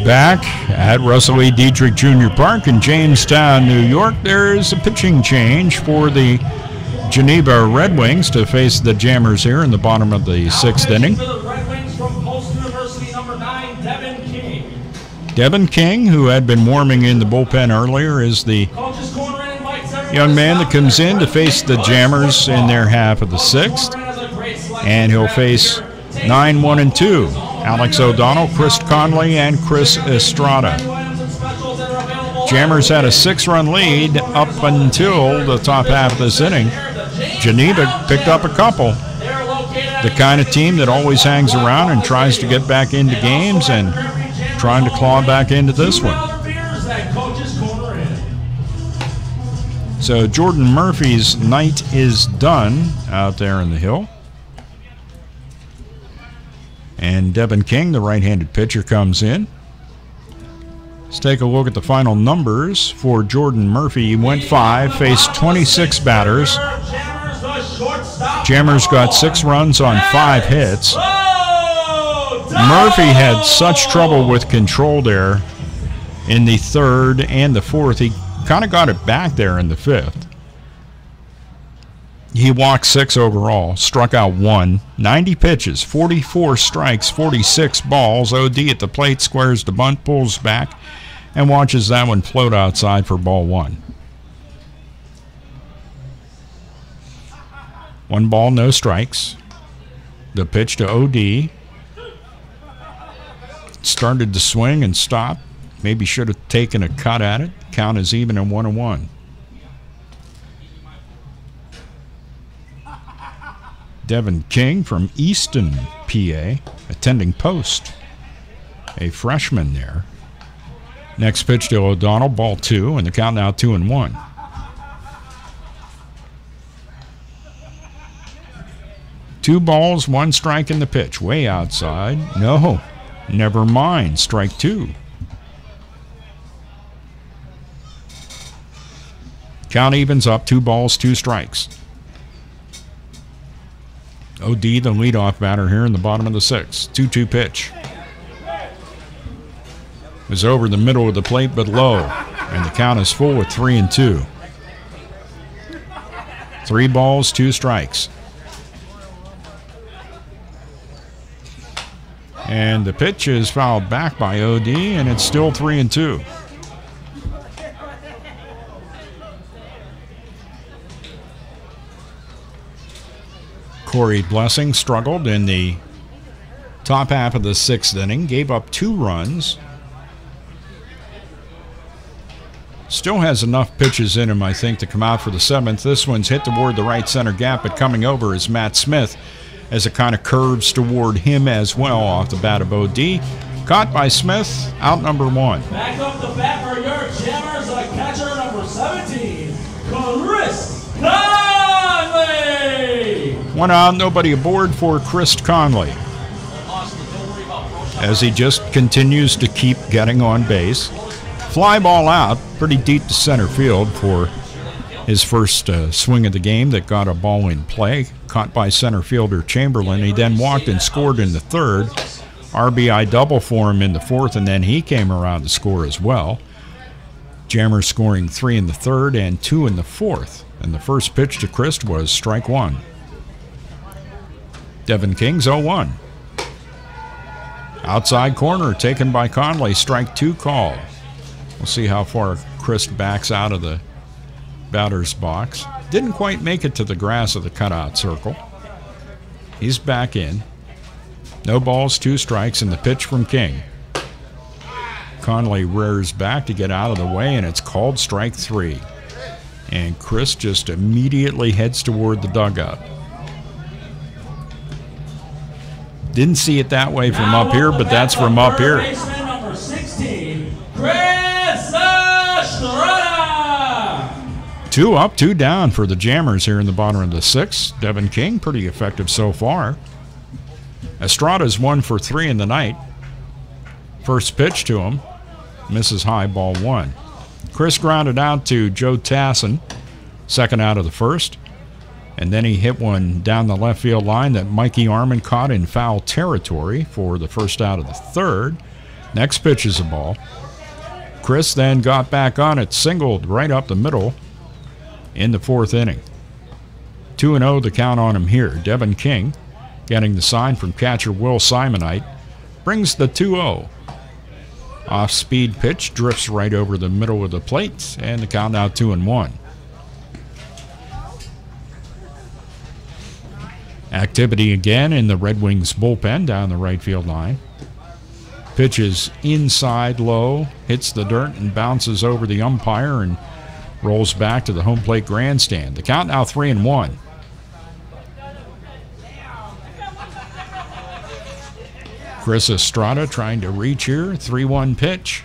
Speaker 1: Back at Russell E. Dietrich Jr. Park in Jamestown, New York, there is a pitching change for the Geneva Red Wings to face the Jammers here in the bottom of the 6th inning. Devin King, who had been warming in the bullpen earlier, is the young man that comes in to face the Jammers in their half of the 6th. And he'll face 9, 1, and 2. Alex O'Donnell, Chris Conley, and Chris Estrada. Jammers had a 6-run lead up until the top half of this inning. Geneva picked up a couple. The kind of team that always hangs around and tries to get back into games and trying to claw back into this one. So Jordan Murphy's night is done out there in the hill. And Devin King, the right-handed pitcher, comes in. Let's take a look at the final numbers for Jordan Murphy. He went 5, faced 26 batters. Jammers got 6 runs on 5 hits. Murphy had such trouble with control there in the 3rd and the 4th. He kind of got it back there in the 5th. He walked 6 overall, struck out 1, 90 pitches, 44 strikes, 46 balls. OD at the plate, squares the bunt, pulls back, and watches that one float outside for ball 1. 1 ball, no strikes. The pitch to OD. Started to swing and stop. Maybe should have taken a cut at it. Count is even and 1-1. Devin King from Easton, PA, attending post. A freshman there. Next pitch to O'Donnell, ball 2, and the count now 2-1. Two balls, 1 strike in the pitch. Way outside. No, never mind. Strike 2. Count evens up, 2 balls, 2 strikes. OD, the leadoff batter here in the bottom of the 6th. 2-2 pitch. It was over the middle of the plate but low, and the count is full with 3-2. 3 balls, 2 strikes. And the pitch is fouled back by OD, and it's still 3-2. Corey Blessing struggled in the top half of the 6th inning, gave up 2 runs. Still has enough pitches in him, I think, to come out for the 7th. This one's hit toward the right center gap, but coming over is Matt Smith as it kind of curves toward him as well off the bat of OD. Caught by Smith, out number 1.
Speaker 18: Back up the bat for your Jammers, catcher number 17, Chris Conley.
Speaker 1: 1 out, nobody aboard for Chris Conley, as he just continues to keep getting on base. Fly ball out, pretty deep to center field for his first swing of the game that got a ball in play. Caught by center fielder Chamberlain. He then walked and scored in the 3rd. RBI double for him in the 4th, and then he came around to score as well. Jammers scoring 3 in the 3rd and 2 in the 4th. And the first pitch to Chris was strike 1. Devin King's 0-1. Outside corner taken by Conley. Strike 2 called. We'll see how far Chris backs out of the batter's box. Didn't quite make it to the grass of the cutout circle. He's back in. No balls, 2 strikes, and the pitch from King. Conley rears back to get out of the way, and it's called strike 3. And Chris just immediately heads toward the dugout. Didn't see it that way from up here, but that's from up here.
Speaker 18: Baseman number 16, Chris Estrada.
Speaker 1: 2 up, 2 down for the Jammers here in the bottom of the 6th. Devin King, pretty effective so far. Estrada's 1 for 3 in the night. First pitch to him, misses high, ball 1. Chris grounded out to Joe Tassin, second out of the first. And then he hit one down the left field line that Mikey Arman caught in foul territory for the first out of the third. Next pitch is a ball. Chris then got back on it, singled right up the middle in the 4th inning. 2-0 the count on him here. Devin King, getting the sign from catcher Will Simonite, brings the 2-0. Off-speed pitch drifts right over the middle of the plate, and the count now 2-1. Activity again in the Red Wings bullpen down the right field line. Pitch is inside low, hits the dirt and bounces over the umpire and rolls back to the home plate grandstand. The count now 3-1. Chris Estrada trying to reach here. 3-1 pitch.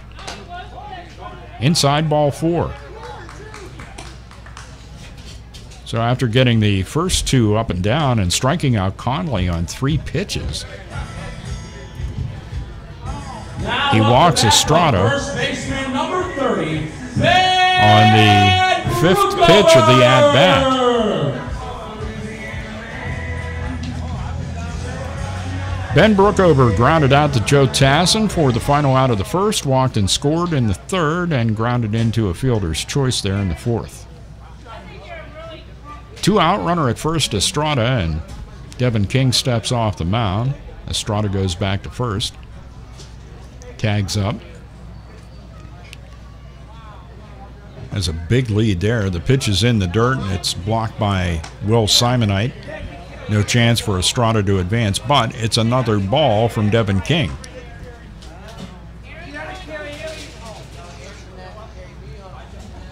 Speaker 1: Inside, ball 4. So after getting the first 2 up and down and striking out Conley on 3 pitches, he walks Estrada on the 5th pitch of the at-bat. Ben Brookover grounded out to Joe Tassin for the final out of the first, walked and scored in the 3rd, and grounded into a fielder's choice there in the 4th. 2 out, runner at first, Estrada, and Devin King steps off the mound. Estrada goes back to first. Tags up. Has a big lead there. The pitch is in the dirt, and it's blocked by Will Simonite. No chance for Estrada to advance, but it's another ball from Devin King.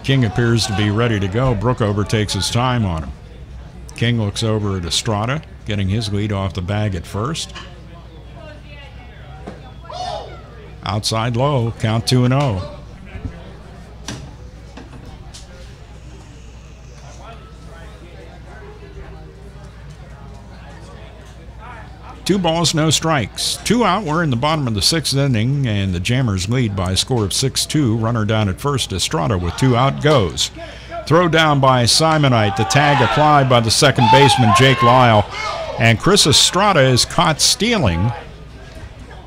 Speaker 1: King appears to be ready to go. Brookover takes his time on him. King looks over at Estrada, getting his lead off the bag at first. Outside low, count 2-0. Two balls, no strikes. 2 out, we're in the bottom of the 6th inning, and the Jammers lead by a score of 6-2. Runner down at first, Estrada with 2 out goes. Throw down by Simonite. The tag applied by the second baseman, Jake Lyle. And Chris Estrada is caught stealing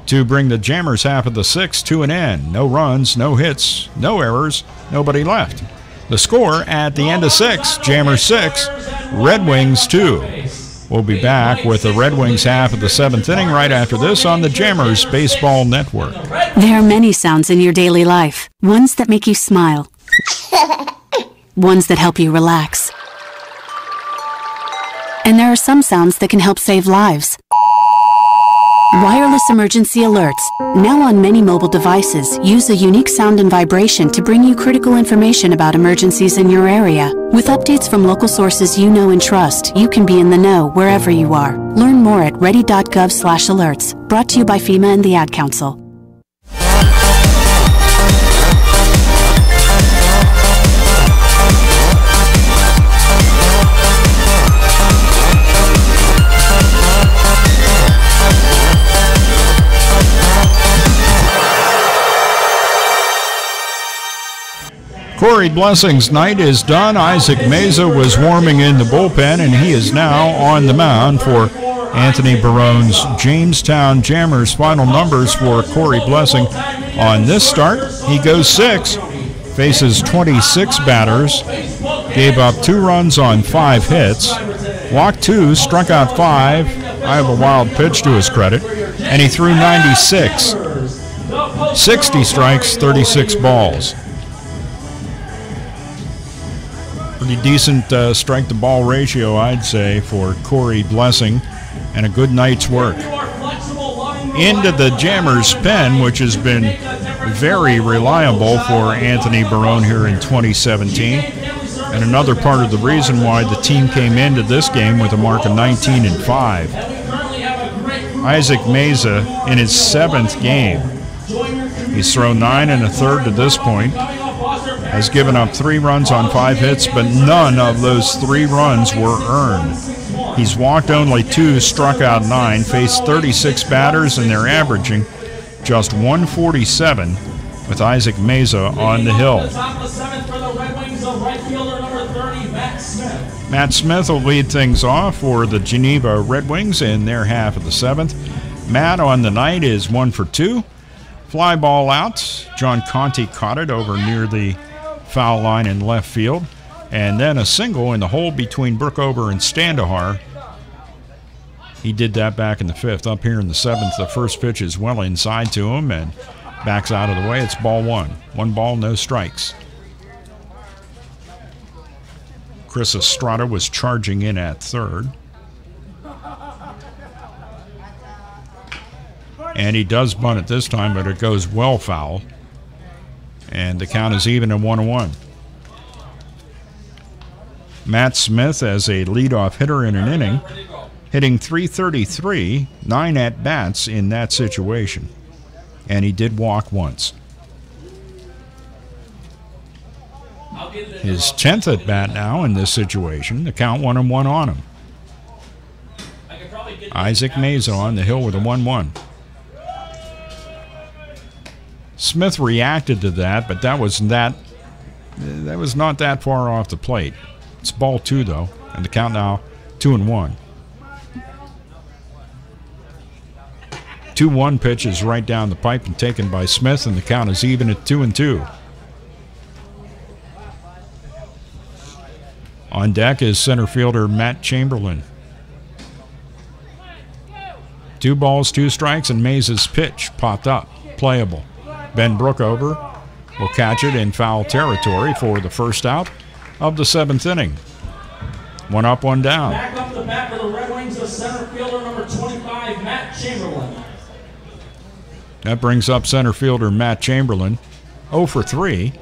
Speaker 1: to bring the Jammers half of the 6th to an end. No runs, no hits, no errors, nobody left. The score at the end of 6, Jammers 6, Red Wings 2. We'll be back with the Red Wings half of the 7th inning right after this on the Jammers Baseball Network.
Speaker 6: There are many sounds in your daily life. Ones that make you smile. Ones that help you relax. And there are some sounds that can help save lives. Wireless emergency alerts, now on many mobile devices, use a unique sound and vibration to bring you critical information about emergencies in your area. With updates from local sources you know and trust, you can be in the know wherever you are. Learn more at ready.gov/alerts. Brought to you by FEMA and the Ad Council.
Speaker 1: Corey Blessing's night is done. Isaac Meza was warming in the bullpen, and he is now on the mound for Anthony Barone's Jamestown Jammers. Final numbers for Corey Blessing on this start. He goes 6, faces 26 batters, gave up 2 runs on 5 hits, walked 2, struck out 5, I have a wild pitch to his credit, and he threw 96. 60 strikes, 36 balls. Pretty decent strike-to-ball ratio, I'd say, for Corey Blessing, and a good night's work. Into the Jammers pen, which has been very reliable for Anthony Barone here in 2017. And another part of the reason why the team came into this game with a mark of 19-5. Isaac Meza in his 7th game. He's thrown 9 1/3 to this point. Has given up 3 runs on 5 hits, but none of those 3 runs were earned. He's walked only 2, struck out 9, faced 36 batters, and they're averaging just 147 with Isaac Meza on the hill. Matt Smith will lead things off for the Geneva Red Wings in their half of the 7th. Matt on the night is 1 for 2. Fly ball out. John Conte caught it over near the foul line in left field. And then a single in the hole between Brookover and Standahar. He did that back in the 5th. Up here in the 7th, the first pitch is well inside to him and backs out of the way. It's ball 1. 1 ball, no strikes. Chris Estrada was charging in at third. And he does bunt it this time, but it goes well foul. And the count is even at 1-1. Matt Smith as a leadoff hitter in an inning, hitting .333, 9 at-bats in that situation. And he did walk once. His 10th at-bat now in this situation. The count 1-1 on him. Isaac Meza on the hill with a 1-1. Smith reacted to that, but that was not that far off the plate. It's ball 2 though, and the count now 2-1. 2-1 pitch is right down the pipe and taken by Smith, and the count is even at 2-2. On deck is center fielder Matt Chamberlain. 2 balls, 2 strikes, and Meza's pitch popped up, playable. Ben Brookover will catch it in foul territory for the first out of the 7th inning. 1 up, 1 down.
Speaker 18: Back up the bat for the Red Wings, the center fielder number 25, Matt Chamberlain.
Speaker 1: That brings up center fielder Matt Chamberlain, 0 for 3.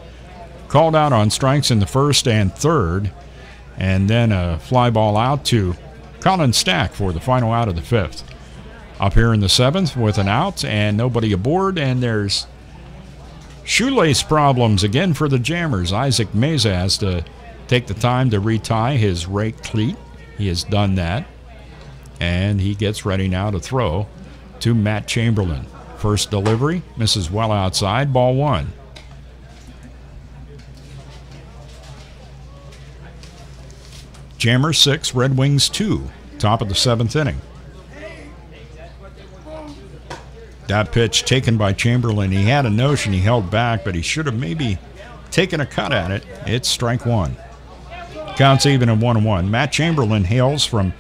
Speaker 1: Called out on strikes in the 1st and 3rd, and then a fly ball out to Colin Stack for the final out of the 5th. Up here in the 7th with an out and nobody aboard, and there's shoelace problems again for the Jammers. Isaac Meza has to take the time to retie his right cleat. He has done that, and he gets ready now to throw to Matt Chamberlain. First delivery misses well outside, ball 1. Jammers 6, Red Wings 2, top of the 7th inning. That pitch taken by Chamberlain. He had a notion, he held back, but he should have maybe taken a cut at it. It's strike 1. Counts even at 1-1. Matt Chamberlain hails from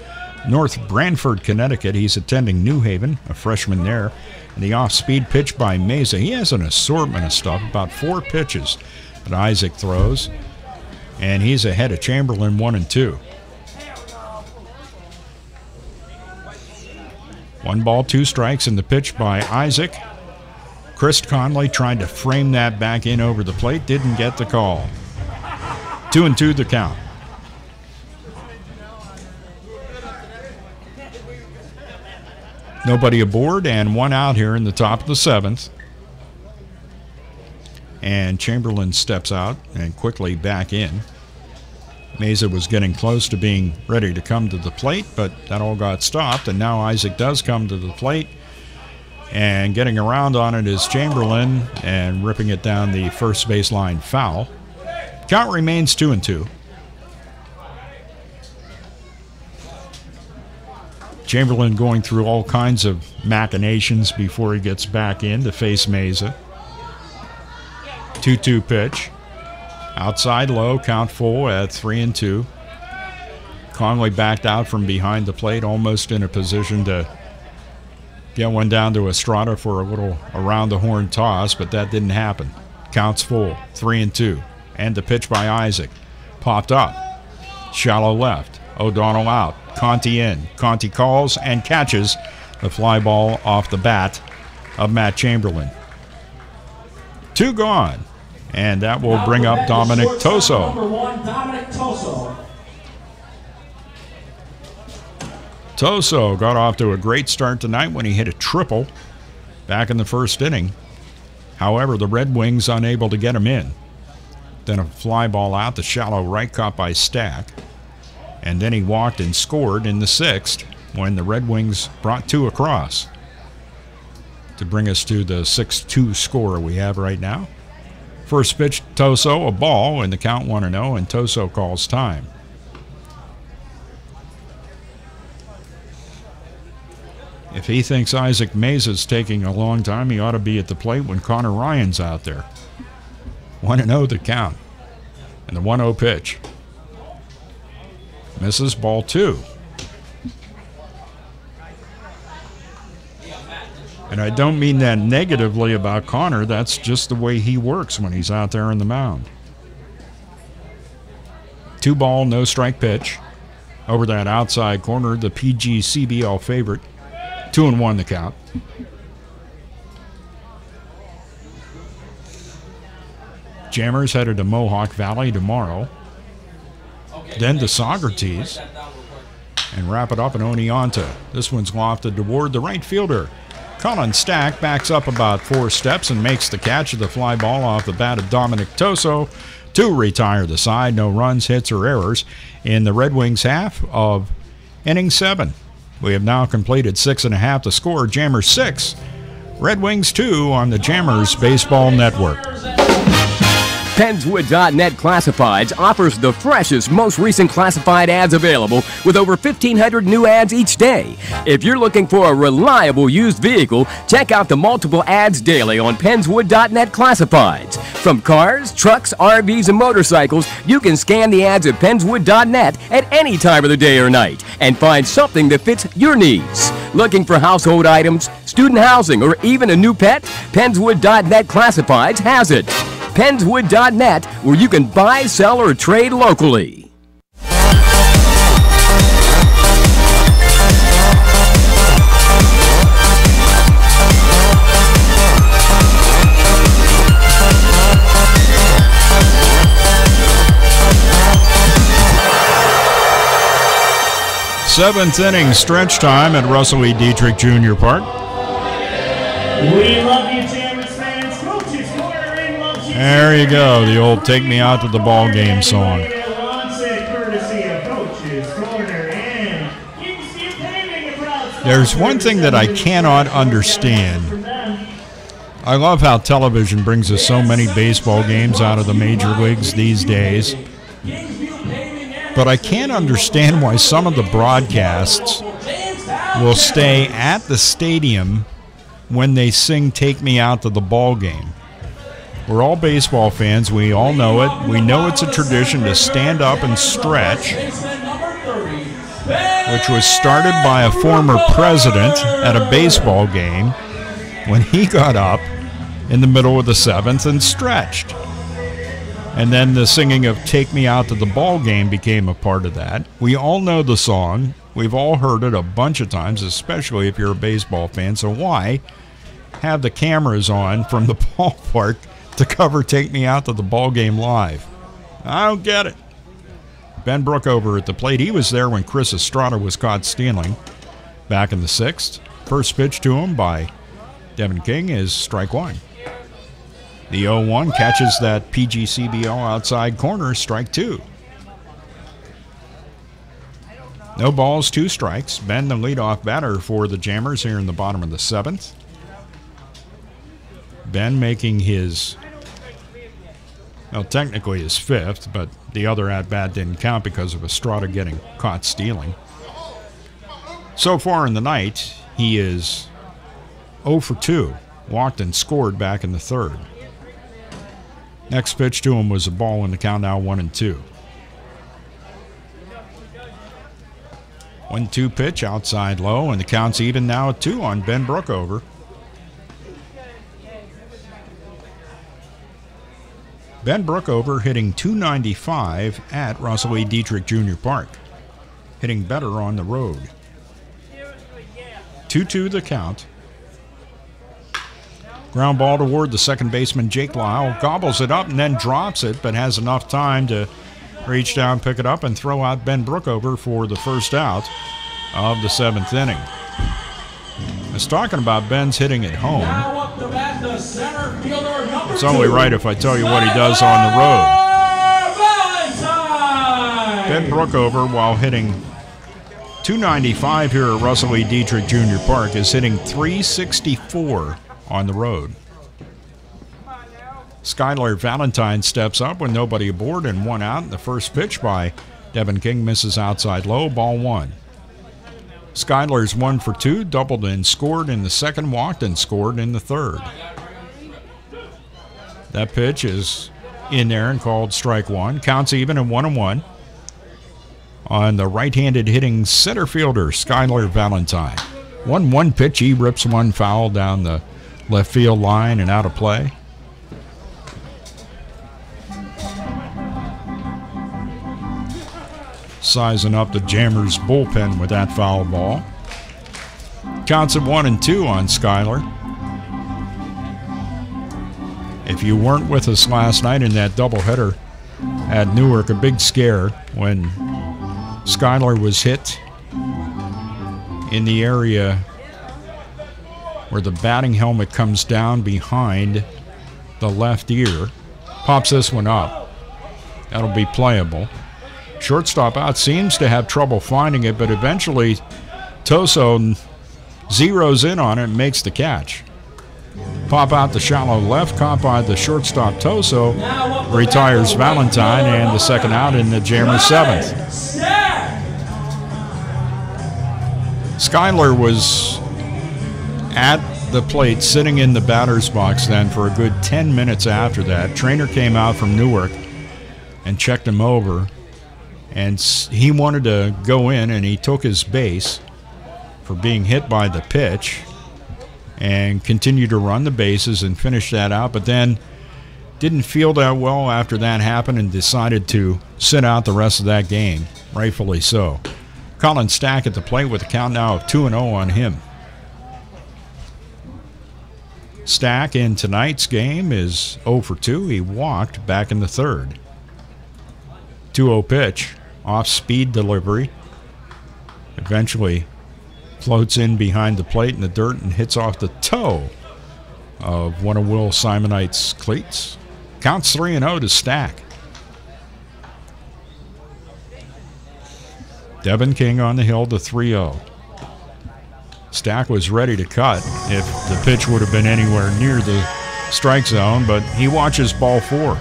Speaker 1: North Branford, Connecticut. He's attending New Haven, a freshman there. And the off-speed pitch by Meza. He has an assortment of stuff, about 4 pitches that Isaac throws. And he's ahead of Chamberlain 1-2. 1 ball, 2 strikes, and the pitch by Isaac. Chris Conley tried to frame that back in over the plate, didn't get the call. 2-2 the count. Nobody aboard and 1 out here in the top of the 7th. And Chamberlain steps out and quickly back in. Meza was getting close to being ready to come to the plate, but that all got stopped, and now Isaac does come to the plate. And getting around on it is Chamberlain and ripping it down the first baseline foul. Count remains 2-2. Chamberlain going through all kinds of machinations before he gets back in to face Meza. 2-2 pitch. Outside low, count full at 3-2. Conley backed out from behind the plate, almost in a position to get one down to Estrada for a little around-the-horn toss, but that didn't happen. Counts full, 3-2. And the pitch by Isaac. Popped up. Shallow left. O'Donnell out. Conti in. Conti calls and catches the fly ball off the bat of Matt Chamberlain. 2 gone. And that will bring up Dominic Toso.
Speaker 18: Number 1, Dominic Toso.
Speaker 1: Toso got off to a great start tonight when he hit a triple back in the first inning. However, the Red Wings unable to get him in. Then a fly ball out to shallow right, caught by Stack. And then he walked and scored in the 6th when the Red Wings brought 2 across to bring us to the 6-2 score we have right now. First pitch, Toso, a ball, and the count 1-0, and Toso calls time. If he thinks Isaac Mesa's taking a long time, he ought to be at the plate when Connor Ryan's out there. 1-0 the count. And the 1-0 pitch. Misses, ball 2. And I don't mean that negatively about Connor. That's just the way he works when he's out there on the mound. 2 ball, no strike pitch. Over that outside corner, the PGCBL favorite. 2-1 the count. Jammers headed to Mohawk Valley tomorrow. Then to Socrates. And wrap it up in Oneonta. This one's lofted toward the right fielder. Colin Stack backs up about 4 steps and makes the catch of the fly ball off the bat of Dominic Toso to retire the side. No runs, hits, or errors in the Red Wings half of inning 7. We have now completed 6.5 to score. Jammers 6, Red Wings 2 on the Jammers Baseball Network.
Speaker 9: Penswood.net Classifieds offers the freshest, most recent classified ads available with over 1,500 new ads each day. If you're looking for a reliable used vehicle, check out the multiple ads daily on Penswood.net Classifieds. From cars, trucks, RVs, and motorcycles, you can scan the ads at Penswood.net at any time of the day or night and find something that fits your needs. Looking for household items, student housing, or even a new pet? Penswood.net Classifieds has it. Penswood.net, where you can buy, sell, or trade locally.
Speaker 1: Seventh inning stretch time at Russell E. Dietrich Jr. Park.
Speaker 18: We love you, Jammers fans. Coaches Corner loves you.
Speaker 1: There you go, the old "Take Me Out to the Ball Game" song. There's one thing that I cannot understand. I love how television brings us so many baseball games out of the major leagues these days. But I can't understand why some of the broadcasts will stay at the stadium when they sing "Take Me Out to the Ball Game." We're all baseball fans. We all know it. We know it's a tradition to stand up and stretch, which was started by a former president at a baseball game when he got up in the middle of the 7th and stretched. And then the singing of "Take Me Out to the Ball Game" became a part of that. We all know the song. We've all heard it a bunch of times, especially if you're a baseball fan. So why have the cameras on from the ballpark to cover "Take Me Out to the Ball Game" live? I don't get it. Ben Brookover at the plate. He was there when Chris Estrada was caught stealing back in the 6th. First pitch to him by Devin King is strike 1. The 0-1 catches that PGCBL outside corner, strike 2. No balls, 2 strikes. Ben, the leadoff batter for the Jammers here in the bottom of the 7th. Ben making his, well, technically his 5th, but the other at-bat didn't count because of Estrada getting caught stealing. So far in the night, he is 0 for 2. Walked and scored back in the 3rd. Next pitch to him was a ball in the count, now 1-2. 1-2 pitch outside low, and the count's even now at 2 on Ben Brookover. Ben Brookover hitting .295 at Russell E. Dietrich Jr. Park. Hitting better on the road. 2-2 the count. Ground ball toward the second baseman, Jake Lyle. Gobbles it up and then drops it, but has enough time to reach down, pick it up, and throw out Ben Brookover for the first out of the 7th inning. I was talking about Ben's hitting at home.
Speaker 18: Now up the bat, the center fielder, number
Speaker 1: It's only
Speaker 18: 2.
Speaker 1: right if I tell you what he does on the road.
Speaker 18: Valentine!
Speaker 1: Ben Brookover, while hitting .295 here at Russell E. Dietrich Jr. Park, is hitting .364 on the road. Skylar Valentine steps up with nobody aboard and 1 out. The first pitch by Devin King misses outside low, ball 1. Skylar's 1 for 2, doubled and scored in the second, walked and scored in the third. That pitch is in there and called strike 1. Counts even at 1-1 on the right-handed hitting center fielder, Skylar Valentine. 1-1 pitch, he rips one foul down the left field line and out of play. Sizing up the Jammers bullpen with that foul ball. Counts at 1-2 on Skylar. If you weren't with us last night in that doubleheader at Newark, a big scare when Skylar was hit in the area where the batting helmet comes down behind the left ear. Pops this one up. That'll be playable. Shortstop out seems to have trouble finding it, but eventually Toso zeroes in on it and makes the catch. Pop out the shallow left, caught by the shortstop Toso, retires Valentine, and the second out in the Jammers 7th. Skylar was at the plate, sitting in the batter's box then for a good 10 minutes after that. Trainer came out from Newark and checked him over, and he wanted to go in, and he took his base for being hit by the pitch and continued to run the bases and finish that out, but then didn't feel that well after that happened and decided to sit out the rest of that game, rightfully so. Colin Stack at the plate with a count now of 2-0 on him. Stack in tonight's game is 0 for 2. He walked back in the third. 2-0 pitch, off-speed delivery. Eventually floats in behind the plate in the dirt and hits off the toe of one of Will Simonite's cleats. Counts 3-0 to Stack. Devin King on the hill to 3-0. Stack was ready to cut if the pitch would have been anywhere near the strike zone, but he watches ball 4.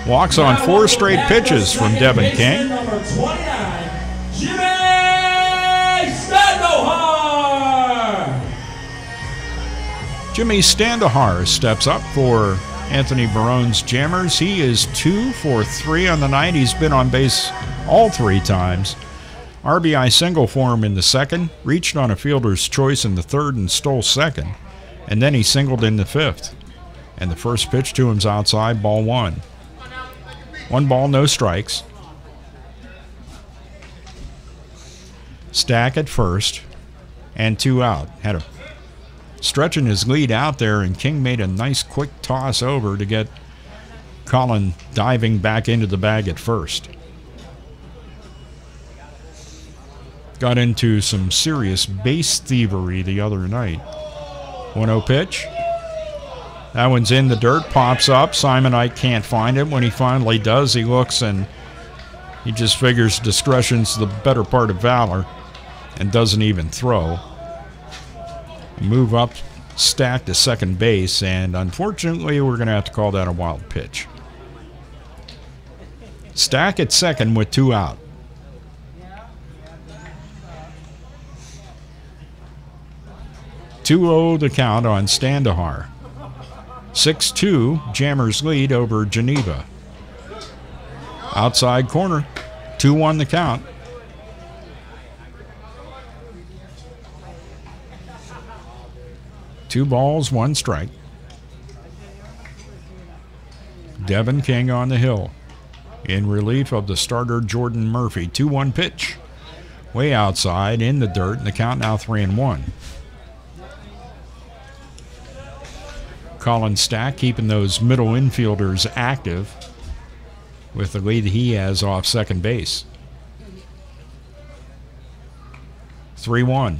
Speaker 1: Walks on 4 straight pitches from Devin King.
Speaker 18: Number 29, Jimmy Standohar.
Speaker 1: Jimmy Standohar steps up for Anthony Barone's Jammers. He is 2 for 3 on the night. He's been on base all 3 times. RBI single for him in the second, reached on a fielder's choice in the third and stole second, and then he singled in the 5th. And the first pitch to him's outside, ball 1. 1 ball, no strikes. Stack at first and 2 out. Had a stretching his lead out there, and King made a nice quick toss over to get Colin diving back into the bag at first. Got into some serious base thievery the other night. 1-0 pitch. That one's in the dirt, pops up. Simonite can't find it. When he finally does, he looks and he just figures discretion's the better part of valor and doesn't even throw. Move up, Stack to second base, and unfortunately we're going to have to call that a wild pitch. Stack at second with 2 out. .2-0 the count on Standohar. 6-2 Jammers lead over Geneva. Outside corner, 2-1 the count. 2 balls, 1 strike. Devin King on the hill in relief of the starter Jordan Murphy. 2-1 pitch. Way outside in the dirt, and the count now 3-1. Colin Stack keeping those middle infielders active with the lead he has off second base. 3-1.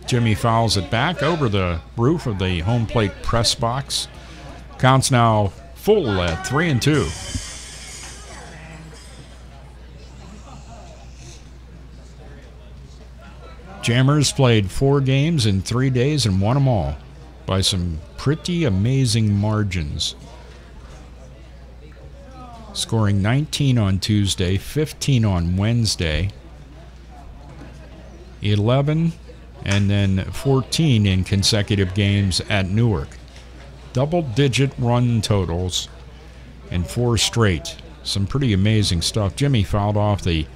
Speaker 1: Jimmy fouls it back over the roof of the home plate press box. Counts now full at 3-2. Jammers played 4 games in 3 days and won them all by some pretty amazing margins. Scoring 19 on Tuesday, 15 on Wednesday, 11 and then 14 in consecutive games at Newark. Double-digit run totals in 4 straight. Some pretty amazing stuff. Jimmy fouled off the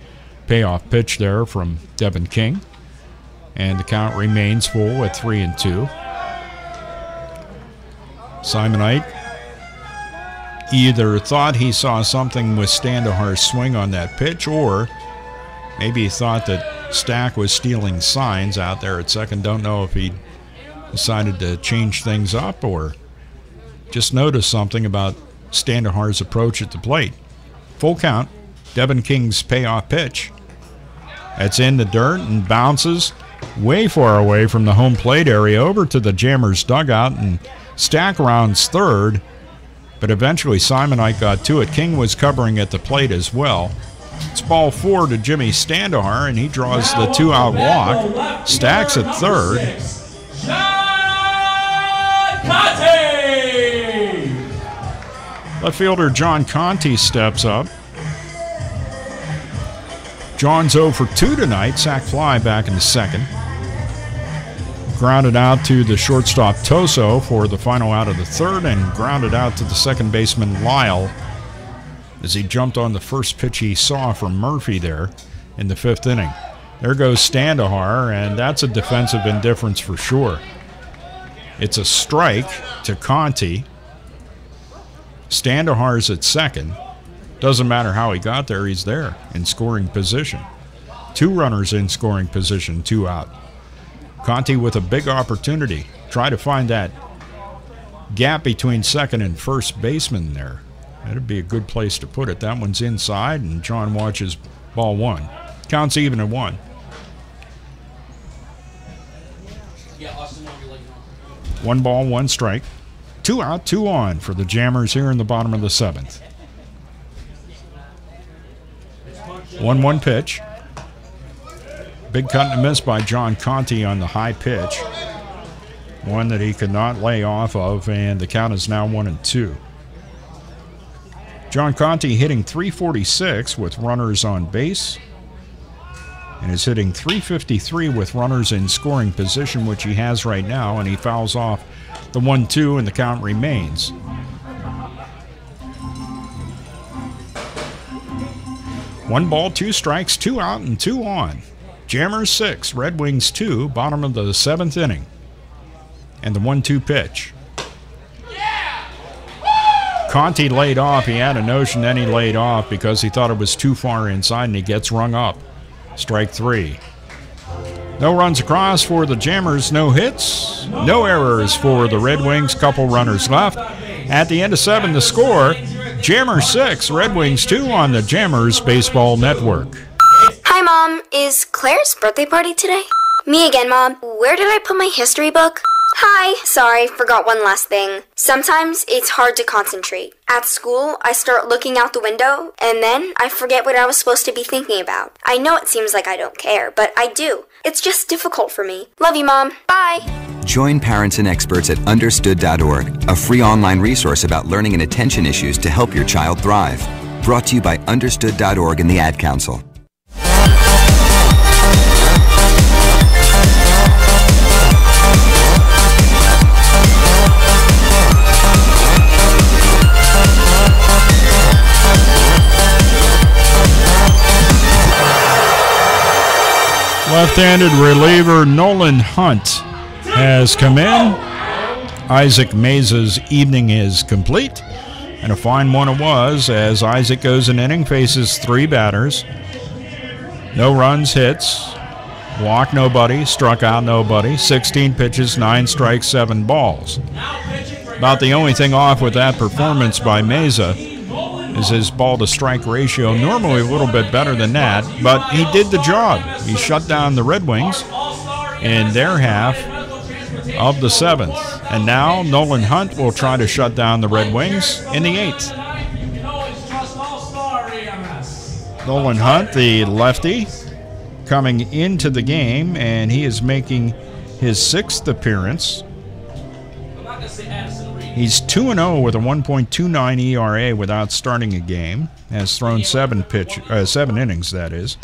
Speaker 1: payoff pitch there from Devin King, and the count remains full at 3-2. Simonite either thought he saw something with Standahar's swing on that pitch, or maybe he thought that Stack was stealing signs out there at second. Don't know if he decided to change things up or just noticed something about Standahar's approach at the plate. Full count. Devin King's payoff pitch. It's in the dirt and bounces way far away from the home plate area over to the Jammers dugout, and Stack rounds third, but eventually Simonite got to it. King was covering at the plate as well. It's ball 4 to Jimmy Standahar, and he draws the 2-out walk. Stack's at third. Left fielder John Conti steps up. John's 0 for 2 tonight. Sac fly back in the second. Grounded out to the shortstop Toso for the final out of the third, and grounded out to the second baseman Lyle as he jumped on the first pitch he saw from Murphy there in the 5th inning. There goes Standahar, and that's a defensive indifference for sure. It's a strike to Conti. Standahar's at second. Doesn't matter how he got there, he's there in scoring position. 2 runners in scoring position, 2 out. Conti with a big opportunity. Try to find that gap between second and first baseman there. That'd be a good place to put it. That one's inside, and John watches ball 1. Counts even at 1. One ball, 1 strike. 2 out, 2 on for the Jammers here in the bottom of the 7th. 1-1 pitch. Big cut and a miss by John Conti on the high pitch. One that he could not lay off of, and the count is now 1-2. John Conti hitting .346 with runners on base, and is hitting .353 with runners in scoring position, which he has right now, and he fouls off the 1-2, and the count remains. One ball, 2 strikes, 2 out, and 2 on. Jammers 6, Red Wings 2, bottom of the 7th inning. And the 1-2 pitch. Conti laid off. He had a notion, then he laid off because he thought it was too far inside, and he gets rung up. Strike 3. No runs across for the Jammers, no hits, no errors for the Red Wings, couple runners left. At the end of 7, the score, Jammers 6, Red Wings 2 on the Jammers Baseball Network.
Speaker 3: Hi, Mom. Is Claire's birthday party today? Me again, Mom. Where did I put my history book? Hi. Sorry, forgot one last thing. Sometimes it's hard to concentrate. At school, I start looking out the window, and then I forget what I was supposed to be thinking about. I know it seems like I don't care, but I do. It's just difficult for me. Love you, Mom. Bye.
Speaker 14: Join parents and experts at Understood.org, a free online resource about learning and attention issues to help your child thrive. Brought to you by Understood.org and the Ad Council.
Speaker 1: Left-handed reliever Nolan Hunt has come in Isaac Mesa's evening is complete, and a fine one it was, as Isaac goes an inning, faces 3 batters. No runs, hits, walked nobody, struck out nobody, 16 pitches, 9 strikes, 7 balls. About the only thing off with that performance by Mesa is his ball-to-strike ratio, normally a little bit better than that, but he did the job. He shut down the Red Wings in their half of the 7th. And now Nolan Hunt will try to shut down the Red Wings in the 8th. Nolan Hunt, the lefty, coming into the game, and he is making his 6th appearance. He's 2-0 with a 1.29 ERA without starting a game. Has thrown 7 innings, that is.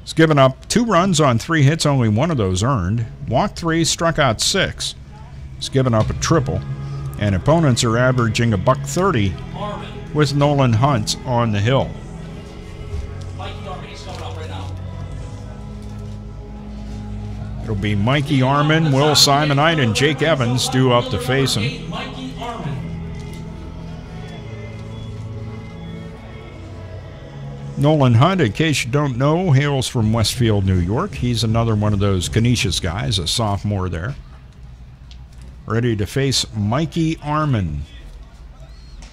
Speaker 1: He's given up 2 runs on 3 hits, only 1 of those earned. Walked 3, struck out 6. He's given up a triple. And opponents are averaging $130 with Nolan Hunt on the hill. It'll be Mikey Arman, Will Simonite, and Jake Evans due up to face him. Nolan Hunt, in case you don't know, hails from Westfield, New York. He's another one of those Canisius guys, a sophomore there. Ready to face Mikey Arman,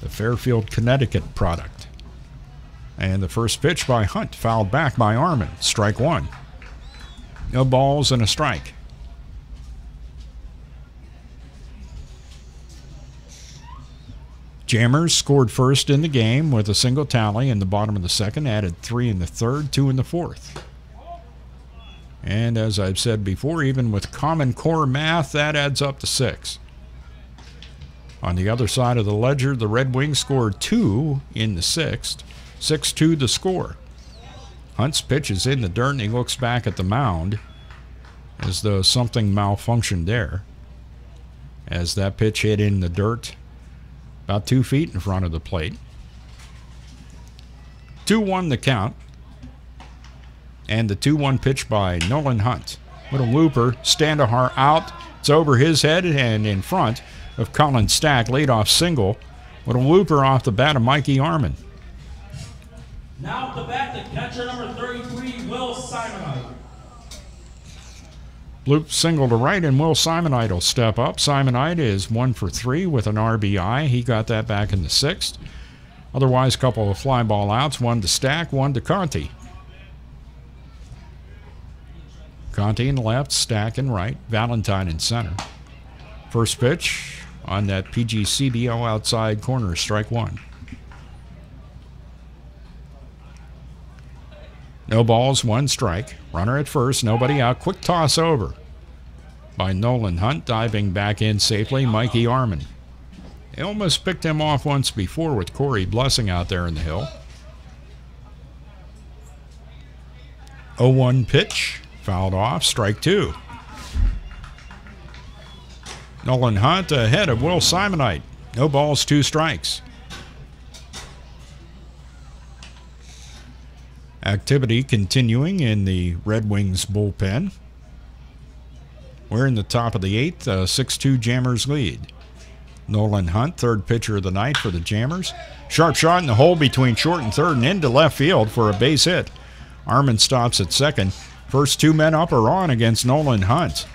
Speaker 1: the Fairfield, Connecticut product. And the first pitch by Hunt, fouled back by Arman. Strike 1. No balls and a strike. Jammers scored first in the game with a single tally in the bottom of the 2nd, added 3 in the 3rd, 2 in the 4th. And as I've said before, even with Common Core math, that adds up to 6. On the other side of the ledger, the Red Wings scored 2 in the 6th, 6-2 the score. Hunt's pitch is in the dirt, and he looks back at the mound as though something malfunctioned there, as that pitch hit in the dirt about 2 feet in front of the plate. 2-1 the count, and the 2-1 pitch by Nolan Hunt. Little looper, Standahar out. It's over his head and in front of Colin Stack. Leadoff single. Little looper off the bat of Mikey Arman.
Speaker 18: Now at the bat, the catcher number 33, Will Simonite.
Speaker 1: Bloop single to right, and Will Simonite will step up. Simonite is 1 for 3 with an RBI. He got that back in the 6th. Otherwise, a couple of fly ball outs, 1 to Stack, 1 to Conti. Conti in left, Stack in right, Valentine in center. First pitch on that PGCBL outside corner, strike 1. No balls, 1 strike. Runner at first, nobody out. Quick toss over by Nolan Hunt, diving back in safely, Mikey Arman. They almost picked him off once before with Corey Blessing out there in the hill. 0-1 pitch, fouled off, strike 2. Nolan Hunt ahead of Will Simonite. No balls, 2 strikes. Activity continuing in the Red Wings bullpen. We're in the top of the 8th, 6-2 Jammers lead. Nolan Hunt, 3rd pitcher of the night for the Jammers. Sharp shot in the hole between short and 3rd and into left field for a base hit. Arman stops at 2nd. First 2 men up are on against Nolan Hunt.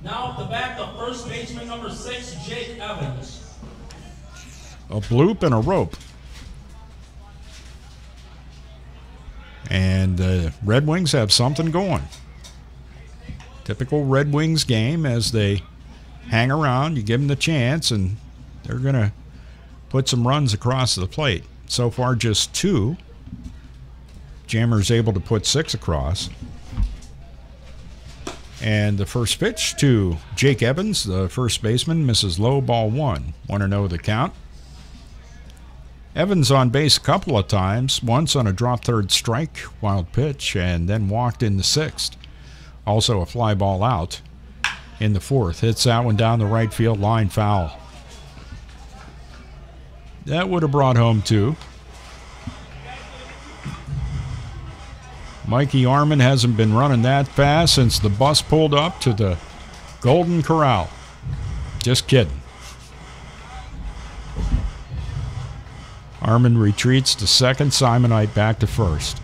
Speaker 18: Now at the bat, the first baseman number 6, Jake Evans.
Speaker 1: A bloop and a rope. And the Red Wings have something going. Typical Red Wings game as they hang around. You give them the chance, and they're going to put some runs across the plate. So far, just 2. Jammers able to put 6 across. And the first pitch to Jake Evans, the first baseman, misses low, ball 1. 1-0 the count. Evans on base a couple of times, once on a drop 3rd strike, wild pitch, and then walked in the 6th. Also a fly ball out in the 4th. Hits that one down the right field line, foul. That would have brought home 2. Mikey Arman hasn't been running that fast since the bus pulled up to the Golden Corral. Just kidding. Armin retreats to second. Simonite back to first.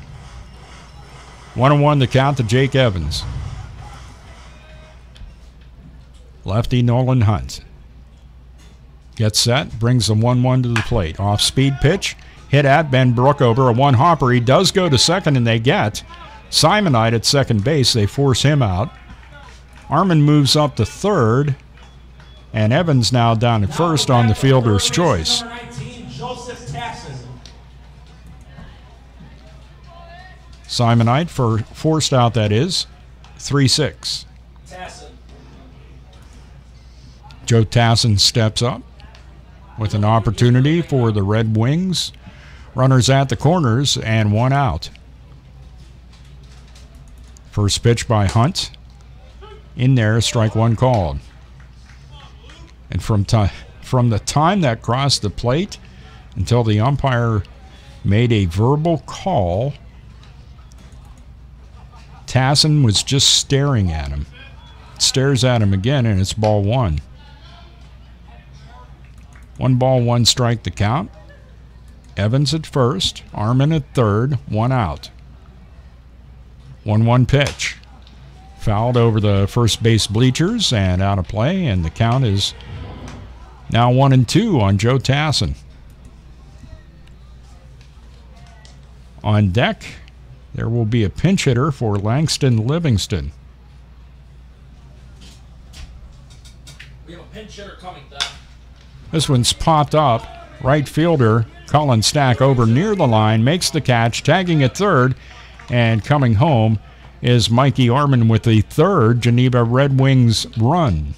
Speaker 1: 1-1 the count to Jake Evans. Lefty Nolan Hunt. Gets set, brings the 1-1 to the plate. Off-speed pitch, hit at Ben Brookover, a one-hopper. He does go to second, and they get Simonite at second base. They force him out. Armin moves up to third, and Evans now down at first on the fielder's choice. Simonite forced out, that is, 3-6. Joe Tassin steps up with an opportunity for the Red Wings. Runners at the corners and one out. First pitch by Hunt. In there, strike one called. And from the time that crossed the plate until the umpire made a verbal call, Tassin was just staring at him. Stares at him again, and it's ball one. 1 ball, 1 strike the count. Evans at first, Armin at third, one out. 1-1 pitch. Fouled over the first base bleachers and out of play, and the count is now 1-2 on Joe Tassin. On deck, there will be a pinch hitter for Langston Livingston.
Speaker 18: We have a pinch hitter coming, Doc.
Speaker 1: This one's popped up. Right fielder Colin Stack over near the line, makes the catch, tagging at third, and coming home is Mikey Armin with the third Geneva Red Wings run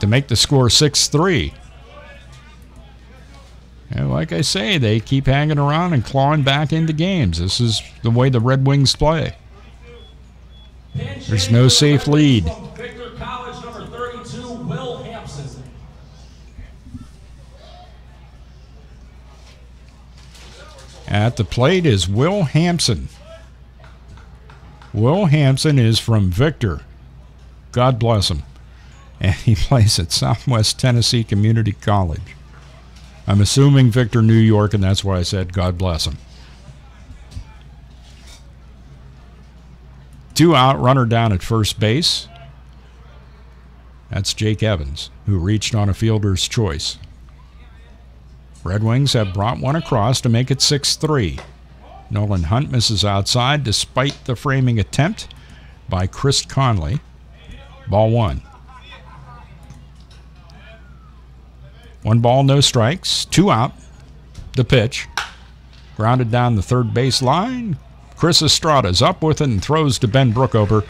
Speaker 1: to make the score 6-3. And like I say, they keep hanging around and clawing back into games. This is the way the Red Wings play. There's no safe lead. At the plate is Will Hampson. Will Hampson is from Victor. God bless him. And he plays at Southwest Tennessee Community College. I'm assuming Victor, New York, and that's why I said God bless him. 2 out, runner down at first base. That's Jake Evans, who reached on a fielder's choice. Red Wings have brought one across to make it 6-3. Nolan Hunt misses outside despite the framing attempt by Chris Conley. Ball one. 1 ball, no strikes. 2 out. The pitch. Grounded down the third base line. Chris Estrada's up with it and throws to Ben Brookover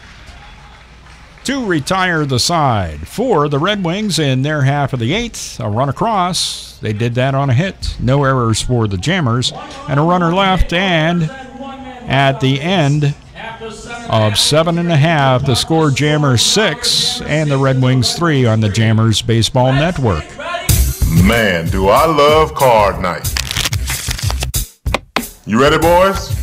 Speaker 1: to retire the side. For the Red Wings in their half of the 8th, a run across. They did that on a hit. No errors for the Jammers. And a runner left, and at the end of 7.5, the score Jammers 6 and the Red Wings 3 on the Jammers Baseball Network.
Speaker 4: Man, do I love card night. You ready, boys?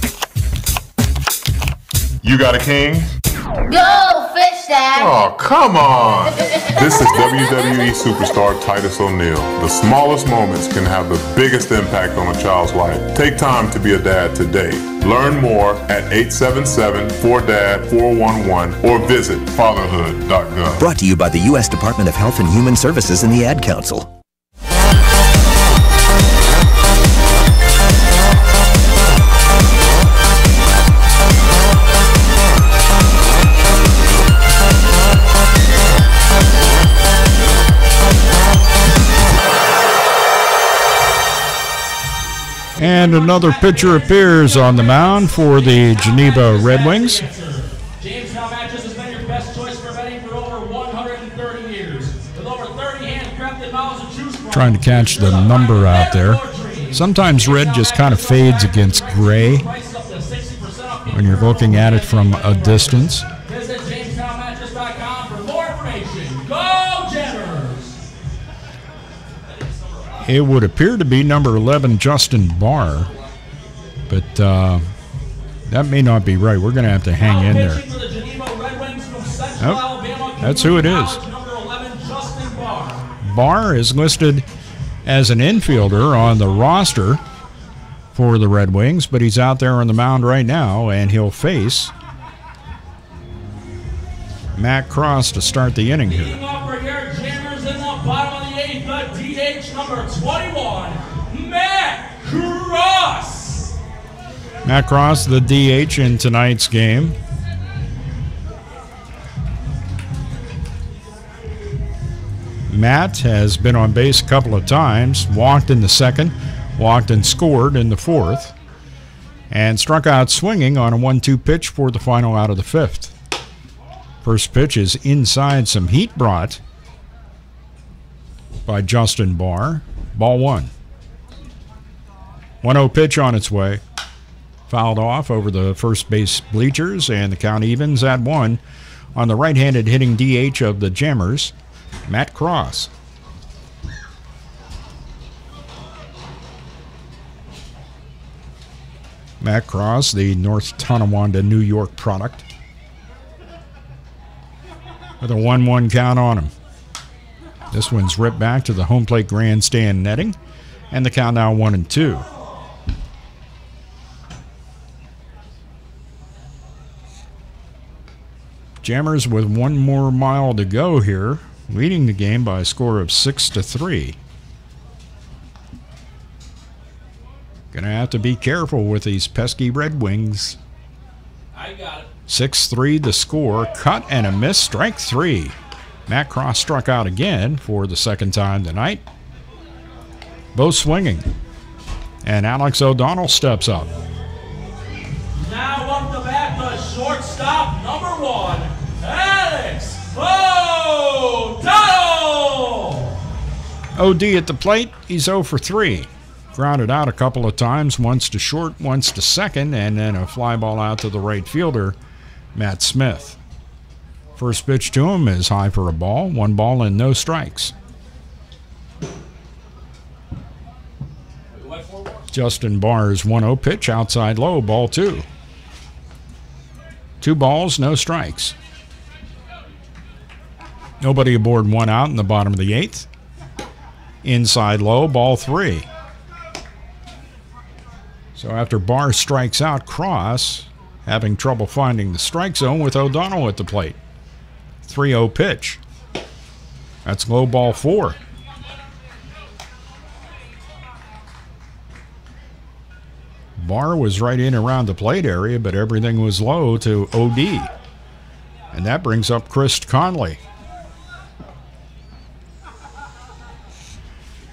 Speaker 4: You got a king?
Speaker 5: Go, Fish Dad!
Speaker 4: Oh, come on! This is WWE superstar Titus O'Neil. The smallest moments can have the biggest impact on a child's life. Take time to be a dad today. Learn more at 877-4DAD-411 or visit fatherhood.gov.
Speaker 8: Brought to you by the U.S. Department of Health and Human Services and the Ad Council.
Speaker 1: And another pitcher appears on the mound for the Geneva Red Wings.
Speaker 18: Jamestown Matches has been your best choice for betting for over 130 years. With over 30 handcrafted models to choose from.
Speaker 1: Trying to catch the number out there. Sometimes red just kind of fades against gray when you're looking at it from a distance.
Speaker 18: Visit JamestownMatches.com for more information. Go Jammers!
Speaker 1: It would appear to be number 11, Justin Barr, but that may not be right. We're going to have to hang in there. Oh, that's who it is. Barr is listed as an infielder on the roster for the Red Wings, but he's out there on the mound right now, and he'll face Matt Cross to start the inning here.
Speaker 18: Leading off right here, Jammers in the bottom of the 8th, the DH number 21, Matt Cross.
Speaker 1: Matt Cross, the DH in tonight's game. Matt has been on base a couple of times, walked in the second, walked and scored in the fourth, and struck out swinging on a 1-2 pitch for the final out of the fifth. First pitch is inside, some heat brought by Justin Barr. Ball one. 1-0 pitch on its way. Fouled off over the first base bleachers, and the count evens at 1 on the right-handed hitting DH of the Jammers, Matt Cross. Matt Cross, the North Tonawanda, New York product, with a 1-1 count on him. This one's ripped back to the home plate grandstand netting, and the count now 1-2. Jammers with one more mile to go here, leading the game by a score of 6-3. Gonna have to be careful with these pesky Red Wings.
Speaker 18: I got it.
Speaker 1: 6-3 the score, cut and a miss, strike 3. Matt Cross struck out again for the second time tonight. Both swinging. And Alex O'Donnell steps up.
Speaker 18: Now up the bat, the shortstop, number 1, Alex O'Donnell.
Speaker 1: OD at the plate, he's 0 for 3. Grounded out a couple of times, once to short, once to second, and then a fly ball out to the right fielder, Matt Smith. First pitch to him is high for a ball, 1 ball and no strikes. Justin Barr's 1-0 pitch, outside low, ball 2. 2 balls, no strikes. Nobody aboard, 1 out in the bottom of the 8th. Inside low, ball 3. So after Barr strikes out, Cross having trouble finding the strike zone with O'Donnell at the plate. 3-0 pitch. That's low, ball 4. Barr was right in around the plate area, but everything was low to OD. And that brings up Chris Conley.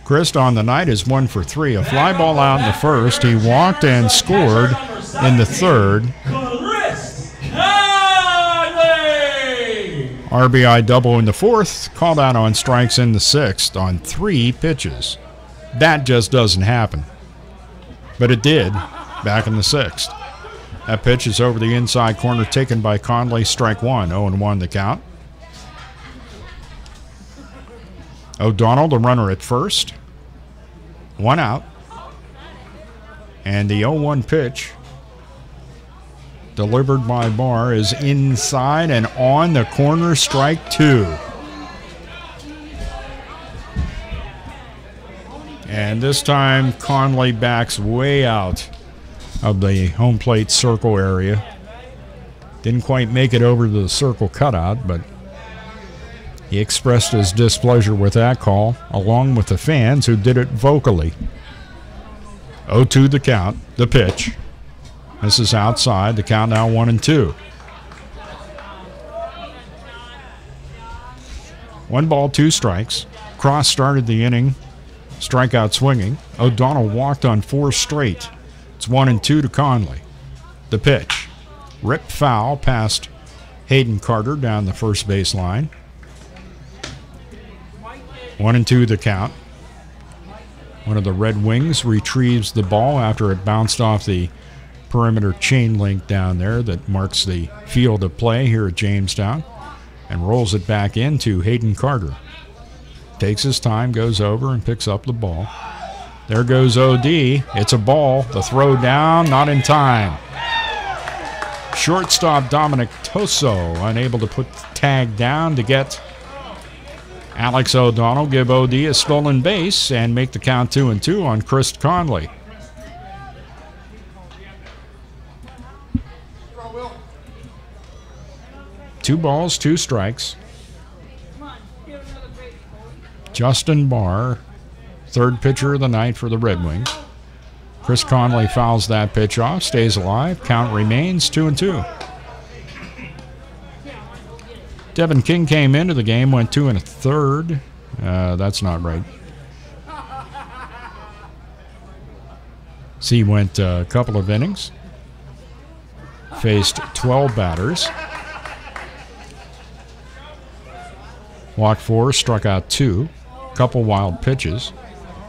Speaker 1: Chris on the night is 1 for 3. A fly ball out in the first. He walked and scored in the third. RBI double in the fourth. Called out on strikes in the sixth on 3 pitches. That just doesn't happen. But it did back in the sixth. That pitch is over the inside corner, taken by Conley. Strike 1. 0-1 the count. O'Donnell, the runner at first. 1 out. And the 0-1 pitch delivered by Barr is inside and on the corner, strike 2. And this time Conley backs way out of the home plate circle area. Didn't quite make it over to the circle cutout, but he expressed his displeasure with that call, along with the fans who did it vocally. 0-2 the count, the pitch. This is outside, the count now 1-2. 1 ball, 2 strikes. Cross started the inning, strikeout swinging. O'Donnell walked on 4 straight. It's 1-2 to Conley. The pitch. Ripped foul past Hayden Carter down the first base line. 1-2 the count. One of the Red Wings retrieves the ball after it bounced off the perimeter chain link down there that marks the field of play here at Jamestown, and rolls it back into Hayden Carter. Takes his time, goes over and picks up the ball. There goes OD. It's a ball. The throw down, not in time. Shortstop Dominic Toso unable to put the tag down to get Alex O'Donnell give OD a stolen base and make the count 2-2 on Chris Conley. Two balls, two strikes. Justin Barr, third pitcher of the night for the Red Wings. Chris Conley fouls that pitch off, stays alive. Count remains 2-2. Devin King came into the game, went 2 1/3. That's not right. So he went a couple of innings. Faced 12 batters. Walked 4, struck out 2. Couple wild pitches.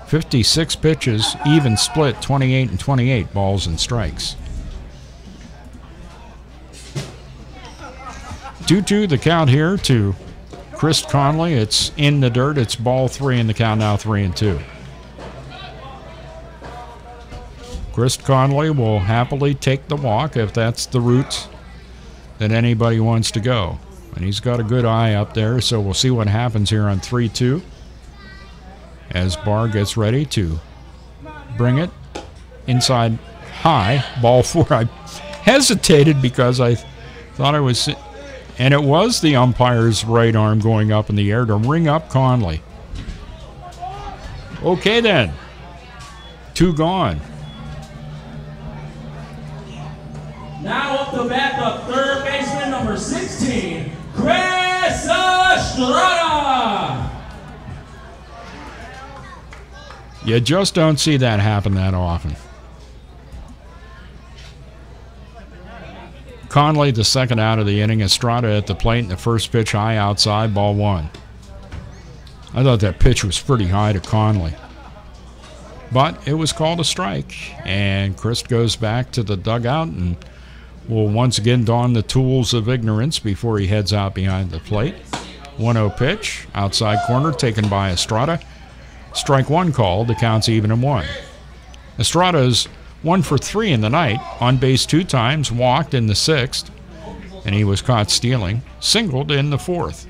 Speaker 1: 56 pitches, even split, 28 and 28 balls and strikes. 2-2 the count here to Chris Conley. It's in the dirt. It's ball 3 in the count now, 3-2. Chris Conley will happily take the walk if that's the route that anybody wants to go. And he's got a good eye up there, so we'll see what happens here on 3-2 as Barr gets ready to bring it inside high. Ball 4. I hesitated because I thought it was, and it was the umpire's right arm going up in the air to ring up Conley. Okay then. 2 gone.
Speaker 18: Now up to bat, the third baseman, number 16, Chris Estrada.
Speaker 1: You just don't see that happen that often. Conley, the second out of the inning. Estrada at the plate, and the first pitch high outside, ball 1. I thought that pitch was pretty high to Conley. But it was called a strike, and Chris goes back to the dugout and will once again don the tools of ignorance before he heads out behind the plate. 1-0 pitch, outside corner, taken by Estrada. Strike 1 called, the count's even at 1. Estrada's 1 for 3 in the night, on base 2 times, walked in the 6th, and he was caught stealing, singled in the 4th.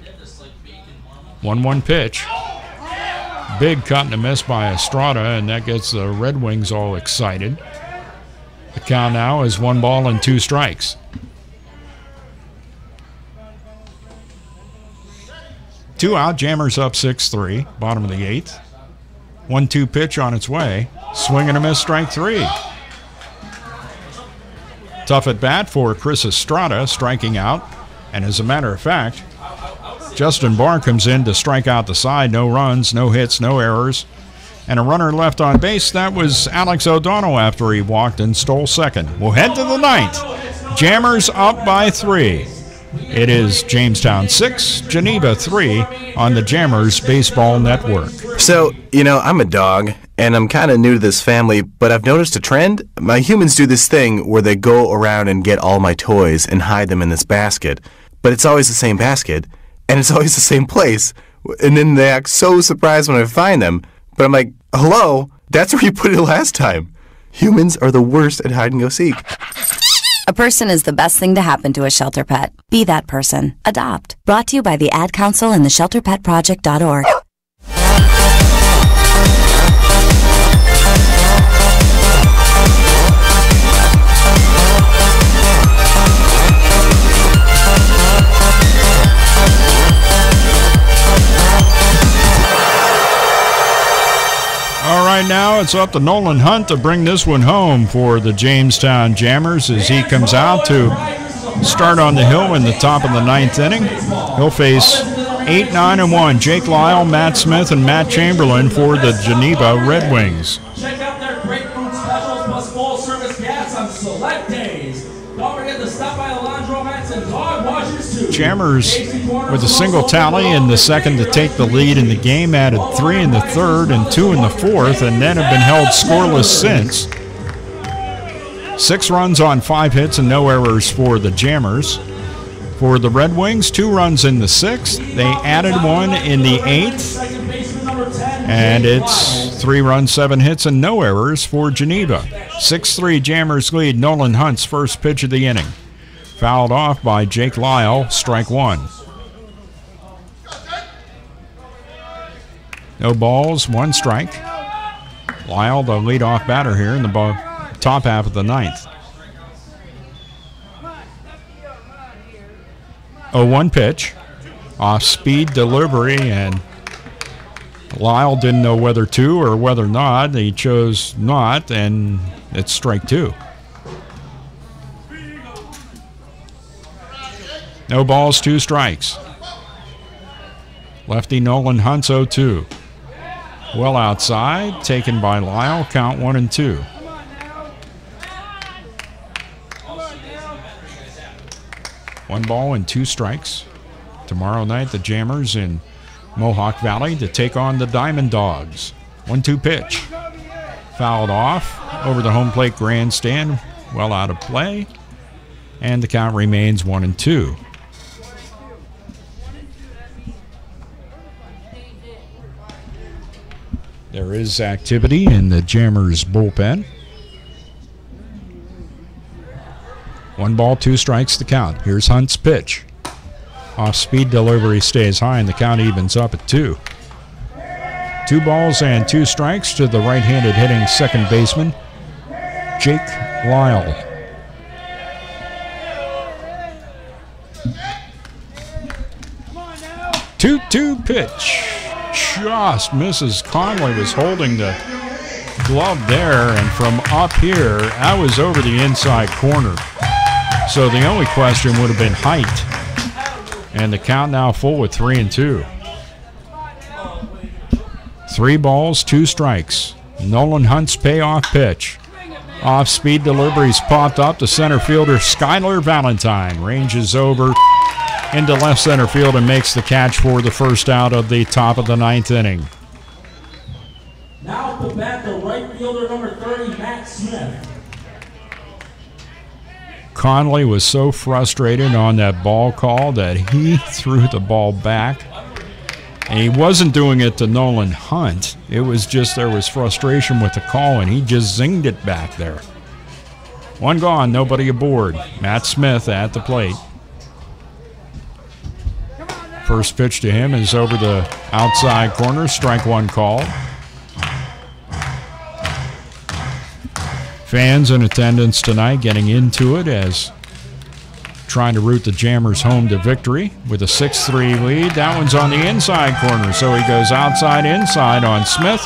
Speaker 1: 1-1 pitch. Big cut and a miss by Estrada, and that gets the Red Wings all excited. The count now is 1 ball and 2 strikes. 2 out, Jammers up 6-3, bottom of the 8th. 1-2 pitch on its way. Swing and a miss, strike 3. Tough at bat for Chris Estrada, striking out. And as a matter of fact, Justin Barr comes in to strike out the side. No runs, no hits, no errors. And a runner left on base. That was Alex O'Donnell after he walked and stole second. We'll head to the 9th. Jammers up by 3. It is Jamestown 6, Geneva 3 on the Jammers Baseball Network.
Speaker 23: So, I'm a dog, and I'm kind of new to this family, but I've noticed a trend. My humans do this thing where they go around and get all my toys and hide them in this basket. But it's always the same basket, and it's always the same place. And then they act so surprised when I find them. But I'm like, hello, that's where you put it last time. Humans are the worst at hide and go seek.
Speaker 2: A person is the best thing to happen to a shelter pet. Be that person. Adopt. Brought to you by the Ad Council and the ShelterPetProject.org.
Speaker 1: All right, now it's up to Nolan Hunt to bring this one home for the Jamestown Jammers as he comes out to start on the hill in the top of the 9th inning. He'll face 8, 9, and 1. Jake Lyle, Matt Smith, and Matt Chamberlain for the Geneva Red Wings.
Speaker 18: Check out their great food specials plus full service gas on select days. Don't forget to stop by the laundromats and dog washers too.
Speaker 1: Jammers with a single tally in the second to take the lead in the game, added 3 in the third and 2 in the fourth, and then have been held scoreless since. 6 runs on 5 hits and no errors for the Jammers. For the Red Wings, 2 runs in the 6th. They added 1 in the 8th. And it's 3 runs, 7 hits, and no errors for Geneva. 6-3 Jammers lead. Nolan Hunt's first pitch of the inning. Fouled off by Jake Lyle, strike 1. No balls, 1 strike. Lyle, the leadoff batter here in the top half of the 9th. 0-1 pitch. Off-speed delivery, and Lyle didn't know whether to or whether not. He chose not, and it's strike 2. No balls, 2 strikes. Lefty Nolan Hunt's 0-2. Well outside, taken by Lyle, count 1-2. One ball and 2 strikes. Tomorrow night, the Jammers in Mohawk Valley to take on the Diamond Dogs. 1-2 pitch. Fouled off over the home plate grandstand. Well out of play. And the count remains 1-2. There is activity in the Jammers bullpen. 1 ball, 2 strikes to count. Here's Hunt's pitch. Off-speed delivery stays high, and the count evens up at 2. 2 balls and 2 strikes to the right-handed hitting second baseman, Jake Lyle. Two pitch. Just misses. Conley was holding the glove there, and from up here, I was over the inside corner. So the only question would have been height. And the count now full with 3-2. 3 balls, 2 strikes. Nolan Hunt's payoff pitch. Off-speed deliveries popped up to center fielder Skylar Valentine. Ranges over into left center field and makes the catch for the first out of the top of the 9th inning.
Speaker 18: Now the bat, the right fielder, number 30, Matt Smith.
Speaker 1: Conley was so frustrated on that ball call that he threw the ball back. And he wasn't doing it to Nolan Hunt. It was just there was frustration with the call, and he just zinged it back there. 1 gone, nobody aboard. Matt Smith at the plate. First pitch to him is over the outside corner, strike 1 call. Fans in attendance tonight getting into it as trying to root the Jammers home to victory with a 6-3 lead. That one's on the inside corner, so he goes outside inside on Smith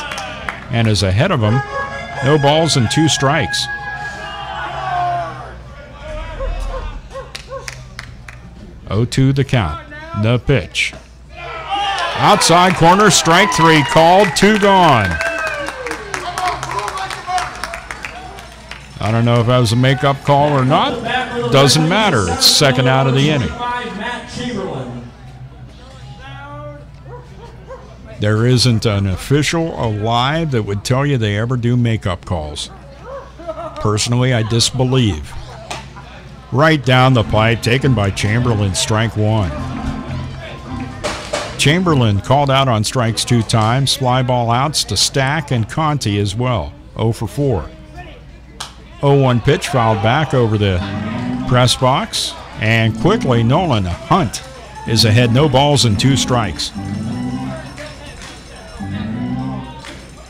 Speaker 1: and is ahead of him. No balls and 2 strikes. Oh-2 the count. The pitch. Outside corner, strike 3 called, 2 gone. I don't know if that was a make-up call or not. Doesn't matter. It's second out of the inning. There isn't an official alive that would tell you they ever do make-up calls. Personally, I disbelieve. Right down the pipe, taken by Chamberlain, strike 1. Chamberlain called out on strikes 2 times. Fly ball outs to Stack and Conti as well. 0 for 4. 0-1 pitch fouled back over the press box. And quickly, Nolan Hunt is ahead. No balls and 2 strikes.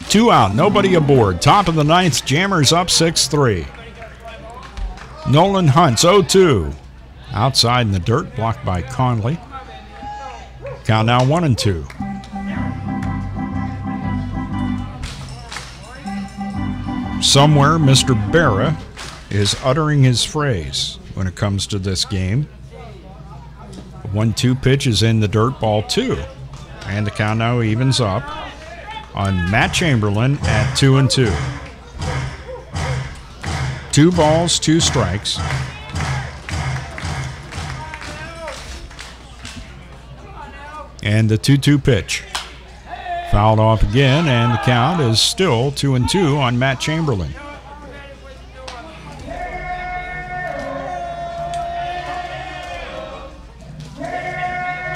Speaker 1: 2 out, nobody aboard. Top of the 9th, Jammers up 6-3. Nolan Hunt's 0-2. Outside in the dirt, blocked by Conley. Count now 1-2. Somewhere, Mr. Berra is uttering his phrase when it comes to this game. 1-2 pitch is in the dirt, ball 2. And the count now evens up on Matt Chamberlain at 2-2. 2 balls, 2 strikes. And the 2-2 pitch. Fouled off again, and the count is still 2-2 on Matt Chamberlain.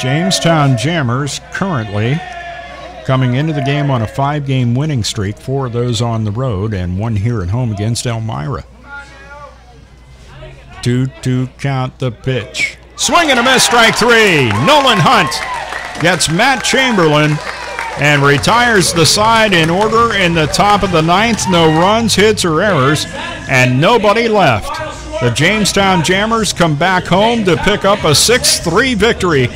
Speaker 1: Jamestown Jammers currently coming into the game on a 5-game winning streak, 4 of those on the road and 1 here at home against Elmira. 2-2 count the pitch. Swing and a miss, strike 3. Nolan Hunt gets Matt Chamberlain and retires the side in order in the top of the ninth. No runs, hits, or errors, and nobody left. The Jamestown Jammers come back home to pick up a 6-3 victory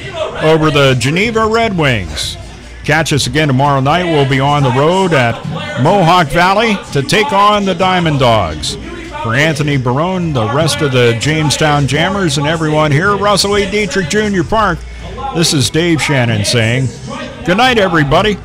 Speaker 1: over the Geneva Red Wings. Catch us again tomorrow night. We'll be on the road at Mohawk Valley to take on the Diamond Dogs. For Anthony Barone, the rest of the Jamestown Jammers, and everyone here at Russell E. Dietrich Jr. Park, this is Dave Shannon saying good night, everybody.